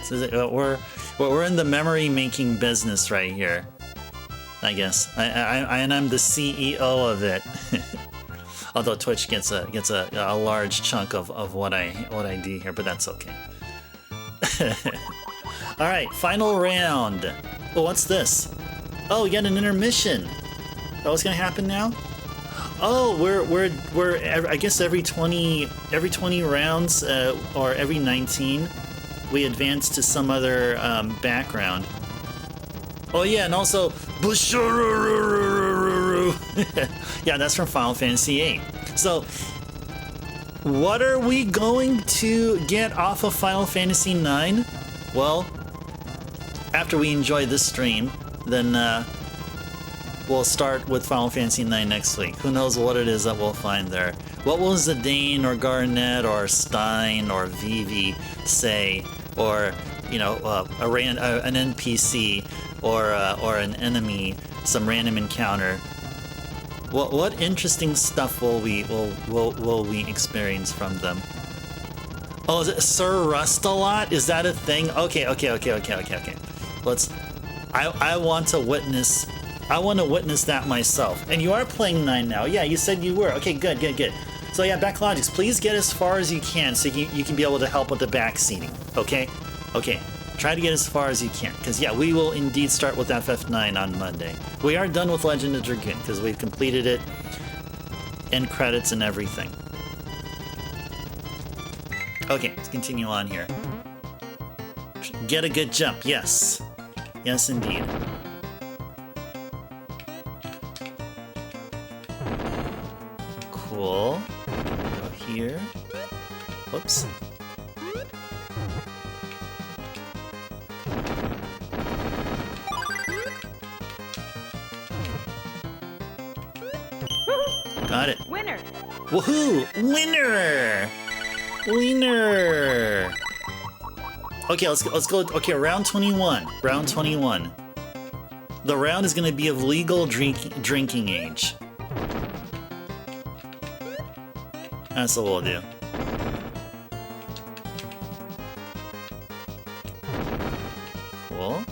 we're in the memory making business right here, I guess. And I'm the CEO of it. Although Twitch gets a large chunk of what I do here, but that's okay. All right, final round. Oh, what's this? Oh, we got an intermission. Oh, what's gonna happen now? Oh, we're I guess every 20 rounds or every 19 we advance to some other background. Oh yeah, and also yeah, that's from Final Fantasy VIII. So what are we going to get off of Final Fantasy IX? Well, after we enjoy this stream, then we'll start with Final Fantasy IX next week. Who knows what it is that we'll find there. What will Zidane or Garnet or Stein or Vivi say? Or, you know, an NPC or an enemy, some random encounter. What interesting stuff will we experience from them? Oh, is it Sir Rust-a-Lot? Is that a thing? Okay. Let's... I want to witness that myself. And you are playing 9 now. Yeah, you said you were. Okay, good. So yeah, Backlogics, please get as far as you can so you can be able to help with the back seating. Okay? Okay. Try to get as far as you can. Because yeah, we will indeed start with FF9 on Monday. We are done with Legend of Dragoon because we've completed it. End credits and everything. Okay, let's continue on here. Get a good jump. Yes. Yes, indeed. Cool. Go here. Whoops. Got it. Winner. Woohoo! Winner! Winner! Okay, let's go. Okay, round 21. Round 21. The round is going to be of legal drinking age. That's what we'll do. Cool.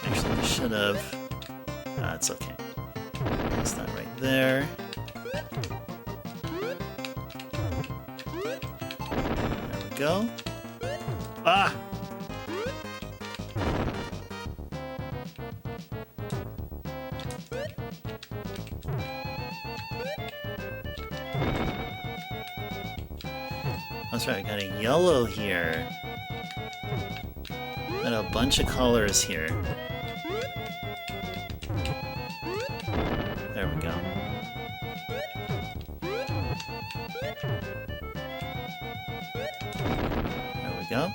Actually, I should have. It's okay. Place that right there. There we go. Ah! That's right, I got a yellow here. Got a bunch of colors here. There we go. There we go.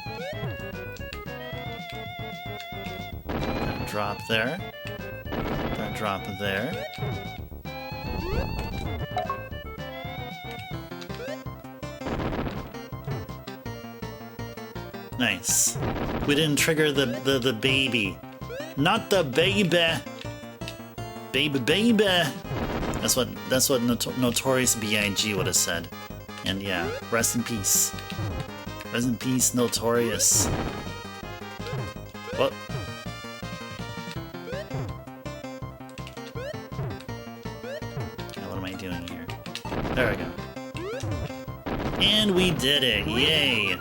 Got a drop there. Got a drop there. Nice. We didn't trigger the baby. Not the baby. Baby. That's what Notorious B.I.G. would have said. And yeah, rest in peace. Rest in peace, Notorious. What? Now what am I doing here? There we go. And we did it! Yay!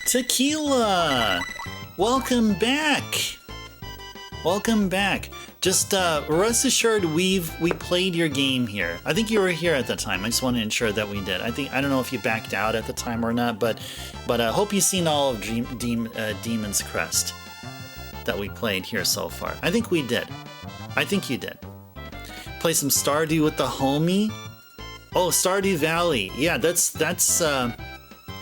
Tequila! Welcome back! Welcome back. Just rest assured we played your game here. I think you were here at the time. I just want to ensure that we did. I don't know if you backed out at the time or not, but I hope you've seen all of Demon's Crest that we played here so far. I think we did. I think you did. Play some Stardew with the homie. Oh, Stardew Valley. Yeah, that's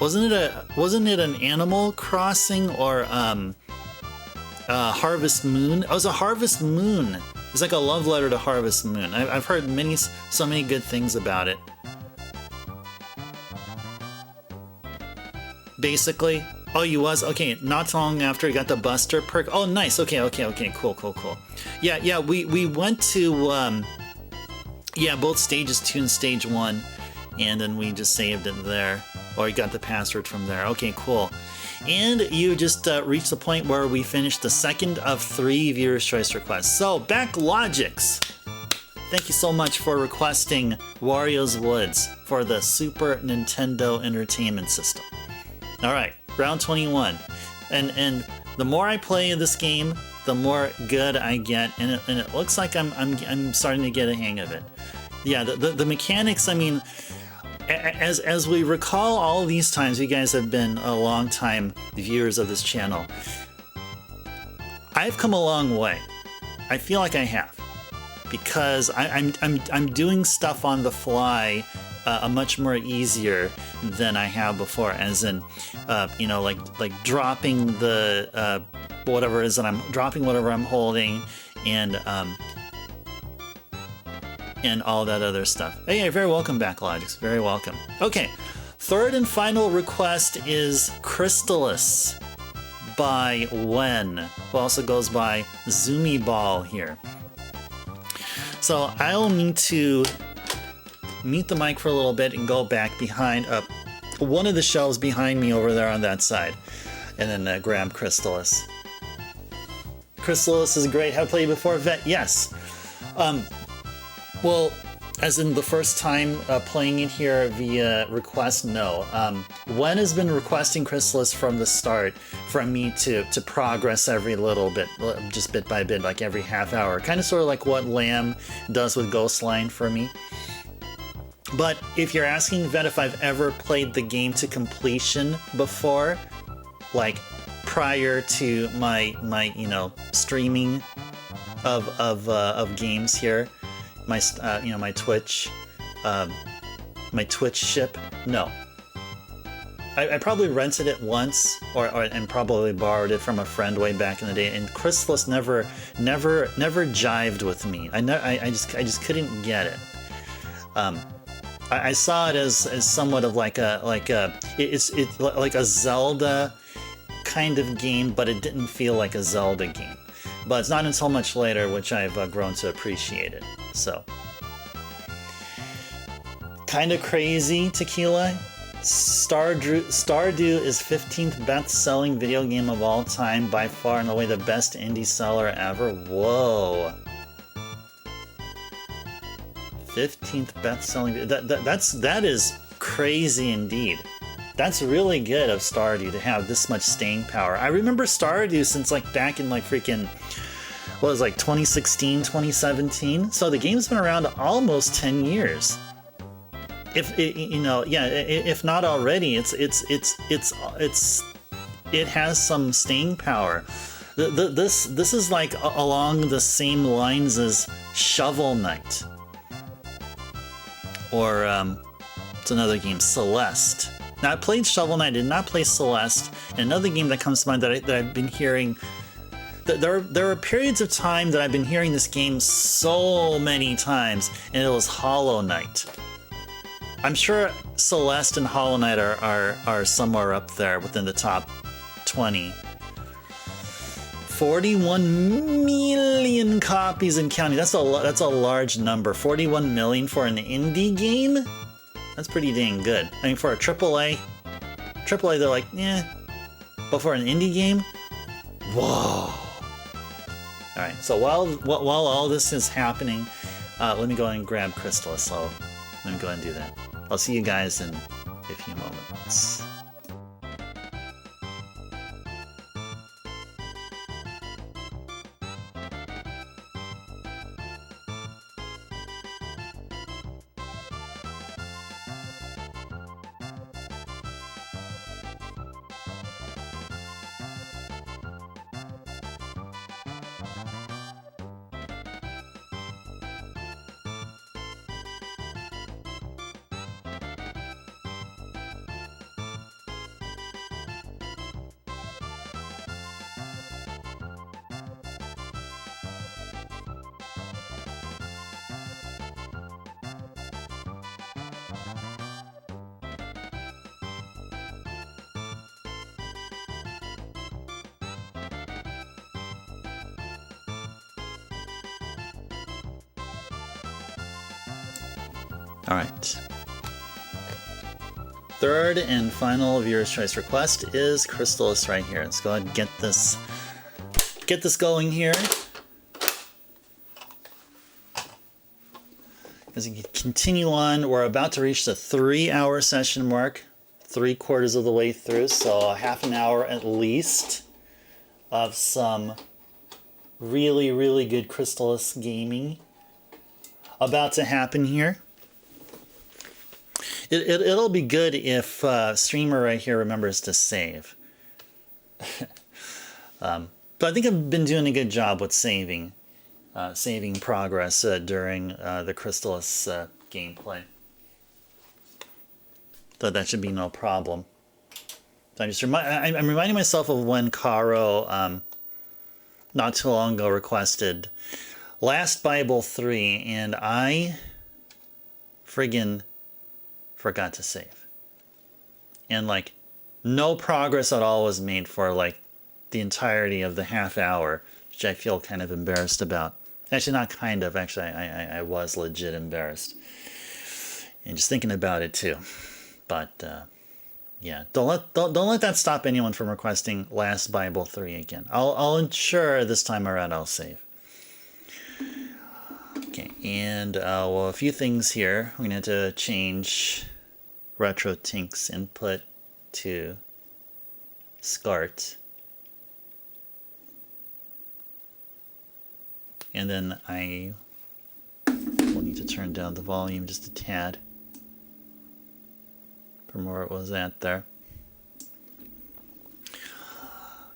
wasn't it an Animal Crossing or Harvest Moon? It was a Harvest Moon. It's like a love letter to Harvest Moon. I've heard so many good things about it. Basically, oh, you was okay. Not long after you got the Buster perk. Oh, nice. Okay. Cool. Yeah. We went to both stages 2 and stage 1, and then we just saved it there. Or you got the password from there. Okay, cool. And you just reached the point where we finished the second of 3 Viewer's Choice requests. So, Backlogix, thank you so much for requesting Wario's Woods for the Super Nintendo Entertainment System. Alright, round 21. And the more I play this game, the more good I get, and it looks like I'm starting to get a hang of it. Yeah, the mechanics, I mean, as we recall all these times, you guys have been a long time viewers of this channel. I've come a long way. I feel like I have, because I'm doing stuff on the fly much more easier than I have before. As in, like dropping the whatever it is that I'm dropping, whatever I'm holding, and all that other stuff. Hey, you're very welcome, Backlogix. Very welcome. Okay, third and final request is Crystalis by Wen, who also goes by Zoomy Ball here. So I'll need to mute the mic for a little bit and go back behind one of the shelves behind me over there on that side, and then grab Crystalis. Crystalis is great. Have played before, Vet? Yes. Well, as in the first time playing it here via request, no. Wen has been requesting Crystalis from the start for me to progress every little bit, just bit by bit, like every half hour. Kind of sort of like what Lamb does with Ghostline for me. But if you're asking Vet if I've ever played the game to completion before, like prior to my streaming of games here, my my Twitch ship, no. I probably rented it once, and probably borrowed it from a friend way back in the day. And Crystalis never jived with me. I just couldn't get it. I saw it as somewhat of like it's like a Zelda kind of game, but it didn't feel like a Zelda game. But it's not until much later which I've grown to appreciate it. So, kind of crazy, Tequila. Stardew is 15th best-selling video game of all time, by far and away the best indie seller ever. Whoa. 15th best-selling. That is crazy indeed. That's really good of Stardew to have this much staying power. I remember Stardew since like back in like freaking, what was it, like 2016, 2017. So the game's been around almost 10 years. If not already, it has some staying power. This is like along the same lines as Shovel Knight, or it's another game, Celeste. Now I played Shovel Knight, I did not play Celeste. And another game that comes to mind that I've been hearing. There are periods of time that I've been hearing this game so many times, and it was Hollow Knight. I'm sure Celeste and Hollow Knight are somewhere up there within the top 20. 41 million copies and counting. That's a large number. 41 million for an indie game? That's pretty dang good. I mean, for a AAA they're like, eh. But for an indie game, whoa. All right. So while all this is happening, let me go and grab Crystalis. So let me go ahead and do that. I'll see you guys in a few moments. All right. Third and final viewer's choice request is Crystalis right here. Let's go ahead and get this going here. As we continue on, we're about to reach the 3-hour session mark, 3/4 of the way through, so a half an hour at least of some really, really good Crystalis gaming about to happen here. It'll be good if streamer right here remembers to save. But I think I've been doing a good job with saving progress during the Crystalis gameplay. So that should be no problem. So I'm reminding myself of when Caro not too long ago requested Last Bible 3, and I friggin' forgot to save. And like no progress at all was made for like the entirety of the half hour, which I feel kind of embarrassed about. Actually, not kind of. Actually, I was legit embarrassed. And just thinking about it too. But yeah, don't let that stop anyone from requesting Last Bible 3 again. I'll ensure this time around I'll save. Okay, and well, a few things here. We're gonna have to change RetroTink's input to SCART. And then I will need to turn down the volume just a tad from where it was at there.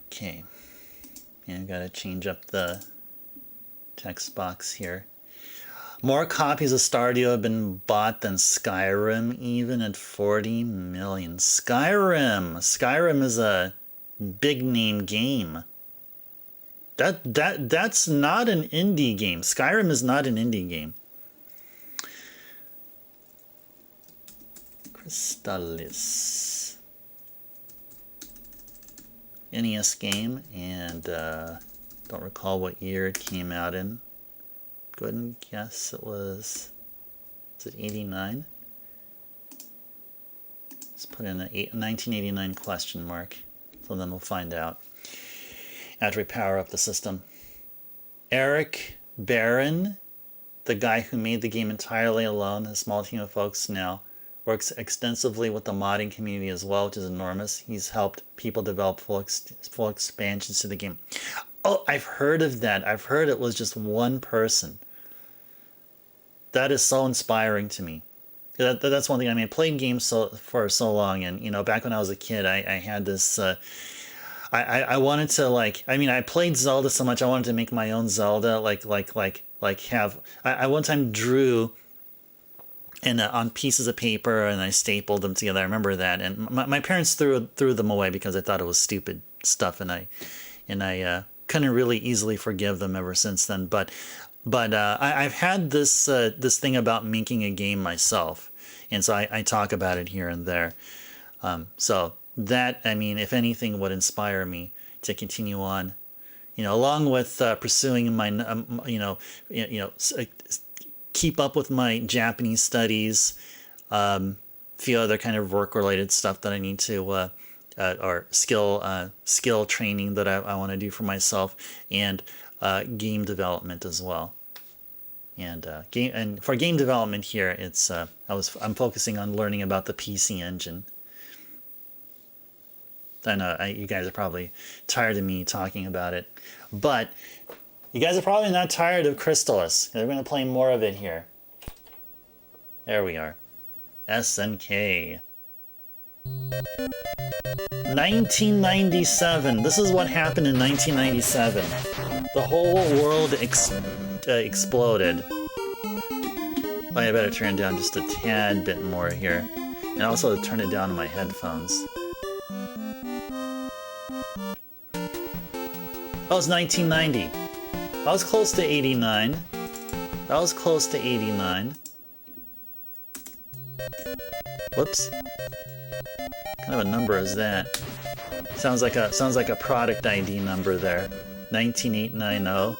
Okay, and I've got to change up the text box here. More copies of Stardew have been bought than Skyrim, even at 40 million. Skyrim is a big name game. That's not an indie game. Skyrim is not an indie game. Crystalis. NES game, and don't recall what year it came out in. Go ahead and guess it was it 89? Let's put in a 1989 question mark, so then we'll find out after we power up the system. Eric Barron, the guy who made the game entirely alone, a small team of folks now, works extensively with the modding community as well, which is enormous. He's helped people develop full expansions to the game. Oh, I've heard of that. I've heard it was just one person. That is so inspiring to me. That's one thing. I mean, I played games for so long, and you know, back when I was a kid, I had this. I wanted to I played Zelda so much. I wanted to make my own Zelda. I one time drew and on pieces of paper, and I stapled them together. I remember that, and my parents threw them away because I thought it was stupid stuff, and I couldn't really easily forgive them ever since then. But I've had this thing about making a game myself, and so I talk about it here and there. So that, I mean, if anything, would inspire me to continue on, you know, along with pursuing my keep up with my Japanese studies, few other kind of work related stuff that I need to or skill training that I want to do for myself, and game development as well. And for game development here, it's I'm focusing on learning about the PC engine. I know you guys are probably tired of me talking about it, but you guys are probably not tired of Crystalis. We're going to play more of it here. There we are. SNK. 1997. This is what happened in 1997. The whole world exploded. Oh, I better turn it down just a tad bit more here. And also turn it down on my headphones. That was 1990. I was close to 89. That was close to 89. Whoops. What kind of a number is that? Sounds like a product ID number there. 19890.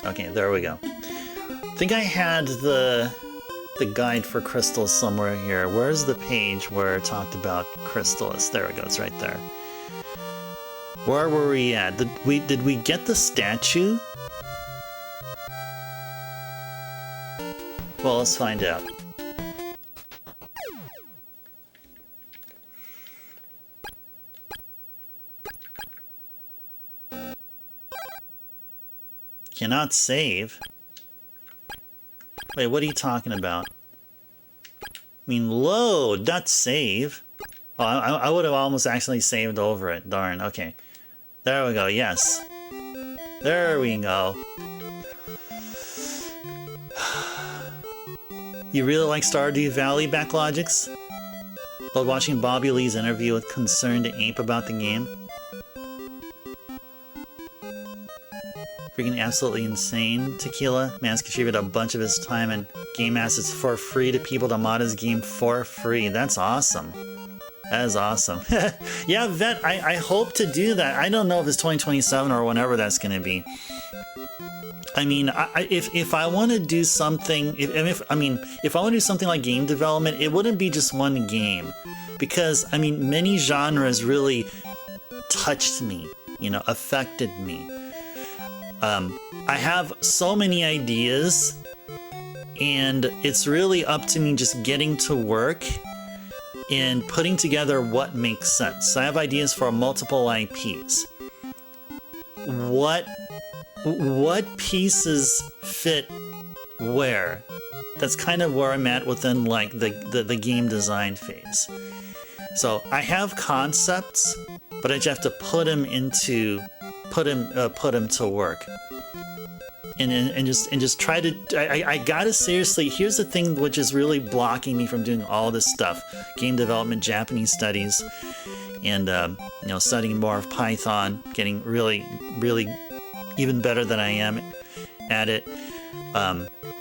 Okay, there we go. I think I had the guide for crystals somewhere here. Where's the page where it talked about Crystalis? There we go, it's right there. Where were we at? Did we get the statue? Well, let's find out. Cannot save? Wait, what are you talking about? I mean, load, not save. Oh, I would have almost actually saved over it. Darn, okay. There we go, yes. There we go. You really like Stardew Valley, Backlogics? While watching Bobby Lee's interview with Concerned Ape about the game? Freaking absolutely insane. Tequila Man's contributed a bunch of his time and game assets for free to people to mod his game for free. That's awesome. That is awesome. Yeah, Vet, I hope to do that. I don't know if it's 2027 or whenever that's going to be. I mean, if I want to do something, if I want to do something like game development, it wouldn't be just one game, because I mean, many genres really touched me, you know, affected me. I have so many ideas, and it's really up to me just getting to work and putting together what makes sense. I have ideas for multiple IPs. What pieces fit where? That's kind of where I'm at within like the game design phase. So I have concepts, but I just have to put them to work. and just try to. I gotta seriously. Here's the thing, which is really blocking me from doing all this stuff: game development, Japanese studies, and you know, studying more of Python, getting really even better than I am at it.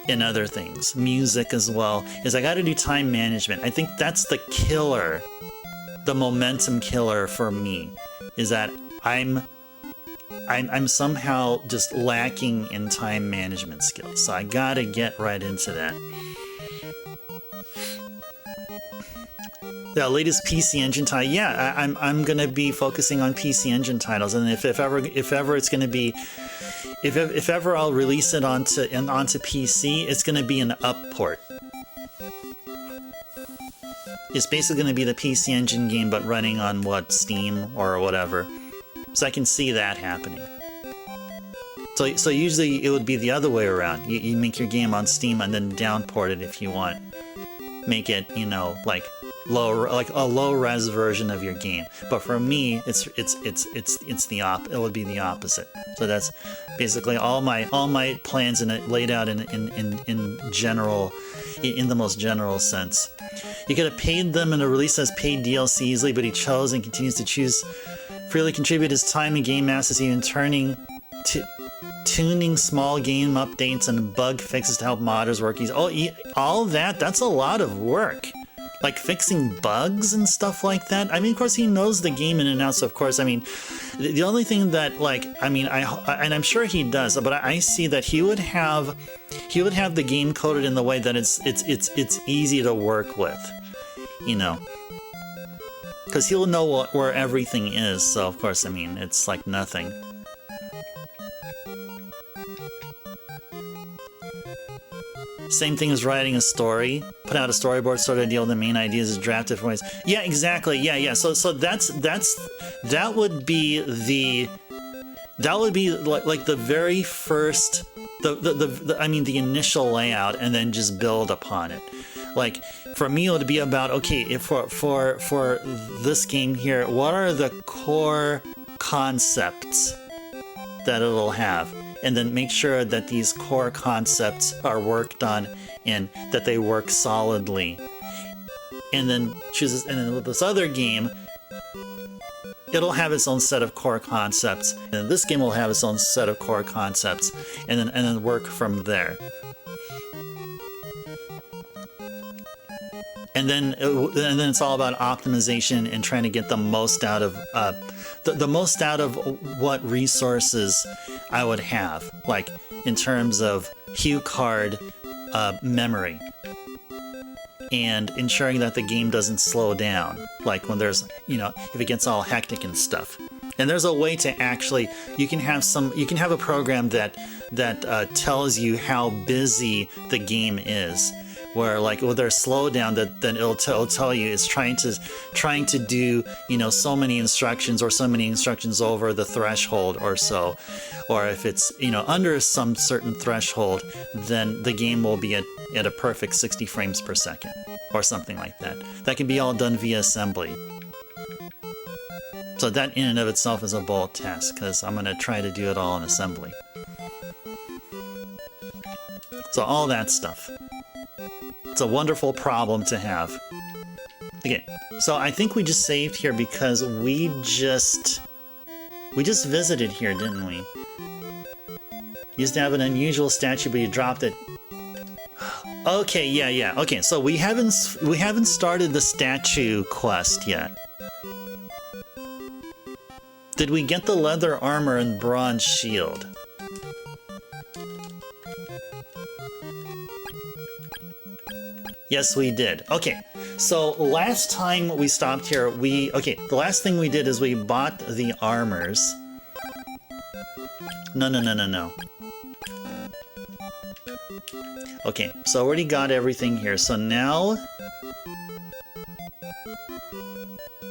And other things, music as well, is I got to do time management. I think that's the killer, the momentum killer for me, is that I'm somehow just lacking in time management skills. So I gotta get right into that. The latest PC Engine title, yeah, I'm gonna be focusing on PC Engine titles, and if ever it's gonna be. If ever I'll release it onto PC, it's going to be an up port. It's basically going to be the PC Engine game, but running on Steam or whatever. So I can see that happening. So usually it would be the other way around. You make your game on Steam and then downport it if you want. Make it, you know, like a low res version of your game. But for me, it would be the opposite. So that's basically all my plans in it laid out in general, in the most general sense. You could have paid them in a release as paid DLC easily, but he chose and continues to choose freely contribute his time and game assets, even tuning small game updates and bug fixes to help modders work easy. All that's a lot of work. Like fixing bugs and stuff like that. I mean, of course, he knows the game in and out. So, of course, I mean, the only thing that, like, I mean, and I'm sure he does, but I see that he would have the game coded in the way that it's easy to work with, you know, because he'll know where everything is. So, of course, I mean, it's like nothing. Same thing as writing a story. Put out a storyboard sort of deal. The main ideas is draft different ways. Yeah, exactly. Yeah. So that would be like the very first the initial layout, and then just build upon it. Like for me, it would be about, okay, if for this game here, what are the core concepts that it'll have? And then make sure that these core concepts are worked on and that they work solidly. And then with this other game, it'll have its own set of core concepts. And this game will have its own set of core concepts, and then work from there. And then it's all about optimization and trying to get the most out of the most out of what resources I would have, like in terms of hue card memory, and ensuring that the game doesn't slow down, like when there's, you know, if it gets all hectic and stuff. And there's a way to actually, you can have a program that tells you how busy the game is, where like with their slowdown, then it'll tell you it's trying to do, you know, so many instructions or so many instructions over the threshold or so, or if it's, you know, under some certain threshold, then the game will be at a perfect 60 frames per second or something like that. That can be all done via assembly. So that in and of itself is a bold task, because I'm going to try to do it all in assembly. So all that stuff. It's a wonderful problem to have. Okay, so I think we just saved here because we just visited here, didn't we? You used to have an unusual statue, but you dropped it. Okay, yeah. Okay, so we haven't started the statue quest yet. Did we get the leather armor and bronze shield? Yes, we did. Okay, so last time we stopped here, the last thing we did is we bought the armors. No. Okay, so I already got everything here, so now...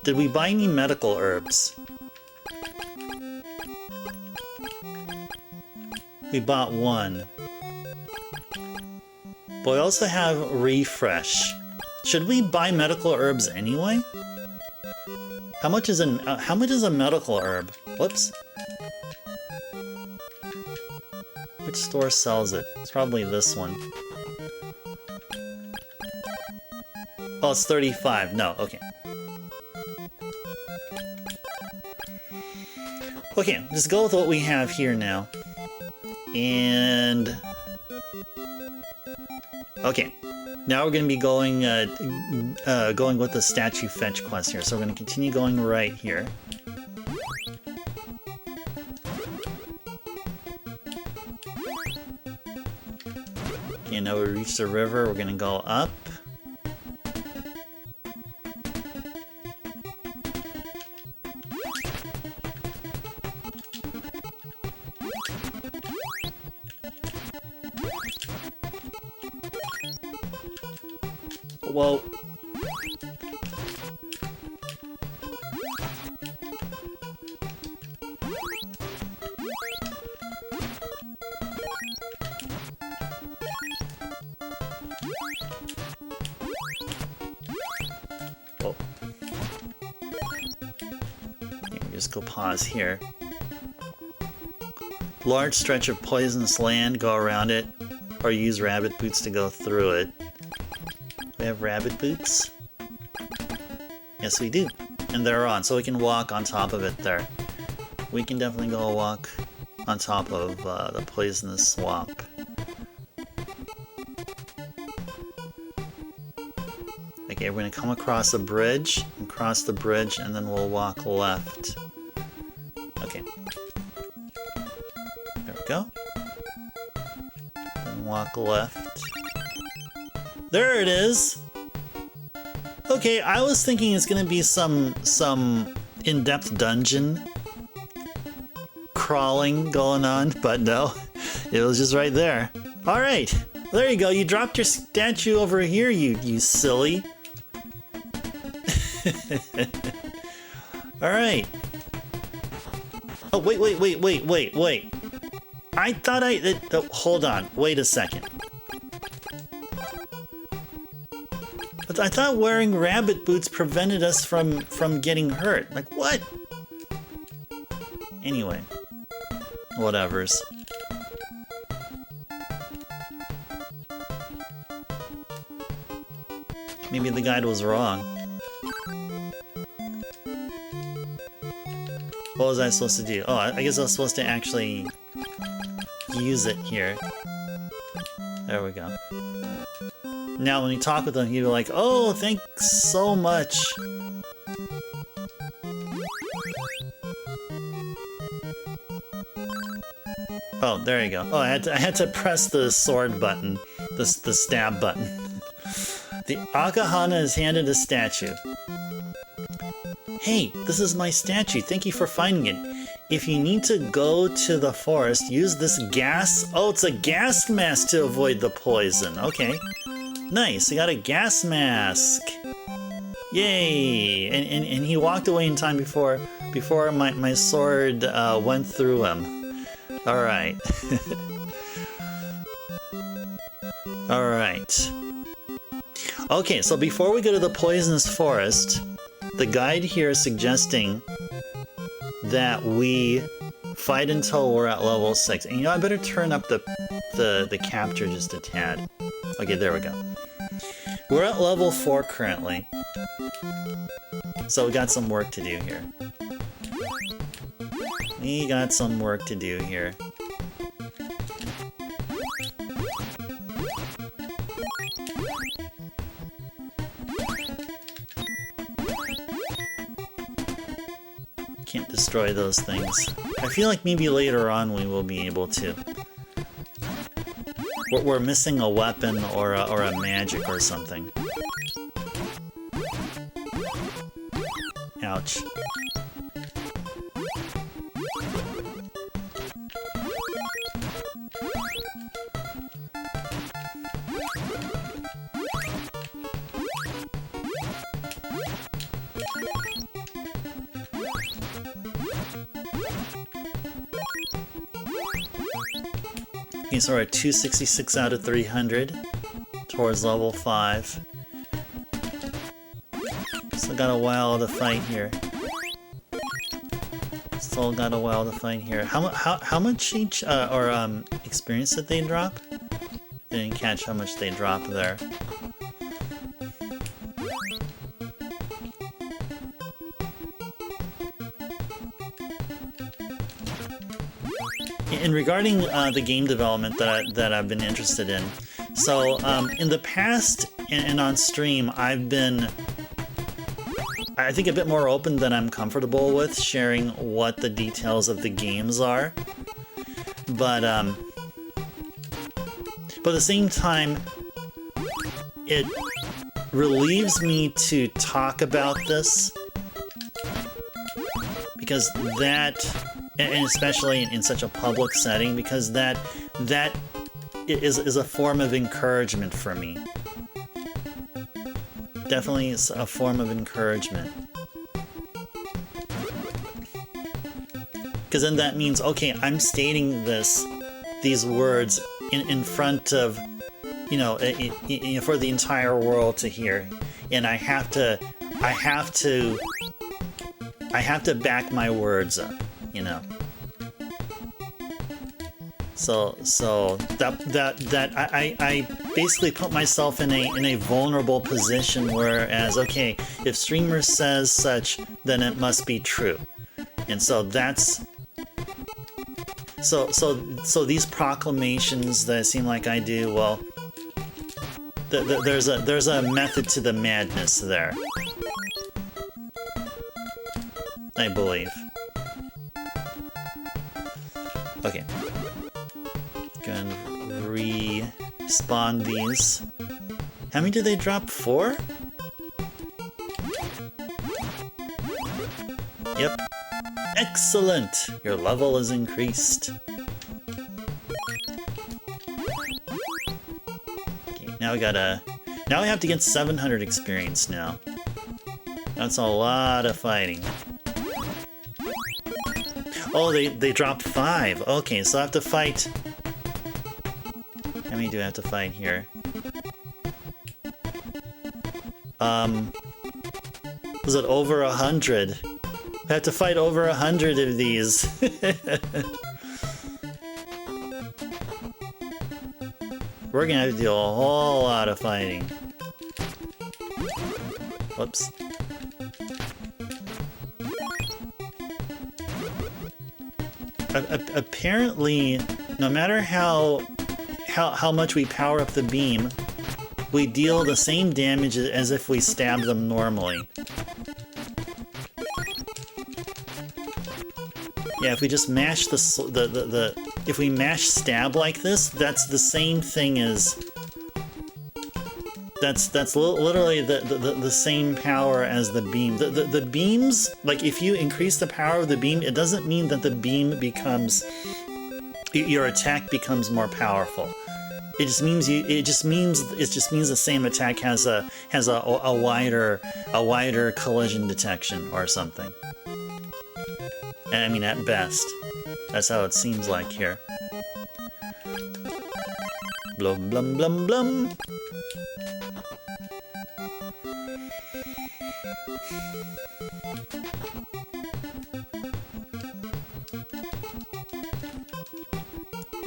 Did we buy any medical herbs? We bought one. But we also have refresh. Should we buy medical herbs anyway? How much is a medical herb? Whoops. Which store sells it? It's probably this one. Oh, it's 35. No, okay. Okay, just go with what we have here now. And... okay. Now we're going to be going going with the statue fetch quest here. So we're going to continue going right here. Okay, now we reach the river. We're going to go up. Whoa. Whoa. Okay, just go pause here. Large stretch of poisonous land, go around it, or use rabbit boots to go through it. We have rabbit boots? Yes, we do. And they're on, so we can walk on top of it there. We can definitely go walk on top of the poisonous swamp. Okay, we're gonna come across a bridge, and cross the bridge, and then we'll walk left. Okay. There we go. Then walk left. There it is! Okay, I was thinking it's gonna be some in-depth dungeon crawling going on, but no, it was just right there. Alright, there you go, you dropped your statue over here, you silly. Alright. Oh, wait. I thought oh, hold on, wait a second. But I thought wearing rabbit boots prevented us from getting hurt. Like, what? Anyway. Whatevers. Maybe the guide was wrong. What was I supposed to do? Oh, I guess I was supposed to actually use it here. There we go. Now when you talk with them, you'll be like, oh, thanks so much. Oh, there you go. Oh, I had to press the sword button, the stab button. The Akahana is handed a statue. Hey, this is my statue. Thank you for finding it. If you need to go to the forest, use this gas... oh, it's a gas mask to avoid the poison. Okay. Nice, I got a gas mask. Yay! And he walked away in time before my sword went through him. Alright. Alright. Okay, so before we go to the poisonous forest, the guide here is suggesting that we fight until we're at level 6. And you know, I better turn up the capture just a tad. Okay, there we go. We're at level 4 currently. So we got some work to do here. We got some work to do here. Can't destroy those things. I feel like maybe later on we will be able to. We're missing a weapon or a magic or something. Ouch. Okay, so we're at 266 out of 300 towards level 5. Still got a while to fight here. Still got a while to fight here. How much each experience did they drop? I didn't catch how much they dropped there. And regarding the game development that I've been interested in, so in the past and on stream, I've been, I think, a bit more open than I'm comfortable with sharing what the details of the games are. But at the same time, it relieves me to talk about this because that, and especially in such a public setting, because that is a form of encouragement for me. Definitely is a form of encouragement. Because then that means, okay, I'm stating these words in front of, you know, for the entire world to hear, and I have to back my words up, you know. So that I basically put myself in a vulnerable position, whereas, okay, if streamer says such, then it must be true, and so that's. So these proclamations that seem like I do, well, there's a method to the madness there, I believe. Okay, gonna respawn these. How many did they drop? 4? Yep. Excellent! Your level is increased. Okay, now we have to get 700 experience now. That's a lot of fighting. Oh, they dropped 5. Okay, so I have to fight. How many do I have to fight here? Was it over 100? I have to fight over 100 of these. We're gonna have to do a whole lot of fighting. Whoops. Apparently, no matter how much we power up the beam, we deal the same damage as if we stab them normally. Yeah, if we just mash if we mash stab like this, that's the same thing as that's literally the same power as the beam. The beams, like, if you increase the power of the beam, it doesn't mean that the beam becomes, your attack becomes more powerful. It just means the same attack has a wider collision detection or something. I mean, at best. That's how it seems like here. Blum blum blum blum.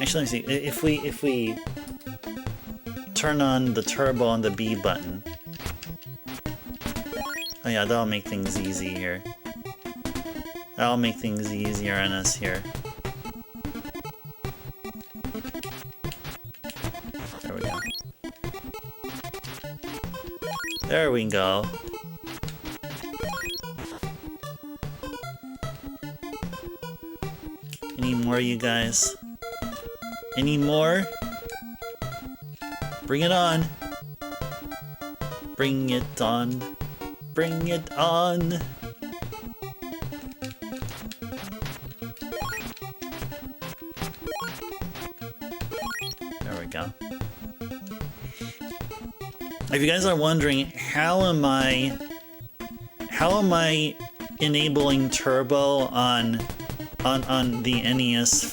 Actually, let me see. If we turn on the turbo on the B button. Oh yeah, that'll make things easy here. That'll make things easier on us here. There we go. There we go. Any more, you guys? Any more? Bring it on. Bring it on. Bring it on. There we go. If you guys are wondering, how am I enabling turbo on the NES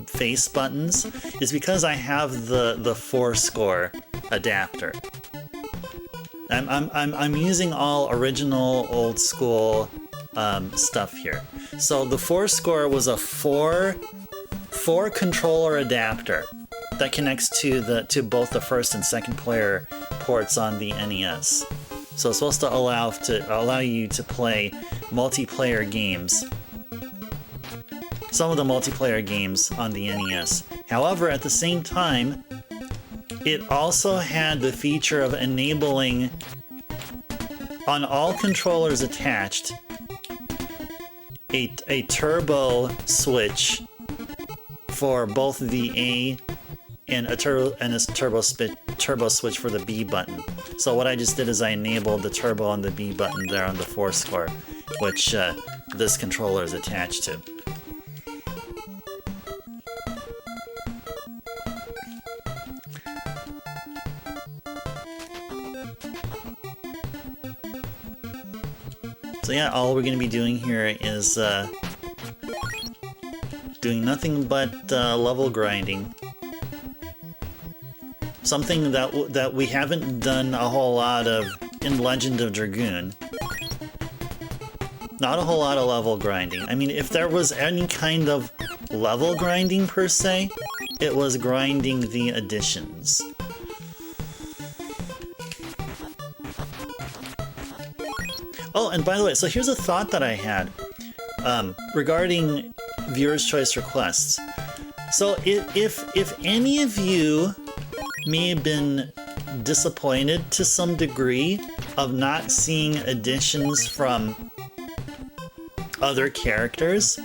face buttons, is because I have the 4-score adapter. I'm using all original old school stuff here. So the 4-score was a four controller adapter. that connects to both the first and second player ports on the NES. So it's supposed to allow you to play multiplayer games. Some of the multiplayer games on the NES. However, at the same time, it also had the feature of enabling on all controllers attached a turbo switch for both the A and a turbo switch for the B button. So what I just did is I enabled the turbo on the B button there on the 4-score, which this controller is attached to. So yeah, all we're going to be doing here is doing nothing but level grinding. Something that we haven't done a whole lot of in Legend of Dragoon. Not a whole lot of level grinding. I mean, if there was any kind of level grinding per se, it was grinding the additions. Oh, and by the way, so here's a thought that I had regarding viewers' choice requests. So if any of you may have been disappointed to some degree of not seeing additions from other characters,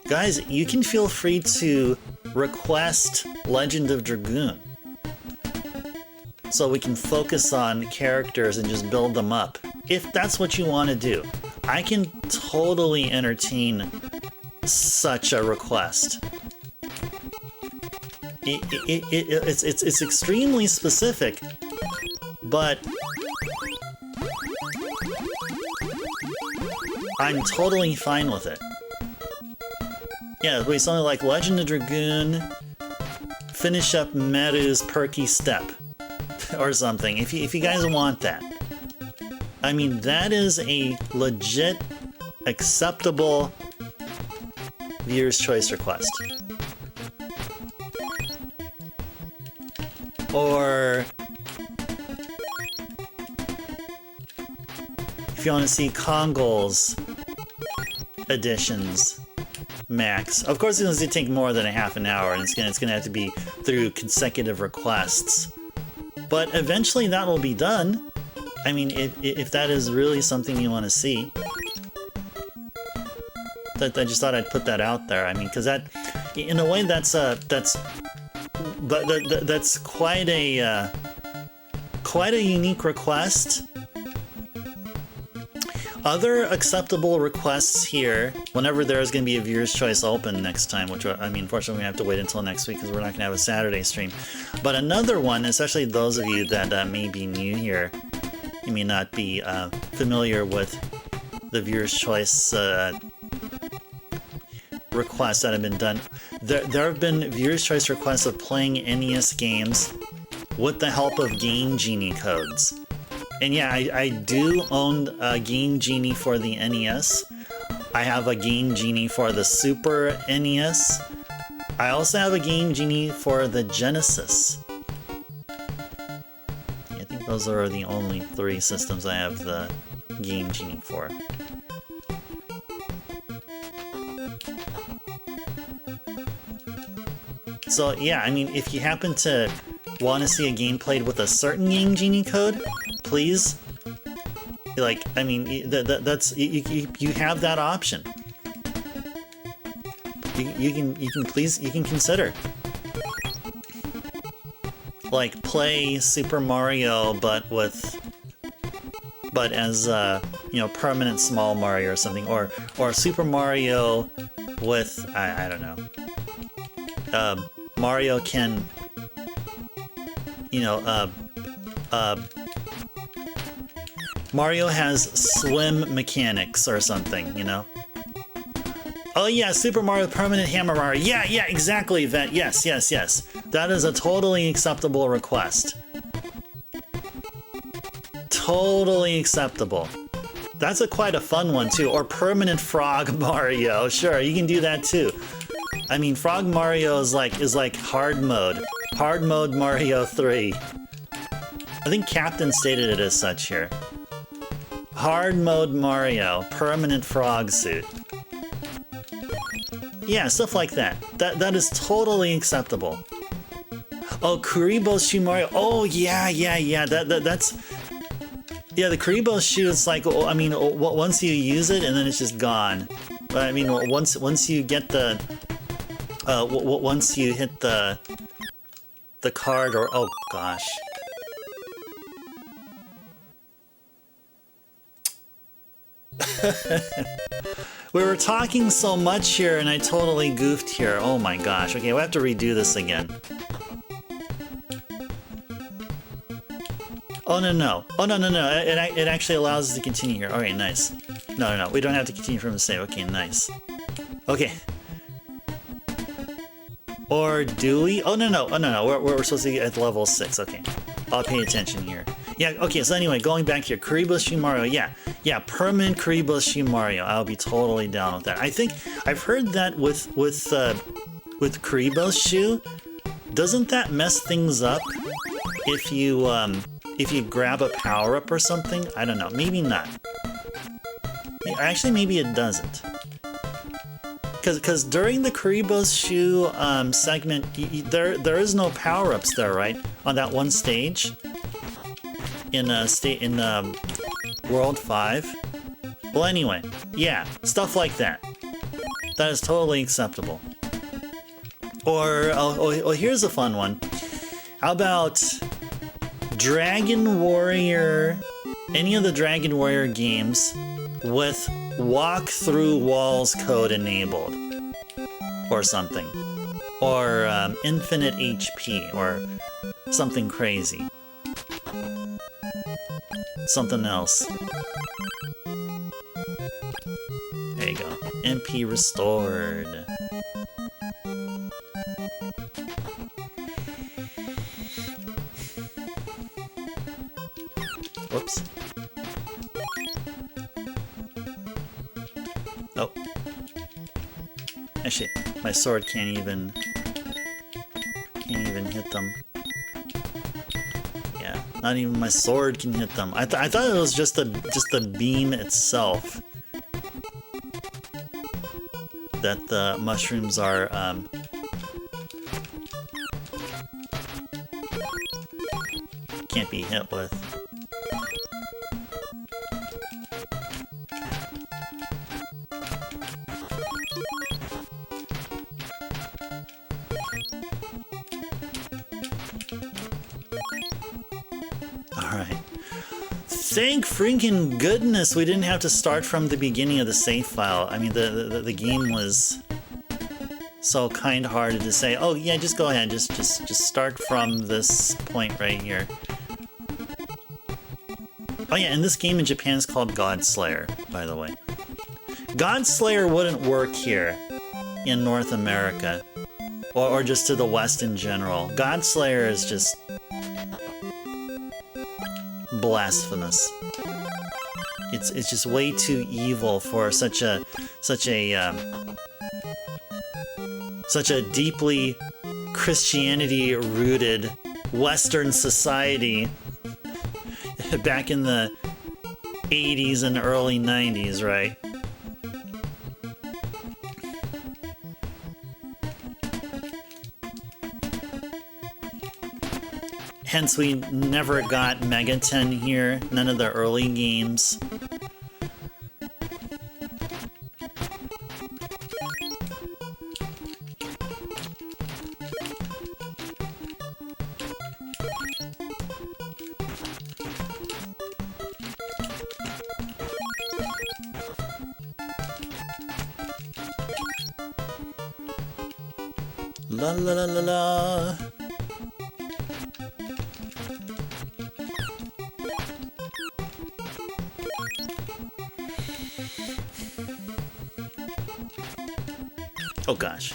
guys, you can feel free to request Legend of Dragoon. So we can focus on characters and just build them up. If that's what you want to do, I can totally entertain such a request. It's extremely specific, but I'm totally fine with it. Yeah, wait, something like Legend of Dragoon, finish up Meru's perky step, or something, if you guys want that. I mean, that is a legit, acceptable viewer's choice request. Or if you want to see Kongol's additions max. Of course, it's going to take more than a half an hour, and it's going to have to be through consecutive requests. But eventually that will be done. I mean, if that is really something you want to see. I just thought I'd put that out there. I mean, because that, in a way, that's quite a unique request. Other acceptable requests here, whenever there is going to be a viewer's choice open next time, which, I mean, unfortunately we have to wait until next week because we're not going to have a Saturday stream. But another one, especially those of you that may be new here, you may not be familiar with the viewer's choice requests that have been done. There have been viewer's choice requests of playing NES games with the help of Game Genie codes. And yeah, I do own a Game Genie for the NES. I have a Game Genie for the Super NES. I also have a Game Genie for the Genesis. I think those are the only 3 systems I have the Game Genie for. So yeah, I mean, if you happen to want to see a game played with a certain Game Genie code, please, like, I mean, that's you have that option. You can consider, like, play Super Mario but as you know, permanent small Mario or something, or Super Mario with I don't know. Mario can, you know, Mario has swim mechanics or something, you know? Oh yeah, Super Mario Permanent Hammer Mario. Yeah, exactly, Vet. Yes. That is a totally acceptable request. Totally acceptable. That's quite a fun one too. Or Permanent Frog Mario. Sure, you can do that too. I mean, Frog Mario is like hard mode. Hard mode Mario 3. I think Captain stated it as such here. Hard mode Mario, permanent frog suit. Yeah, stuff like that. That is totally acceptable. Oh, Kuribo's shoe Mario. Oh yeah. That's yeah. The Kuribo's shoe is like, I mean, once you use it and then it's just gone. But I mean, once you get the once you hit the card or oh gosh. We were talking so much here and I totally goofed here. Oh my gosh. Okay, we'll have to redo this again. Oh no. Oh no. It actually allows us to continue here. Alright, nice. No. We don't have to continue from the save. Okay, nice. Okay. Or do we? Oh no. We're supposed to get at level 6. Okay. I'll pay attention here. Yeah, okay, so anyway, going back here, Kuribo's shoe Mario, yeah, permanent Kuribo's shoe Mario. I'll be totally down with that. I think I've heard that with Kuribo's shoe, doesn't that mess things up if you grab a power-up or something? I don't know, maybe not. Actually, maybe it doesn't. Because during the Kuribo's shoe segment, there is no power-ups there, right? On that one stage? In World 5. Well, anyway, yeah, stuff like that. That is totally acceptable. Or, oh, here's a fun one. How about Dragon Warrior, any of the Dragon Warrior games with walk through walls code enabled? Or something. Or infinite HP, or something crazy. Something else. There you go. MP restored. Whoops. Oh. Actually, my sword can't even hit them. Not even my sword can hit them. I thought it was just the beam itself that the mushrooms are can't be hit with. Thank freaking goodness we didn't have to start from the beginning of the save file. I mean, the game was so kind-hearted to say, oh yeah, just go ahead, just start from this point right here. Oh yeah, and this game in Japan is called Godslayer, by the way. Godslayer wouldn't work here in North America, or just to the West in general. Godslayer is just blasphemous. It's just way too evil for such a deeply Christianity rooted Western society back in the 80s and early 90s, right? Hence, we never got Megaten here, none of the early games. La la la la la. Oh gosh.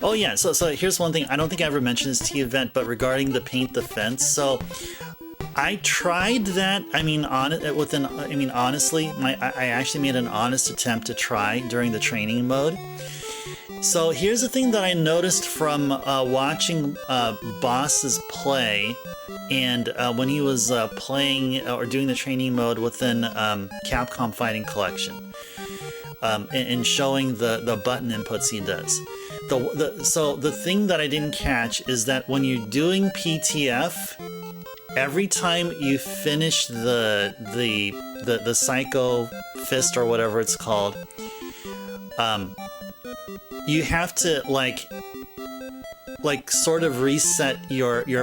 Oh yeah, so here's one thing. I don't think I ever mentioned this to you, Event, but regarding the paint the fence. So I tried that. I mean, honestly, I actually made an honest attempt to try during the training mode. So here's the thing that I noticed from watching bosses play, and when he was playing or doing the training mode within Capcom Fighting Collection, and showing the button inputs he does. So the thing that I didn't catch is that when you're doing PTF, every time you finish the Psycho Fist or whatever it's called, you have to like sort of reset your you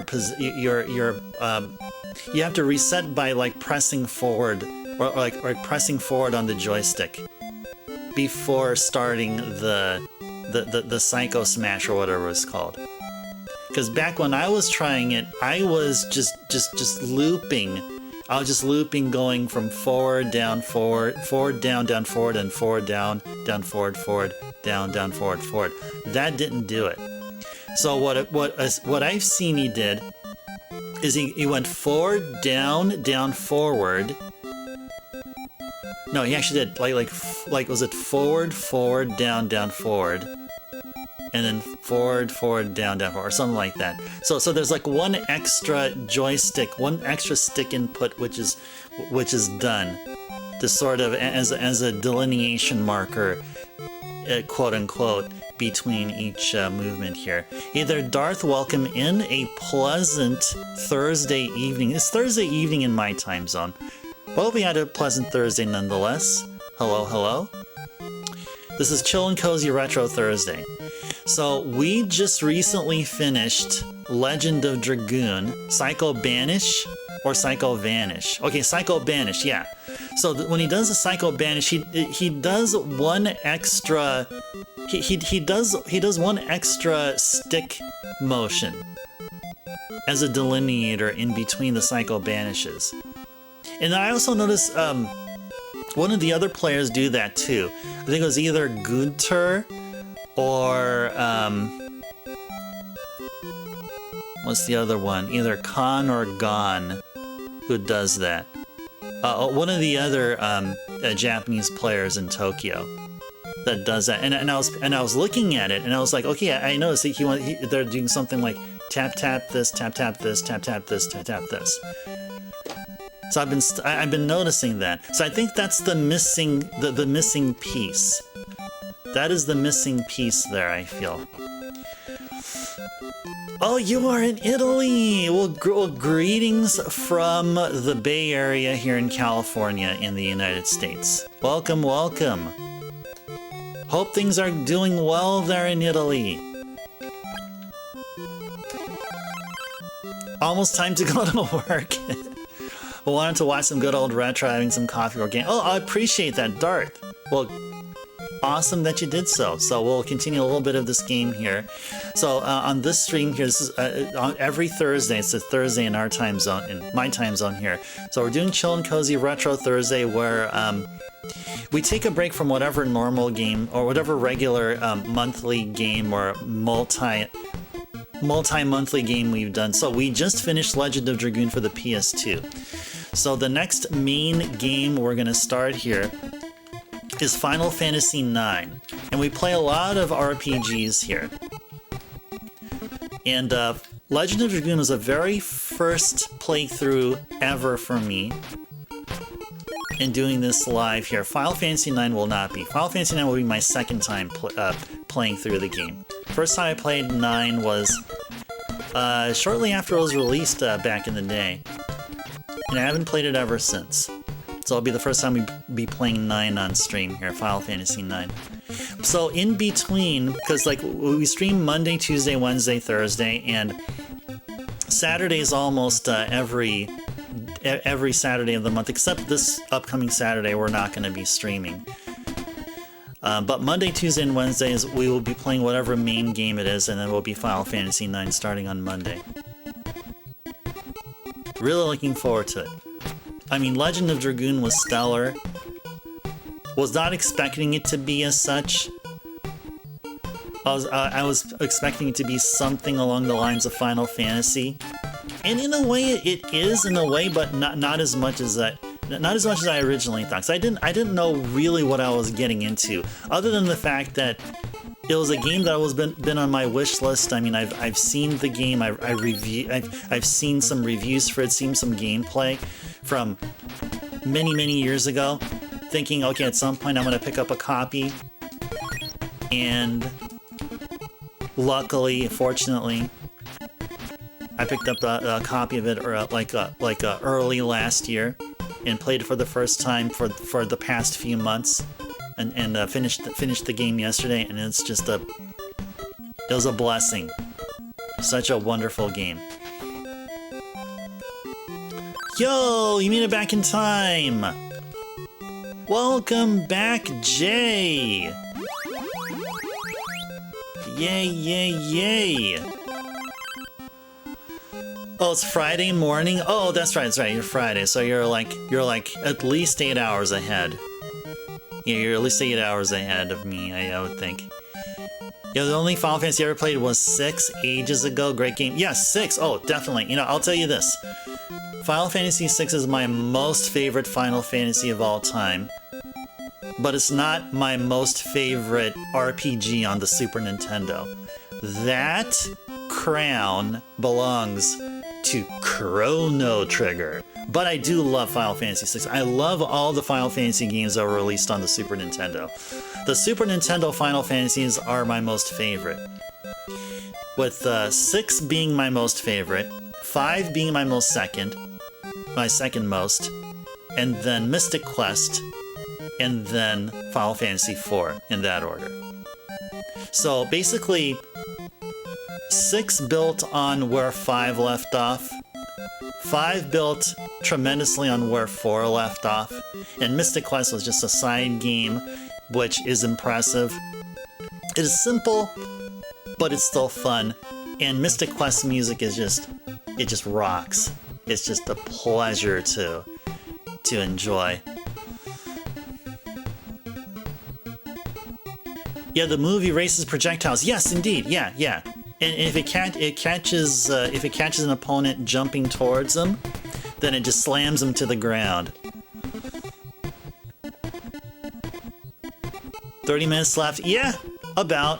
have to reset by like pressing forward or pressing forward on the joystick before starting the Psycho Smash or whatever it's called. Because back when I was trying it, I was just looping. I was just looping, going from forward, down, forward, forward, down, forward, and forward, down, forward, forward, down, forward, forward. That didn't do it. So what I've seen he did is he went forward, down, forward. No, he actually did like was it forward, down, forward. And then forward, down, forward, or something like that. So there's like one extra joystick, one extra stick input, which is done to sort of as a delineation marker, quote unquote, between each movement here. Either Darth, welcome in, a pleasant Thursday evening. It's Thursday evening in my time zone. Hope we had a pleasant Thursday nonetheless. Hello. This is Chill and Cozy Retro Thursday. So we just recently finished Legend of Dragoon, Psycho Banish or Psycho Vanish. Okay, Psycho Banish, yeah. So when he does the Psycho Banish, he does one extra he does one extra stick motion as a delineator in between the Psycho Banishes. And I also noticed one of the other players do that too. I think it was either Gunter or what's the other one? Either Khan or Gon who does that. One of the other Japanese players in Tokyo that does that. And I was looking at it and I was like, okay, I noticed that they're doing something like tap this, tap this, tap this, tap this. So I've been noticing that. So I think that's the missing piece. That is the missing piece there, I feel. Oh, you are in Italy! Well, greetings from the Bay Area here in California in the United States. Welcome. Hope things are doing well there in Italy. Almost time to go to work. But wanted to watch some good old retro, having some coffee or game. Oh, I appreciate that, Darth. Well, awesome that you did so. So we'll continue a little bit of this game here. So on this stream here, this is on every Thursday. It's a Thursday in our time zone, in my time zone here. So we're doing Chill and Cozy Retro Thursday, where we take a break from whatever normal game or whatever regular monthly game or multi-monthly game we've done. So we just finished Legend of Dragoon for the PS2. So the next main game we're going to start here is Final Fantasy IX. And we play a lot of RPGs here. And Legend of Dragoon was the very first playthrough ever for me in doing this live here. Final Fantasy IX will not be. Final Fantasy IX will be my second time playing through the game. First time I played 9 was shortly after it was released back in the day. And I haven't played it ever since. So it'll be the first time we be playing 9 on stream here, Final Fantasy 9. So in between, because like we stream Monday, Tuesday, Wednesday, Thursday, and Saturday's almost every Saturday of the month, except this upcoming Saturday we're not going to be streaming. But Monday, Tuesday, and Wednesdays we will be playing whatever main game it is, and then we'll be Final Fantasy 9 starting on Monday. Really looking forward to it. I mean, Legend of Dragoon was stellar. Was not expecting it to be as such. I was expecting it to be something along the lines of Final Fantasy. And in a way, it is in a way, but not as much as I originally thought. 'Cause I didn't know really what I was getting into, other than the fact that it was a game that was been on my wish list. I mean, I've seen the game. I've seen some reviews for it, seen some gameplay from many years ago, thinking, okay, at some point I'm gonna pick up a copy, and luckily, fortunately, I picked up a copy of it, or like early last year, and played it for the first time for the past few months, and finished the game yesterday, and it's just it was a blessing. Such a wonderful game. Yo, you made it back in time. Welcome back, Jay. Yay, yay, yay. Oh, it's Friday morning? Oh, that's right, you're Friday, so you're like at least 8 hours ahead. Yeah, you're at least 8 hours ahead of me, I would think. Yeah, the only Final Fantasy I ever played was 6 ages ago. Great game. Yeah, 6. Oh, definitely. You know, I'll tell you this. Final Fantasy 6 is my most favorite Final Fantasy of all time. But it's not my most favorite RPG on the Super Nintendo. That crown belongs to Chrono Trigger. But I do love Final Fantasy 6. I love all the Final Fantasy games that were released on the Super Nintendo. The Super Nintendo Final Fantasies are my most favorite, with 6 being my most favorite, 5 being my second most, and then Mystic Quest, and then Final Fantasy 4 in that order. So basically, 6 built on where 5 left off, 5 built tremendously on where 4 left off, and Mystic Quest was just a side game, which is impressive. It is simple, but it's still fun, and Mystic Quest music is it just rocks. It's just a pleasure to enjoy. Yeah, the movie races projectiles. Yes, indeed. Yeah. And if it catches an opponent jumping towards them, then it just slams them to the ground. 30 minutes left. Yeah, about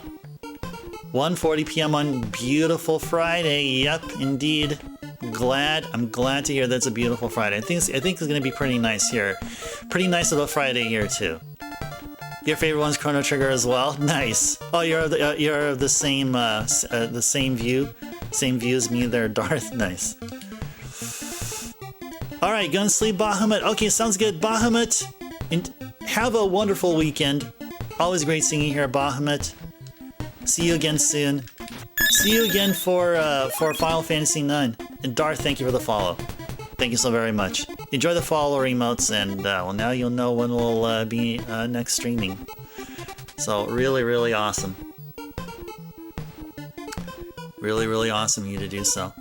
1:40 p.m. on beautiful Friday. Yep, indeed. I'm glad to hear that's a beautiful Friday. I think it's gonna be pretty nice here. Pretty nice of a Friday here too. Your favorite one's Chrono Trigger as well. Nice. Oh, you're of the same view as me there, Darth. Nice. All right, gonna sleep, Bahamut. Okay, sounds good, Bahamut. And have a wonderful weekend. Always great seeing you here, Bahamut. See you again soon. See you again for Final Fantasy IX. And Darth, thank you for the follow. Thank you so very much. Enjoy the follow emotes, and well, now you'll know when we'll be next streaming. So really awesome. Really awesome of you to do so.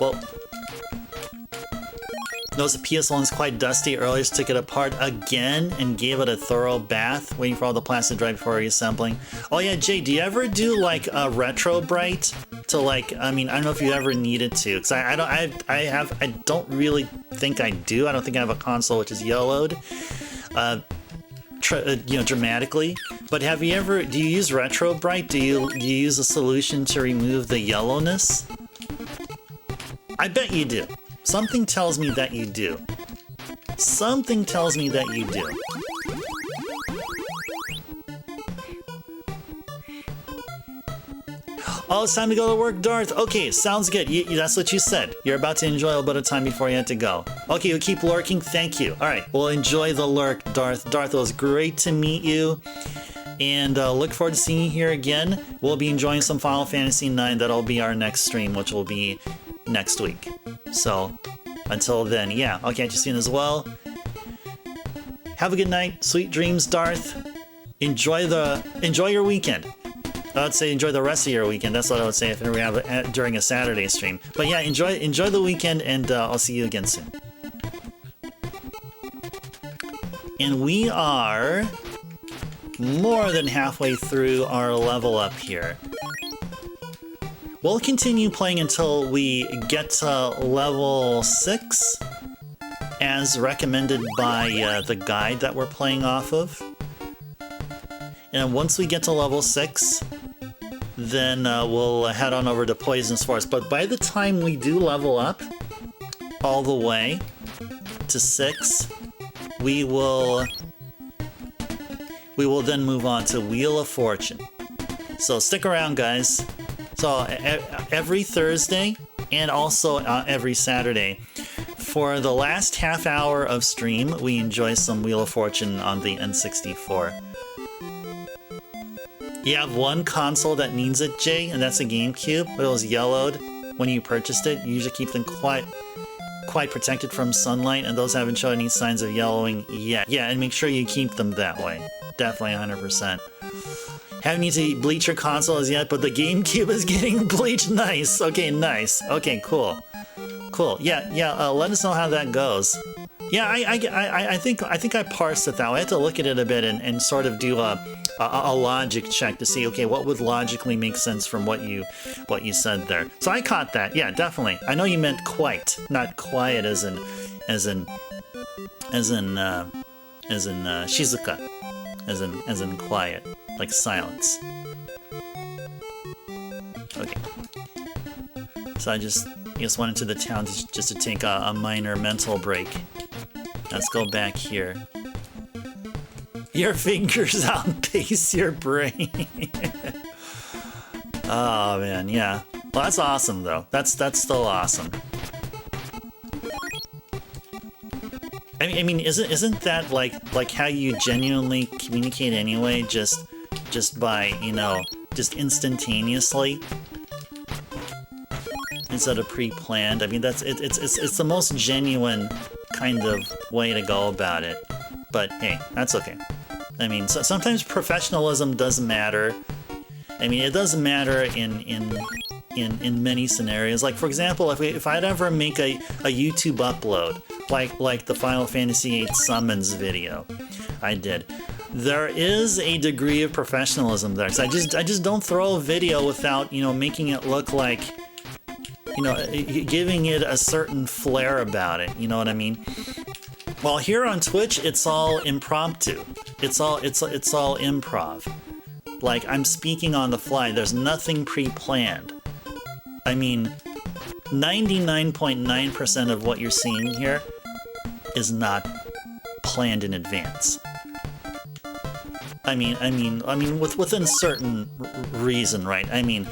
Well, notice the PS1's quite dusty. Earlier took it apart again and gave it a thorough bath, waiting for all the plastic dry before reassembling. Oh yeah, Jay, do you ever do like a retro bright to like? I mean, I don't know if you ever needed to, because I don't really think I do. I don't think I have a console which is yellowed, dramatically. But have you ever? Do you use retro bright? Do you use a solution to remove the yellowness? I bet you do. Something tells me that you do. Something tells me that you do. Oh, it's time to go to work, Darth. Okay, sounds good. That's what you said. You're about to enjoy a little bit of time before you have to go. Okay, you'll keep lurking. Thank you. All right, well, enjoy the lurk, Darth. Darth, it was great to meet you. And look forward to seeing you here again. We'll be enjoying some Final Fantasy IX. That'll be our next stream, which will be next week. So, until then, yeah, I'll catch you soon as well. Have a good night. Sweet dreams, Darth. Enjoy your weekend. I would say enjoy the rest of your weekend. That's what I would say if we have it during a Saturday stream. But yeah, enjoy the weekend, and I'll see you again soon. And we are more than halfway through our level up here. we'll continue playing until we get to level 6, as recommended by the guide that we're playing off of. And once we get to level 6, then we'll head on over to Poisonous Forest. But by the time we do level up all the way to 6, we will then move on to Wheel of Fortune. So stick around, guys. So every Thursday and also every Saturday, for the last half hour of stream, we enjoy some Wheel of Fortune on the N64. You have one console that needs it, Jay, and that's a GameCube, but it was yellowed when you purchased it. You usually keep them quite protected from sunlight, and those haven't shown any signs of yellowing yet. Yeah, and make sure you keep them that way. Definitely 100%. Haven't need to bleach your console as yet, but the GameCube is getting bleached. Nice. Okay, nice. Okay, cool. Cool. Yeah. Let us know how that goes. Yeah, I think I parsed it that way. I had to look at it a bit and sort of do a logic check to see, okay, what would logically make sense from what you said there. So I caught that. Yeah, definitely. I know you meant quite, not quiet as in Shizuka, as in quiet, like silence. Okay. So I just went into the town just to take a minor mental break. Let's go back here. Your fingers outpace your brain. Oh man, yeah. Well, that's awesome though. That's still awesome. I mean, isn't that like how you genuinely communicate anyway? Just by, just instantaneously instead of pre-planned. I mean, it's the most genuine kind of way to go about it. But hey, that's okay. I mean, so sometimes professionalism does matter. I mean, it does matter in many scenarios. Like, for example, if I'd ever make a YouTube upload, like the Final Fantasy VIII Summons video I did, there is a degree of professionalism there. So I just don't throw a video without, making it look like, giving it a certain flair about it. You know what I mean? Well, here on Twitch, it's all impromptu. It's all improv. Like, I'm speaking on the fly. There's nothing pre-planned. I mean, 99.9% of what you're seeing here is not planned in advance. I mean, within certain reason, right? I mean,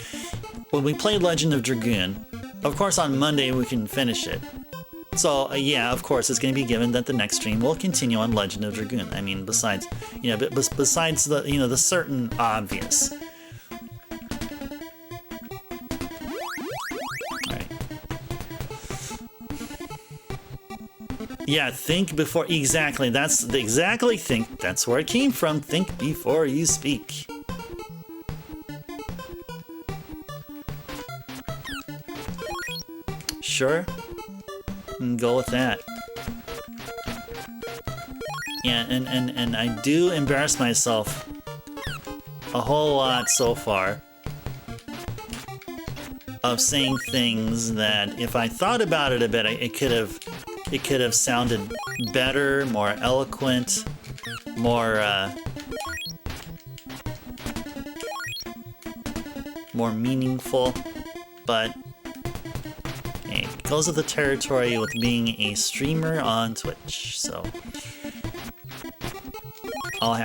when we played Legend of Dragoon, of course on Monday we can finish it. So yeah, of course it's going to be given that the next stream will continue on Legend of Dragoon. I mean, besides, besides the, the certain obvious. Alright. Yeah, think before, exactly, that's where it came from. Think before you speak. Sure. Go with that. Yeah, and I do embarrass myself a whole lot so far of saying things that if I thought about it a bit, it could have sounded better, more eloquent, more meaningful, but it goes with the territory with being a streamer on Twitch, so I'll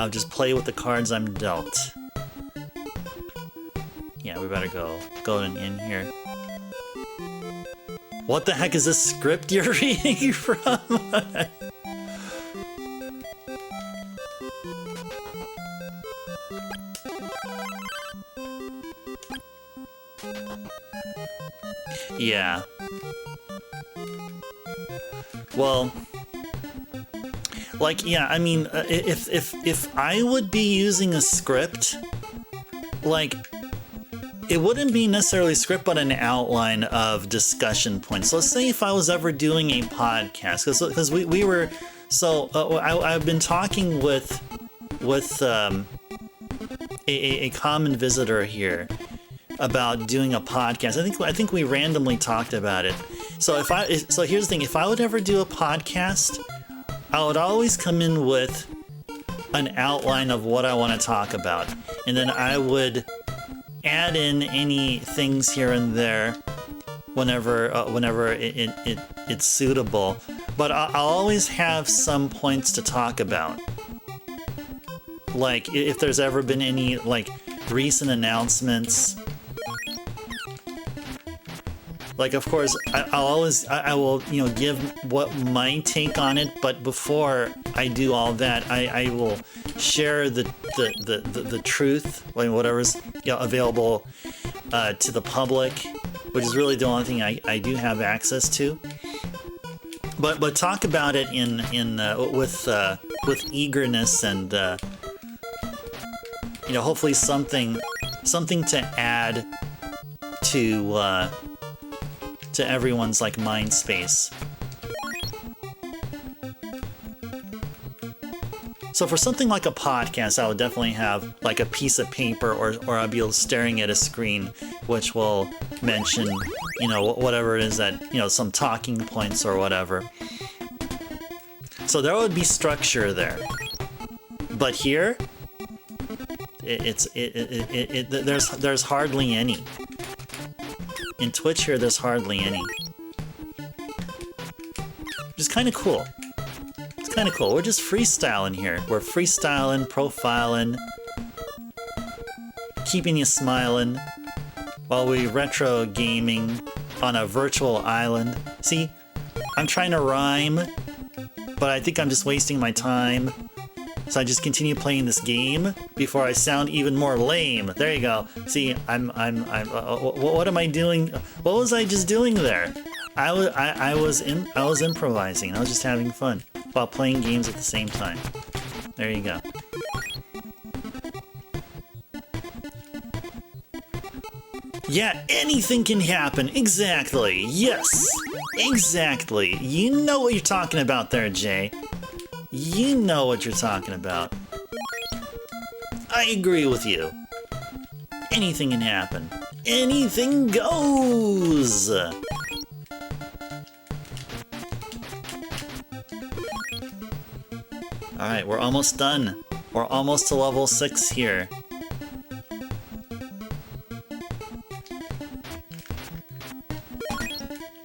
just play with the cards I'm dealt. Yeah, we better go in here. What the heck is this script you're reading from? Yeah. Well, like, yeah, I mean, if I would be using a script, like, it wouldn't be necessarily a script, but an outline of discussion points. So let's say if I was ever doing a podcast, because we were, so I've been talking with a common visitor here about doing a podcast. I think we randomly talked about it. So here's the thing: if I would ever do a podcast, I would always come in with an outline of what I want to talk about, and then I would add in any things here and there whenever it's suitable. But I'll always have some points to talk about. Like if there's ever been any like recent announcements. Like, of course, I will, you know, give what my take on it, but before I do all that, I will share the truth, like whatever's, you know, available to the public, which is really the only thing I do have access to. But talk about it with eagerness and you know, hopefully something to add to everyone's like mind space. So for something like a podcast, I would definitely have like a piece of paper or I'll be staring at a screen which will mention, you know, whatever it is that, you know, some talking points or whatever. So there would be structure there. But here, there's hardly any. In Twitch here, there's hardly any. Which is kind of cool. It's kind of cool. We're just freestyling here. We're freestyling, profiling, keeping you smiling, while we retro gaming on a virtual island. See, I'm trying to rhyme, but I think I'm just wasting my time. So I just continue playing this game before I sound even more lame. There you go. See, what am I doing? What was I just doing there? I was improvising. I was just having fun while playing games at the same time. There you go. Yeah, anything can happen. Exactly. Yes. Exactly. You know what you're talking about there, Jay. You know what you're talking about. I agree with you. Anything can happen. Anything goes! Alright, we're almost done. We're almost to level 6 here.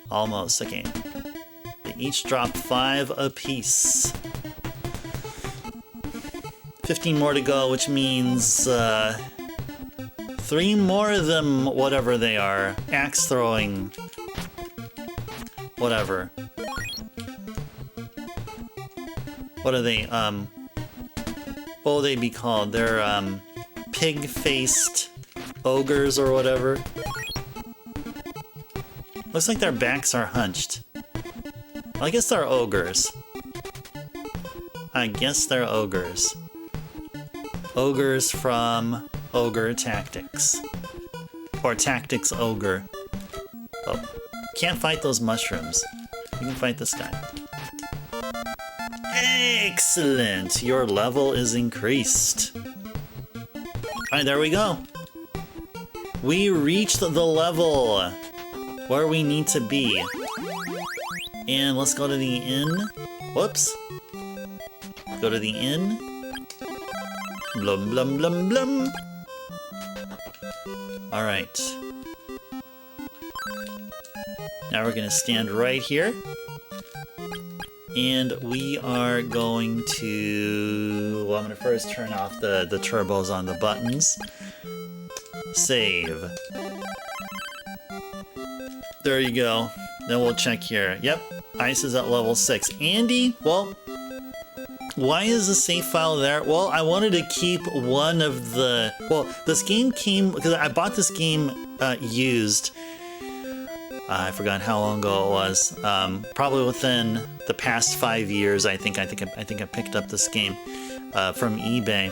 Almost, okay. They each drop 5 apiece. 15 more to go, which means 3 more of them, whatever they are. Axe throwing. Whatever. What are they? What will they be called? They're pig-faced ogres or whatever. Looks like their backs are hunched. Well, I guess they're ogres. I guess they're ogres. Ogres from Ogre Tactics. Or Tactics Ogre. Oh, can't fight those mushrooms. You can fight this guy. Excellent! Your level is increased. Alright, there we go. We reached the level where we need to be. And let's go to the inn. Whoops. Go to the inn. Blum blum blum blum. Alright. Now we're gonna stand right here. And we are going to... Well, I'm gonna first turn off the turbos on the buttons. Save. There you go. Then we'll check here. Yep, Ice is at level 6. Andy, well... Why is the save file there? Well, I wanted to keep one of the... Well, this game came... Because I bought this game used. I forgot how long ago it was. Probably within the past 5 years, I think I picked up this game from eBay.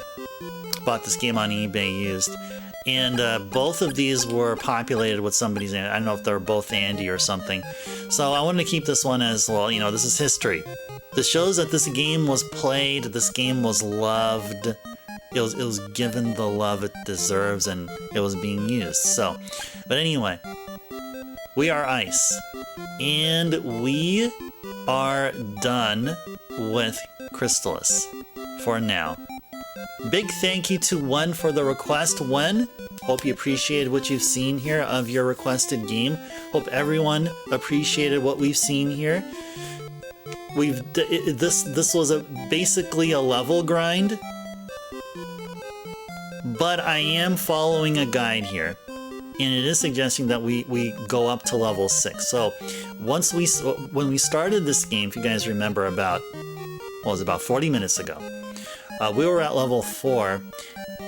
Bought this game on eBay used. And both of these were populated with somebody's name. I don't know if they were both Andy or something. So I wanted to keep this one as, well, you know, this is history. This shows that this game was played, this game was loved, it was given the love it deserves, and it was being used. So, but anyway, we are Ice, and we are done with Crystalis for now. Big thank you to Wen for the request. Wen, hope you appreciated what you've seen here of your requested game. Hope everyone appreciated what we've seen here. This was basically a level grind, but I am following a guide here, and it is suggesting that we go up to level 6. So when we started this game, if you guys remember, about 40 minutes ago, we were at level 4.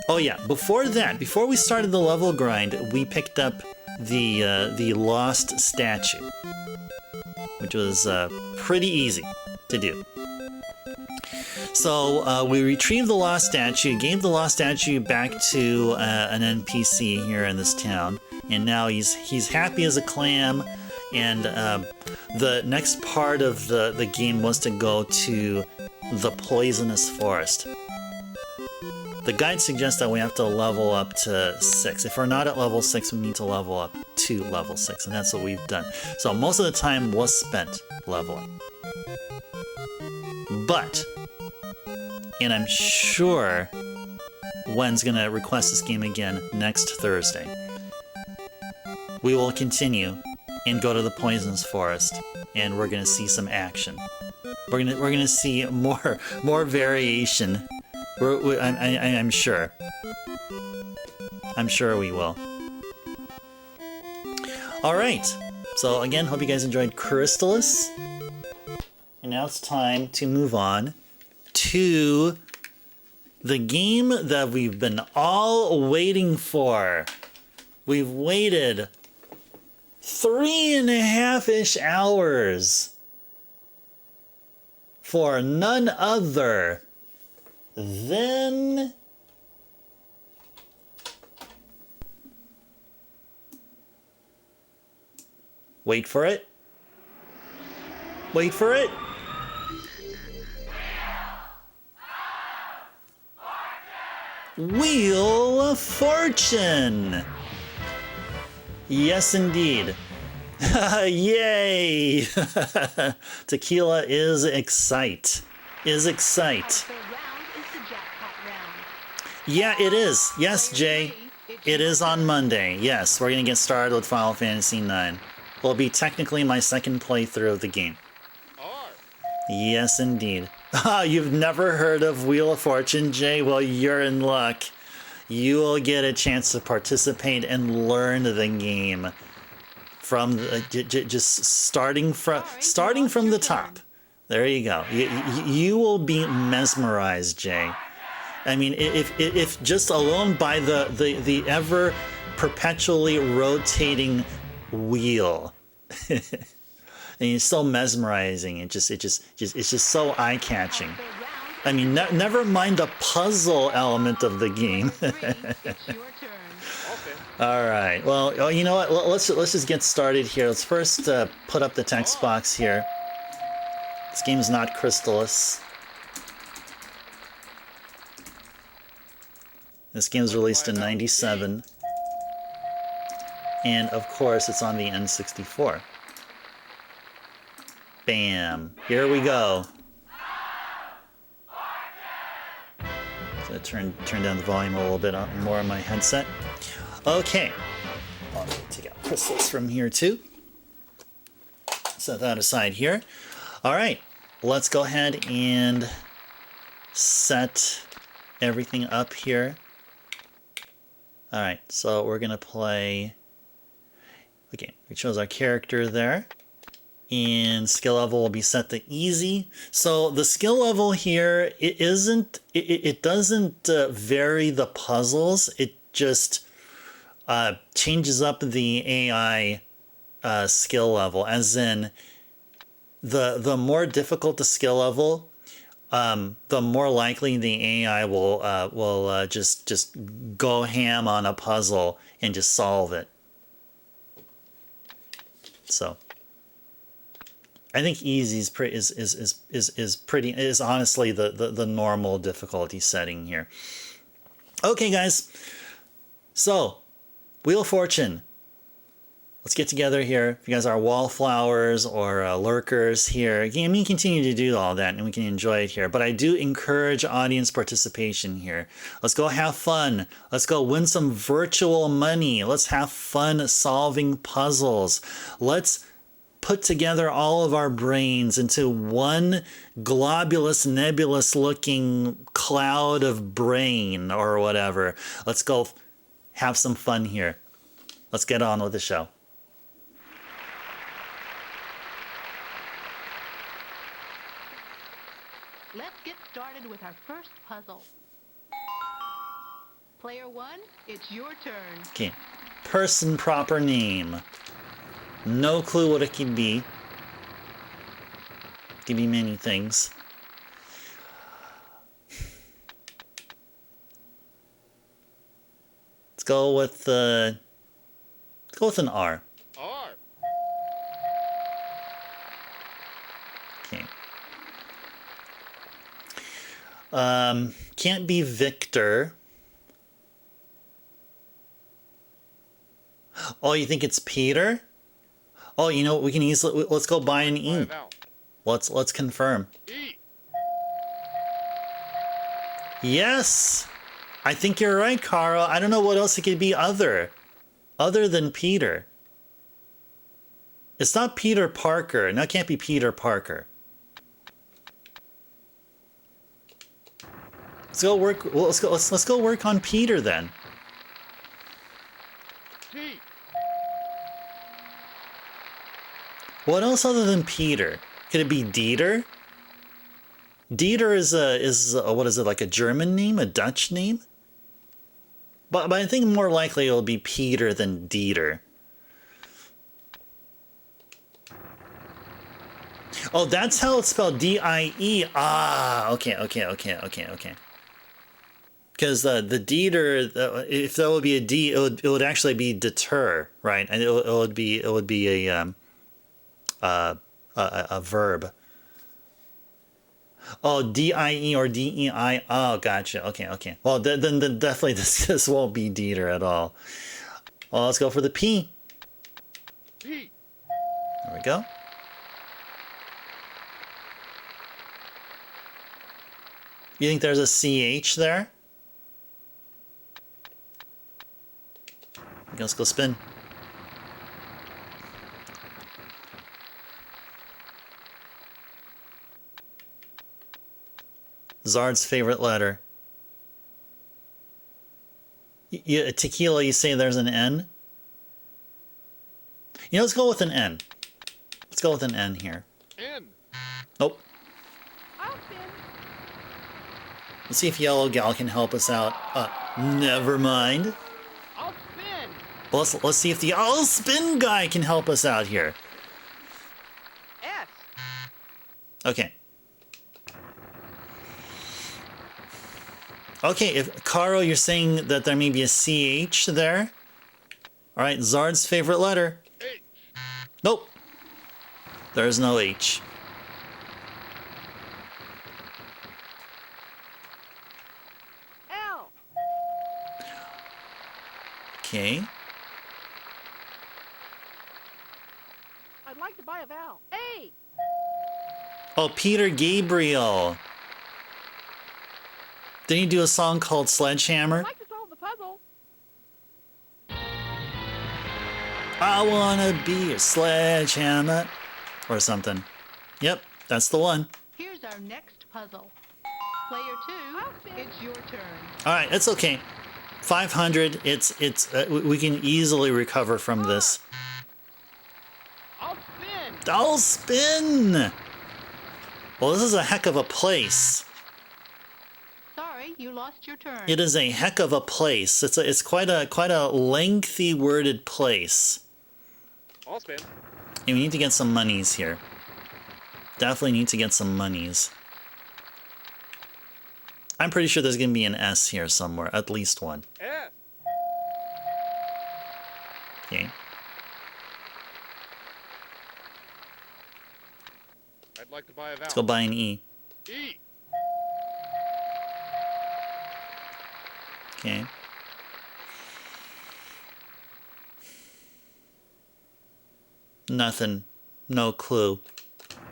Oh yeah, before that, before we started the level grind, we picked up the lost statue, which was pretty easy to do. So we retrieved the lost statue, gave the lost statue back to an NPC here in this town, and now he's happy as a clam. And the next part of the game was to go to the poisonous forest. The guide suggests that we have to level up to 6. If we're not at level 6, we need to level up to level 6, and that's what we've done. So most of the time was spent leveling. But, and I'm sure Wen's gonna request this game again next Thursday, we will continue and go to the poisonous forest, and we're gonna see some action. We're gonna see more variation. I'm sure. I'm sure we will. All right. So again, hope you guys enjoyed Crystalis. And now it's time to move on to the game that we've been all waiting for. We've waited 3.5-ish hours for none other than wait for it. Wait for it. Wheel of Fortune. Yes, indeed. Yay! Tequila is excite. Yeah, it is. Yes, Jay. It is on Monday. Yes, we're going to get started with Final Fantasy IX. Will be technically my second playthrough of the game. Yes, indeed. You've never heard of Wheel of Fortune, Jay? Well, you're in luck. You will get a chance to participate and learn the game from just starting from the top. There you go. You will be mesmerized, Jay. I mean, if just alone by the ever perpetually rotating wheel, and it's so mesmerizing. It's just so eye catching. I mean, never mind the puzzle element of the game. All right. Well, you know what? Let's just get started here. Let's first put up the text box here. This game is not Crystalis. This game was released in '97. And of course, it's on the N64. Bam. Here we go. So I turn down the volume a little bit more on my headset. Okay. I'll take out Crystalis from here too. Set that aside here. All right. Let's go ahead and set everything up here. All right. So we're going to play. Okay. We chose our character there. And skill level will be set to easy. So the skill level here, it doesn't vary the puzzles. It just changes up the AI skill level. As in, the more difficult the skill level, the more likely the AI will just go ham on a puzzle and just solve it. So I think easy is honestly the normal difficulty setting here. Okay, guys. So, Wheel of Fortune. Let's get together here. If you guys are wallflowers or lurkers here, I mean, continue to do all that and we can enjoy it here. But I do encourage audience participation here. Let's go have fun. Let's go win some virtual money. Let's have fun solving puzzles. Let's put together all of our brains into one globulous, nebulous looking cloud of brain or whatever. Let's go have some fun here. Let's get on with the show. Let's get started with our first puzzle. Player 1, it's your turn. Okay. Person proper name. No clue what it could be. Could be many things. Let's go with an R. R. Okay. Can't be Victor. Oh, you think it's Peter? Oh, you know what? We can easily let's go buy an E. Let's confirm. E. Yes, I think you're right, Carl. I don't know what else it could be other than Peter. It's not Peter Parker. No, it can't be Peter Parker. Let's go work. Well, let's go work on Peter then. T. What else other than Peter? Could it be Dieter? Dieter is what is it, like a German name, a Dutch name? But I think more likely it'll be Peter than Dieter. Oh, that's how it's spelled, D-I-E. Ah, okay. Because the Dieter, if that would be a D, it would actually be deter, right? And it would be a verb. Oh, D-I-E or D-E-I. Oh, gotcha. Okay. Well, then definitely this won't be Dieter at all. Well, let's go for the P. P. There we go. You think there's a CH there? Let's go spin. Zard's favorite letter. Tequila, you say there's an N? You know, let's go with an N. Let's go with an N here. N. Nope. I'll spin. Let's see if Yellow Gal can help us out. Never mind. I'll spin. Well, let's see if the I'll spin guy can help us out here. S. Okay. Okay, if Caro, you're saying that there may be a CH there. All right, Zard's favorite letter. H. Nope. There's no H. L. Okay. I'd like to buy a vowel. A. Oh, Peter Gabriel. Didn't he do a song called Sledgehammer? I'd like to solve the puzzle. I wanna be a sledgehammer. Or something. Yep, that's the one. Here's our next puzzle. Player 2, it's your turn. All right, it's okay. 500. We can easily recover from this. I'll spin. I'll spin. Well, this is a heck of a place. Sorry, you lost your turn. It is a heck of a place. It's quite a lengthy worded place. I'll spin. And we need to get some monies here. Definitely need to get some monies. I'm pretty sure there's gonna be an S here somewhere, at least one. S. Okay. I'd like to buy a vowel. Let's go buy an E. E. Okay. Nothing. No clue.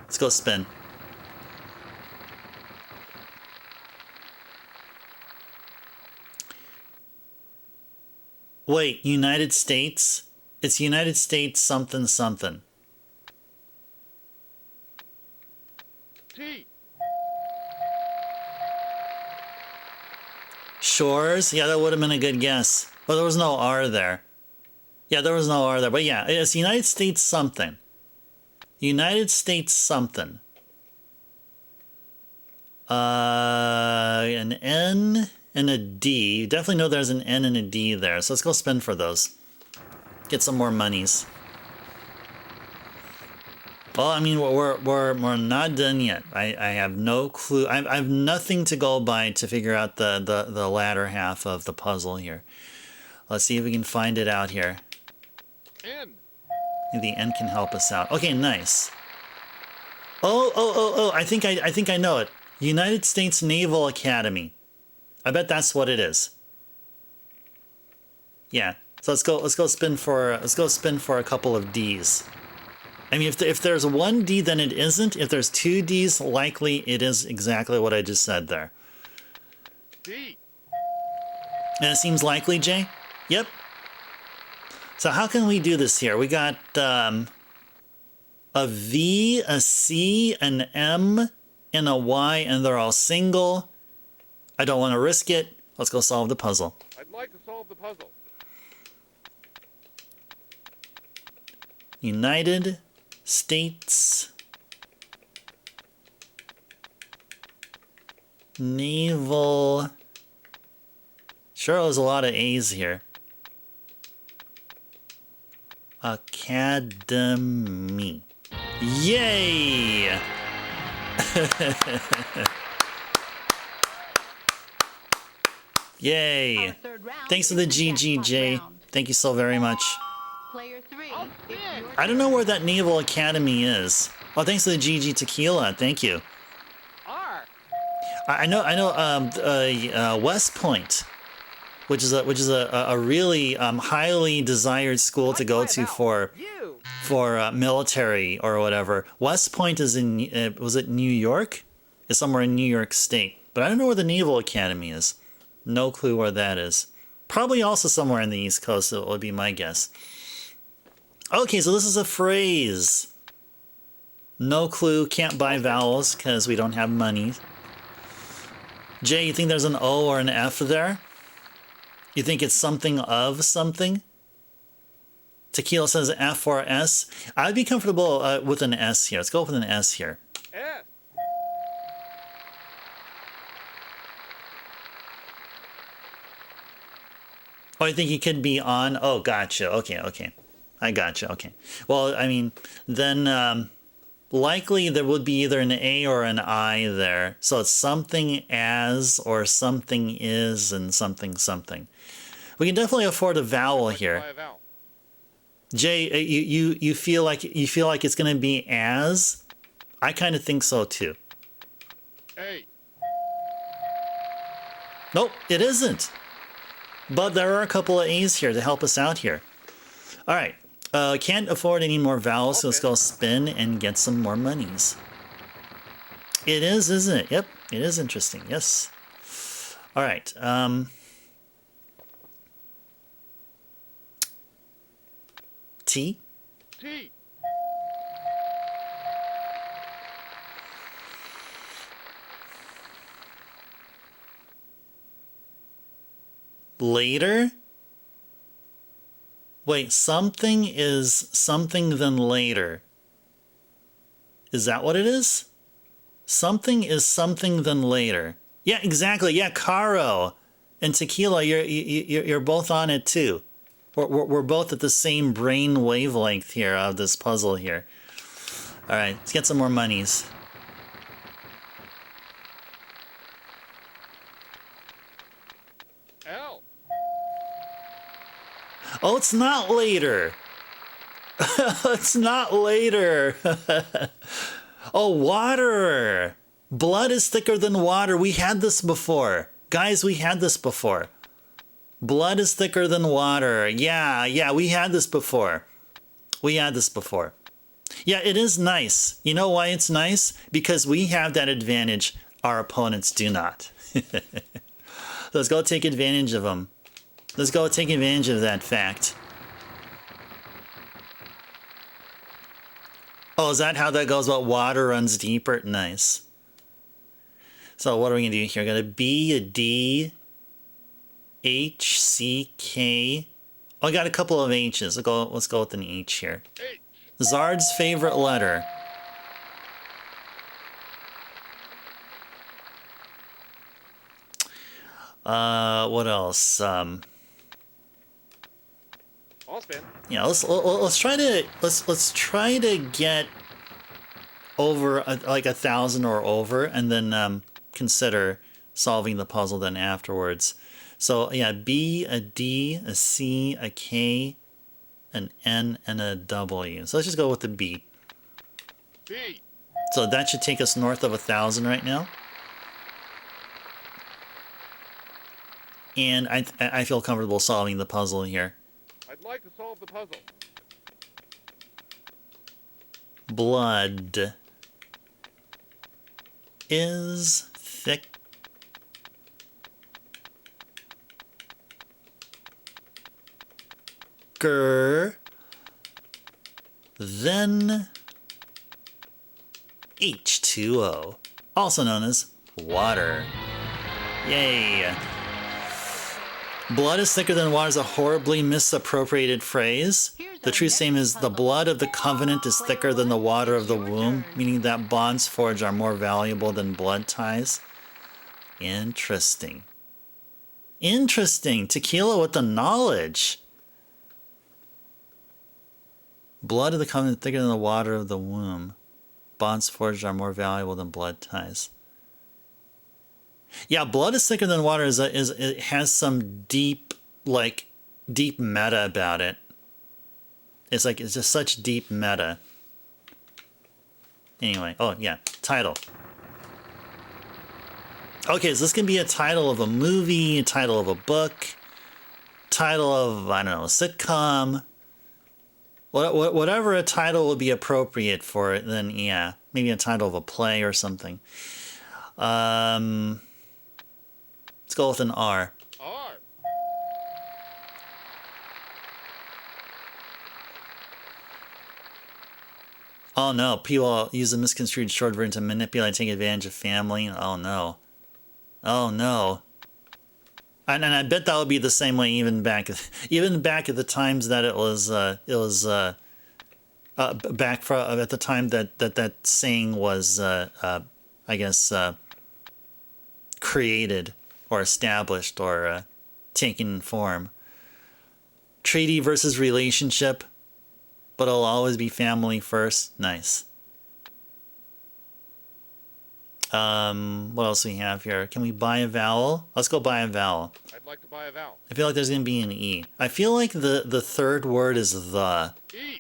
Let's go spin. Wait, United States? It's United States something something. T. Shores? Yeah, that would have been a good guess. But there was no R there. Yeah, there was no R there. But yeah, it's United States something. United States something. An N and a D. You definitely know there's an N and a D there. So let's go spin for those. Get some more monies. Well, I mean, we're not done yet. I have no clue. I have nothing to go by to figure out the latter half of the puzzle here. Let's see if we can find it out here. N. Maybe the N can help us out. Okay, nice. Oh! I think I know it. United States Naval Academy. I bet that's what it is. Yeah. So let's go spin for a couple of D's. I mean, if there's one D, then it isn't. If there's two D's, likely it is exactly what I just said there. D. And it seems likely, Jay? Yep. So how can we do this here? We got a V, a C, an M, and a Y, and they're all single. I don't want to risk it. Let's go solve the puzzle. I'd like to solve the puzzle. United States Naval. Sure, there's a lot of A's here. Academy. Yay! Yay! Our third round Thanks for is the jackpot GGJ. round. Thank you so very much. Player 3, I'll it's spin. your I don't know where that Naval Academy is. Oh, thanks for the GG Tequila. Thank you. R. I know. West Point, which is a really highly desired school to go to for U. military or whatever. West Point is in was it New York? It's somewhere in New York State, but I don't know where the Naval Academy is. No clue where that is. Probably also somewhere in the East Coast. It would be my guess. Okay, so this is a phrase. No clue. Can't buy vowels because we don't have money. Jay, you think there's an O or an F there? You think it's something of something? Tequila says F or S. I'd be comfortable with an S here. Let's go with an S here. S. Oh, I think you could be on. Oh, gotcha. Okay. I gotcha. Okay. Well, I mean, then likely there would be either an A or an I there. So it's something as or something is and something something. We can definitely afford a vowel I'd like to here. buy a vowel. Jay, you feel like it's going to be as? I kind of think so too. A. Nope, it isn't. But there are a couple of A's here to help us out here. All right. Can't afford any more vowels, so let's go spin and get some more monies. It is, isn't it? Yep, it is interesting. Yes. All right. T. T. Later? Wait, something is something then later. Is that what it is? Something is something then later. Yeah, exactly. Yeah, Caro and Tequila, you're both on it too. We're both at the same brain wavelength here of this puzzle here. All right, let's get some more monies. L. Oh, it's not later. It's not later. Oh, water. Blood is thicker than water. We had this before. Guys, we had this before. Blood is thicker than water. Yeah, we had this before. Yeah, it is nice. You know why it's nice? Because we have that advantage our opponents do not. Let's go take advantage of them. Let's go take advantage of that fact. Oh, is that how that goes? About water runs deeper? Nice. So what are we going to do here? We're going to B, a D, H, C, K. Oh, I got a couple of H's. Let's go with an H here. H. Zard's favorite letter. What else? I'll spin. Yeah, let's try to get over like 1,000 or over, and then consider solving the puzzle then afterwards. So yeah, B, a D, a C, a K, an N, and a W. So let's just go with the B. B. So that should take us north of 1,000 right now. And I feel comfortable solving the puzzle here. I'd like to solve the puzzle. Blood is thicker than H2O, also known as water. Yay! Blood is thicker than water is a horribly misappropriated phrase. The true statement is the blood of the covenant is thicker than the water of the womb, meaning that bonds forged are more valuable than blood ties. Interesting. Interesting. Tequila with the knowledge. Blood of the covenant thicker than the water of the womb. Bonds forged are more valuable than blood ties. Yeah, blood is thicker than water. It has some deep meta about it. It's just such deep meta. Anyway, oh yeah, title. Okay, so this can be a title of a movie, a title of a book, title of, I don't know, a sitcom. Whatever a title would be appropriate for it, then yeah, maybe a title of a play or something. Let's go with an R. R. Oh no, people use the misconstrued short version to manipulate and take advantage of family. Oh no. Oh no. And I bet that would be the same way even back at the times that it was at the time that saying was I guess created or established or taken form. Treaty versus relationship, but it'll always be family first. Nice. What else do we have here? Can we buy a vowel? Let's go buy a vowel. I'd like to buy a vowel. I feel like there's gonna be an E. I feel like the third word is the. E.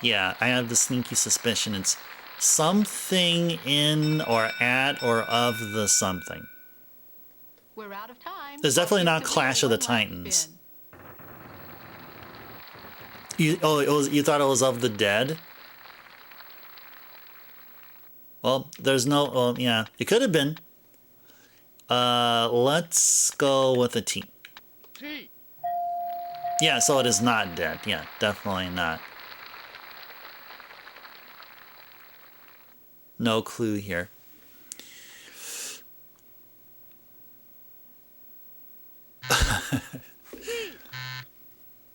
Yeah, I have the sneaky suspicion it's something in or at or of the something. We're out of time. There's definitely not Let's do Clash of the one last Titans. spin. You thought it was of the dead? Well, there's no. Well, yeah, it could have been. Let's go with a T. T. Yeah, so it is not dead. Yeah, definitely not. No clue here.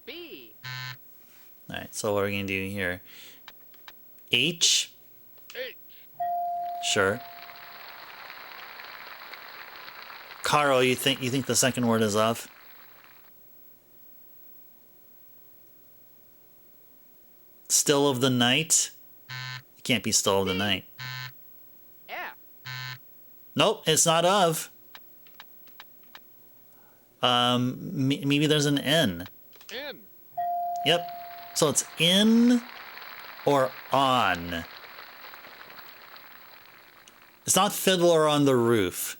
B. All right, so what are we gonna do here? H. H. Sure. Caro, you think the second word is of? Still of the night? It can't be still of the night. F. Nope, it's not of. Maybe there's an N. N. Yep. So it's in or on. It's not Fiddler on the Roof.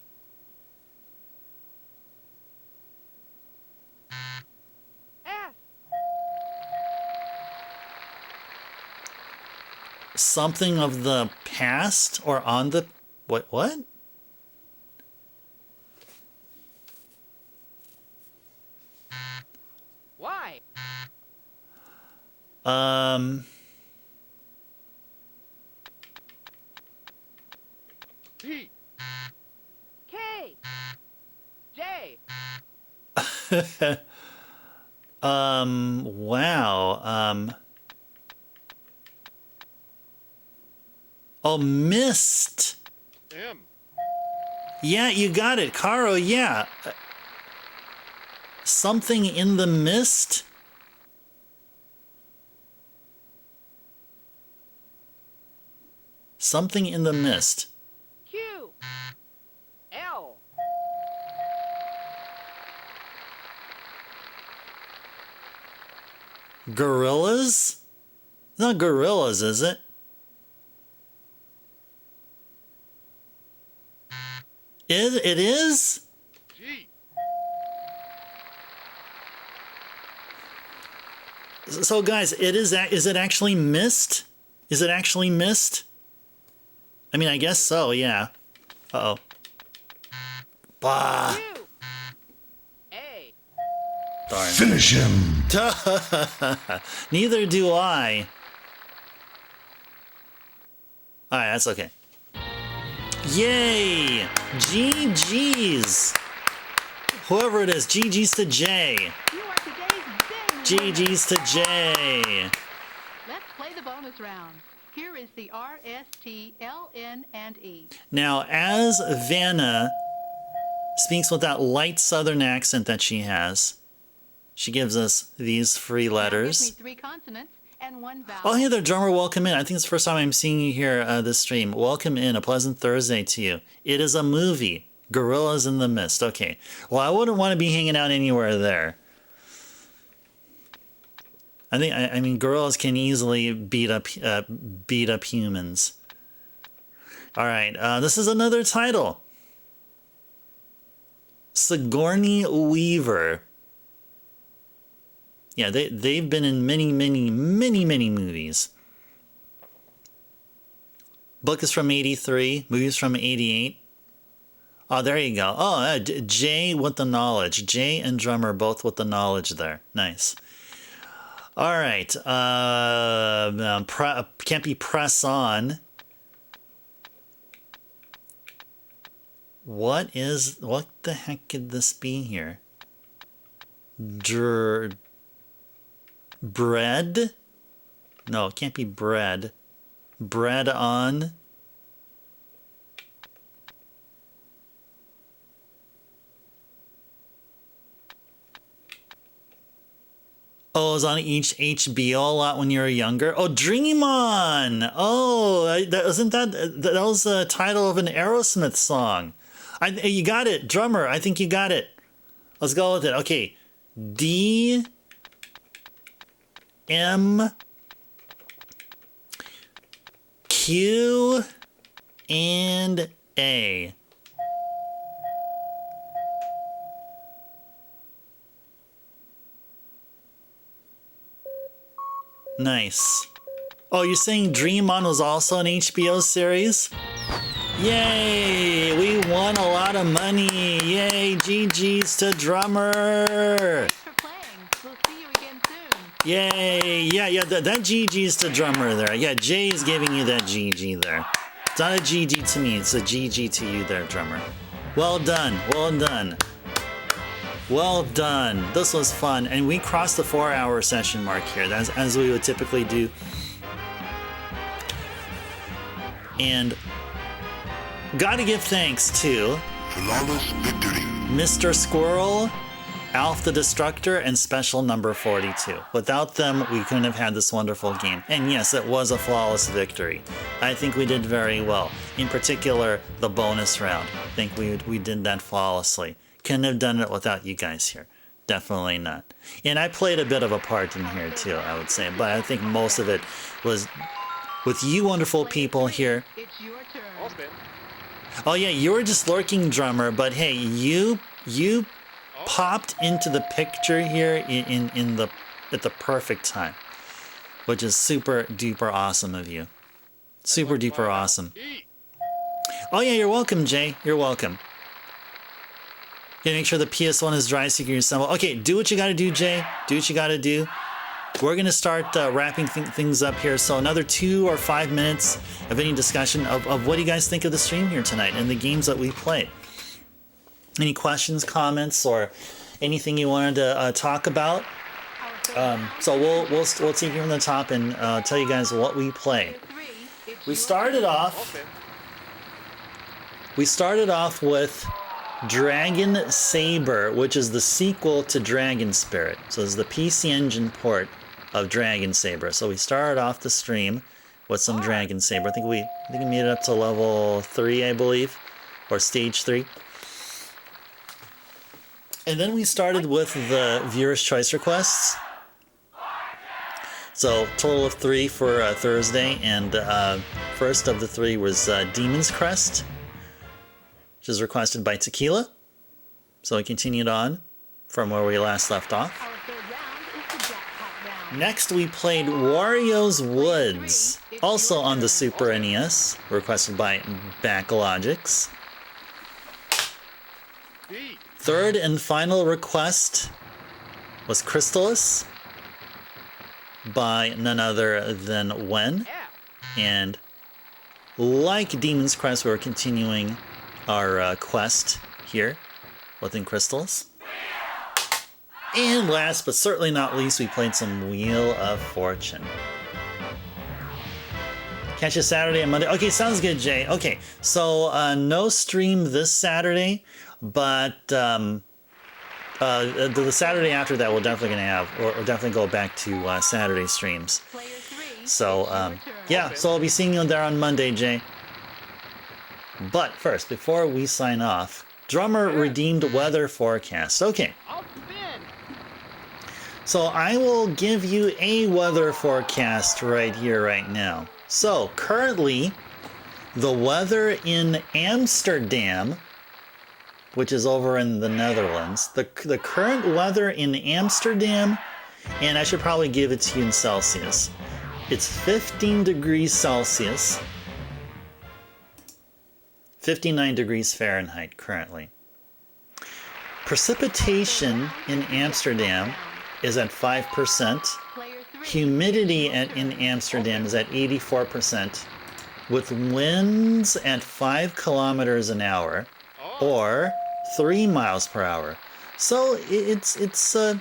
something of the past or on the... What? Y. P. K. J. Wow. Oh, mist. M. Yeah, you got it. Caro, yeah. Something in the mist? Something in the mist. Q. L. Gorillas? Not gorillas, is it? It is? G. So guys, is it actually mist? Is it actually mist? I mean, I guess so, yeah. Uh-oh. Bah. Q. A. Darn. Finish him! Neither do I. Alright, that's okay. Yay! GG's! Whoever it is, GG's to J. You are today's big winner. GG's to J. Let's play the bonus round. Here is the R, S, T, L, N, and E. Now, as Vanna speaks with that light southern accent that she has, she gives us these free Now letters. give me 3 consonants and 1 vowel. Oh, hey there, drummer. Welcome in. I think it's the first time I'm seeing you here this stream. Welcome in. A pleasant Thursday to you. It is a movie. Gorillas in the Mist. Okay. Well, I wouldn't want to be hanging out anywhere there. I mean, gorillas can easily beat up humans. All right. This is another title. Sigourney Weaver. Yeah, they've been in many movies. Book is from 83, movies from 88. Oh, there you go. Oh, Jay with the knowledge. Jay and drummer both with the knowledge there. Nice. All right. Can't be press on. What the heck could this be here? Bread? No, it can't be bread. Bread on. Oh, it was on each HBO a lot when you were younger. Oh, Dream On! Oh, that was the title of an Aerosmith song. You got it, drummer. I think you got it. Let's go with it. Okay, D M Q and A. Nice. Oh, you're saying Dream On was also an HBO series? Yay! We won a lot of money. Yay! GG's to drummer. Thanks for playing. We'll see you again soon. Yay! Yeah, that GG's to drummer there. Yeah, Jay is giving you that GG there. It's not a GG to me, it's a GG to you there, drummer. Well done, well done. Well done. This was fun, and we crossed the 4-hour session mark here, as we would typically do. And gotta give thanks to Flawless victory. Mr. Squirrel, Alf the Destructor, and Special Number 42. Without them, we couldn't have had this wonderful game. And yes, it was a flawless victory. I think we did very well. In particular, the bonus round. I think we did that flawlessly. Couldn't have done it without you guys here. Definitely not. And I played a bit of a part in here too, I would say. But I think most of it was with you wonderful people here. It's your turn. I'll spin. Oh yeah, you were just lurking, drummer, but hey, you popped into the picture here at the perfect time, which is super duper awesome of you. Super duper awesome. E. Oh yeah, you're welcome, Jay. You're welcome. Gotta make sure the PS1 is dry so you can assemble. Okay, do what you gotta do, Jay. Do what you gotta do. We're gonna start wrapping things up here. So another 2 or 5 minutes of any discussion of what do you guys think of the stream here tonight and the games that we played. Any questions, comments, or anything you wanted to talk about? So we'll take you from the top and tell you guys what we played. We started off with Dragon Saber, which is the sequel to Dragon Spirit. So this is the PC Engine port of Dragon Saber. So we started off the stream with some Dragon Saber. I think we made it up to level 3, I believe, or stage 3. And then we started with the viewers' choice requests. So total of 3 for Thursday, and first of the 3 was Demon's Crest, which is requested by Tequila. So we continued on from where we last left off. Next we played Wario's Woods, also on the Super NES, requested by Backlogix. D. Third and final request was Crystalis by none other than Wen. And like Demon's Crest, we're continuing our quest here within Crystalis. And last but certainly not least, we played some Wheel of Fortune. Catch you Saturday and Monday. Okay, sounds good, Jay. Okay, so no stream this Saturday, but the Saturday after that we're definitely gonna have, or definitely go back to Saturday streams. So yeah, so I'll be seeing you there on Monday, Jay. But first, before we sign off, Drummer redeemed weather forecast. Okay. I'll spin. So I will give you a weather forecast right here, right now. So currently, the weather in Amsterdam, which is over in the Netherlands, the current weather in Amsterdam, and I should probably give it to you in Celsius. It's 15 degrees Celsius, 59 degrees Fahrenheit currently. Precipitation in Amsterdam is at 5%. Humidity in Amsterdam is at 84%, with winds at 5 kilometers an hour, or 3 miles per hour. So it's a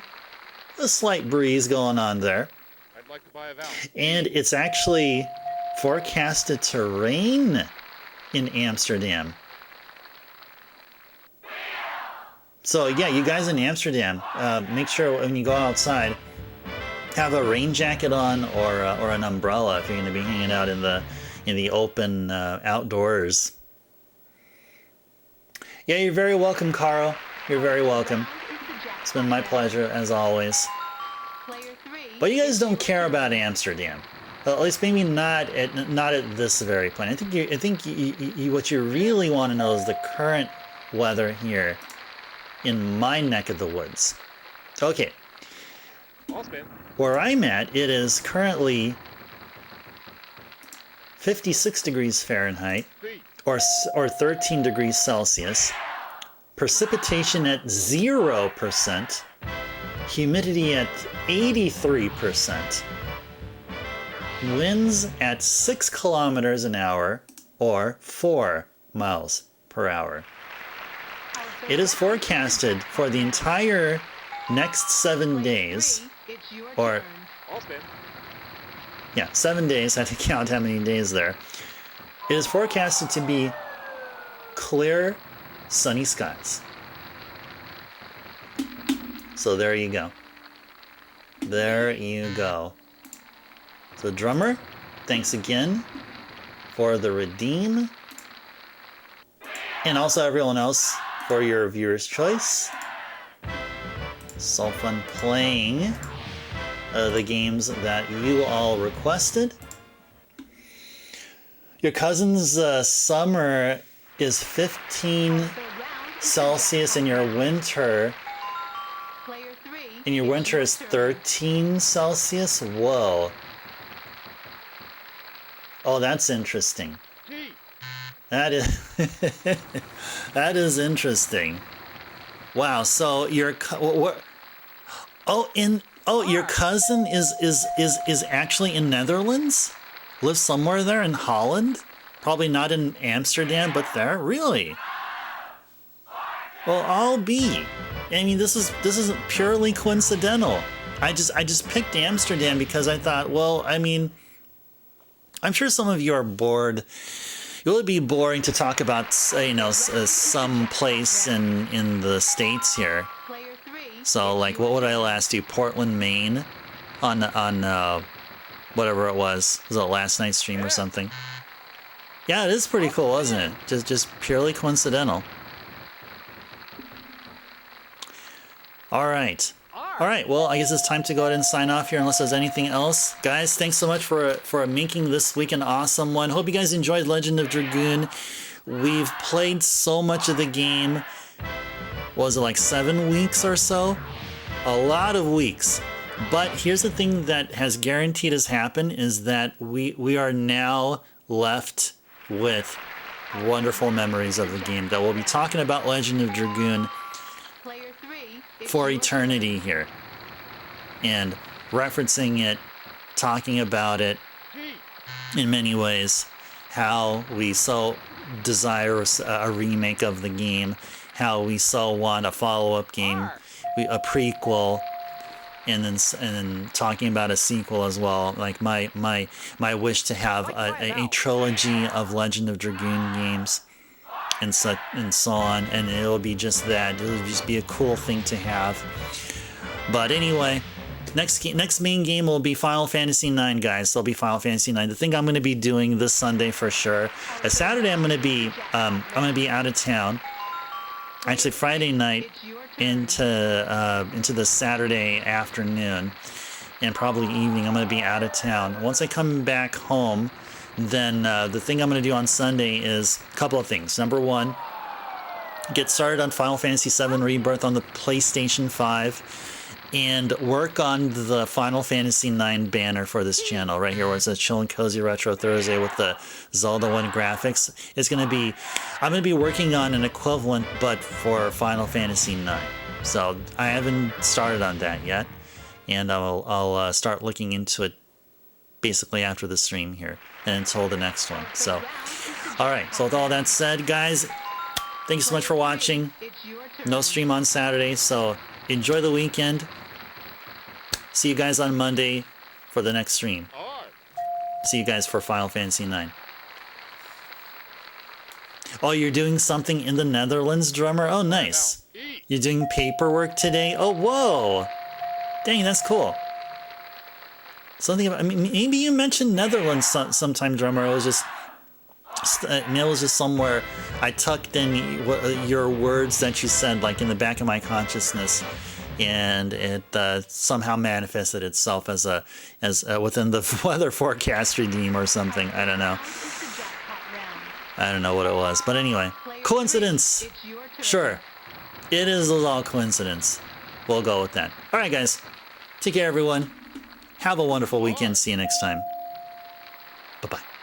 slight breeze going on there. I'd like to buy a vowel. And it's actually forecasted to rain in Amsterdam. So yeah, you guys in Amsterdam, make sure when you go outside, have a rain jacket on or an umbrella if you're going to be hanging out in the open outdoors. Yeah, you're very welcome, Carl. You're very welcome. It's been my pleasure as always. But you guys don't care about Amsterdam. Well, at least maybe not at this very point. I think you what you really want to know is the current weather here in my neck of the woods. Okay. I'll spin. Where I'm at, it is currently 56 degrees Fahrenheit, C. or 13 degrees Celsius. Precipitation at 0%. Humidity at 83%. Winds at 6 kilometers an hour, or 4 miles per hour. It is forecasted for the entire next 7 days, or I'll spin. yeah, 7 days. I have to count how many days there. It is forecasted to be clear, sunny skies. So there you go. There you go. So Drummer, thanks again for the redeem. And also everyone else for your viewer's choice. So fun playing the games that you all requested. Your cousin's summer is 15 Celsius and your winter is 13 Celsius? Whoa. Oh, that's interesting. T. That is that is interesting. Wow. So your your cousin is actually in Netherlands? Lives somewhere there in Holland? Probably not in Amsterdam, but there. Really? Well, I'll be. I mean, this is purely coincidental. I just picked Amsterdam because I thought, well, I mean, I'm sure some of you are bored. It would be boring to talk about, some place in the States here. So, like, what would I last do? Portland, Maine, on whatever it was. Was it last night's stream or something? Yeah, it is pretty cool, wasn't it? Just purely coincidental. All right. All right, well, I guess it's time to go ahead and sign off here unless there's anything else. Guys, thanks so much for making this week an awesome one. Hope you guys enjoyed Legend of Dragoon. We've played so much of the game. Was it like 7 weeks or so? A lot of weeks. But here's the thing that has guaranteed us happen is that we are now left with wonderful memories of the game that we'll be talking about Legend of Dragoon for eternity here, and referencing it, talking about it in many ways, how we so desire a remake of the game, how we so want a follow-up game, a prequel, and then talking about a sequel as well, like my wish to have a trilogy of Legend of Dragoon games. And so on, and it'll be just that. It'll just be a cool thing to have. But anyway, next main game will be Final Fantasy IX, guys. There'll be Final Fantasy IX. The thing I'm going to be doing this Sunday for sure. Saturday I'm going to be out of town. Actually, Friday night into the Saturday afternoon, and probably evening I'm going to be out of town. Once I come back home, then the thing I'm going to do on Sunday is a couple of things. Number one, get started on Final Fantasy VII Rebirth on the PlayStation 5 and work on the Final Fantasy IX banner for this channel right here where it says Chill and Cozy Retro Thursday with the Zelda 1 graphics. I'm going to be working on an equivalent but for Final Fantasy IX. So I haven't started on that yet, and I'll start looking into it basically after the stream here and until the next one. So, all right. So with all that said, guys, thank you so much for watching. No stream on Saturday, so enjoy the weekend. See you guys on Monday for the next stream. See you guys for Final Fantasy IX. Oh, you're doing something in the Netherlands, drummer? Oh, nice. You're doing paperwork today? Oh, whoa. Dang, that's cool. Something about, I mean, maybe you mentioned Netherlands sometime, drummer. It was just somewhere I tucked in your words that you said, like in the back of my consciousness, and it somehow manifested itself as within the weather forecast redeem or something. I don't know. I don't know what it was, but anyway, coincidence. Sure, it is all coincidence. We'll go with that. All right, guys, take care, everyone. Have a wonderful weekend. See you next time. Bye-bye.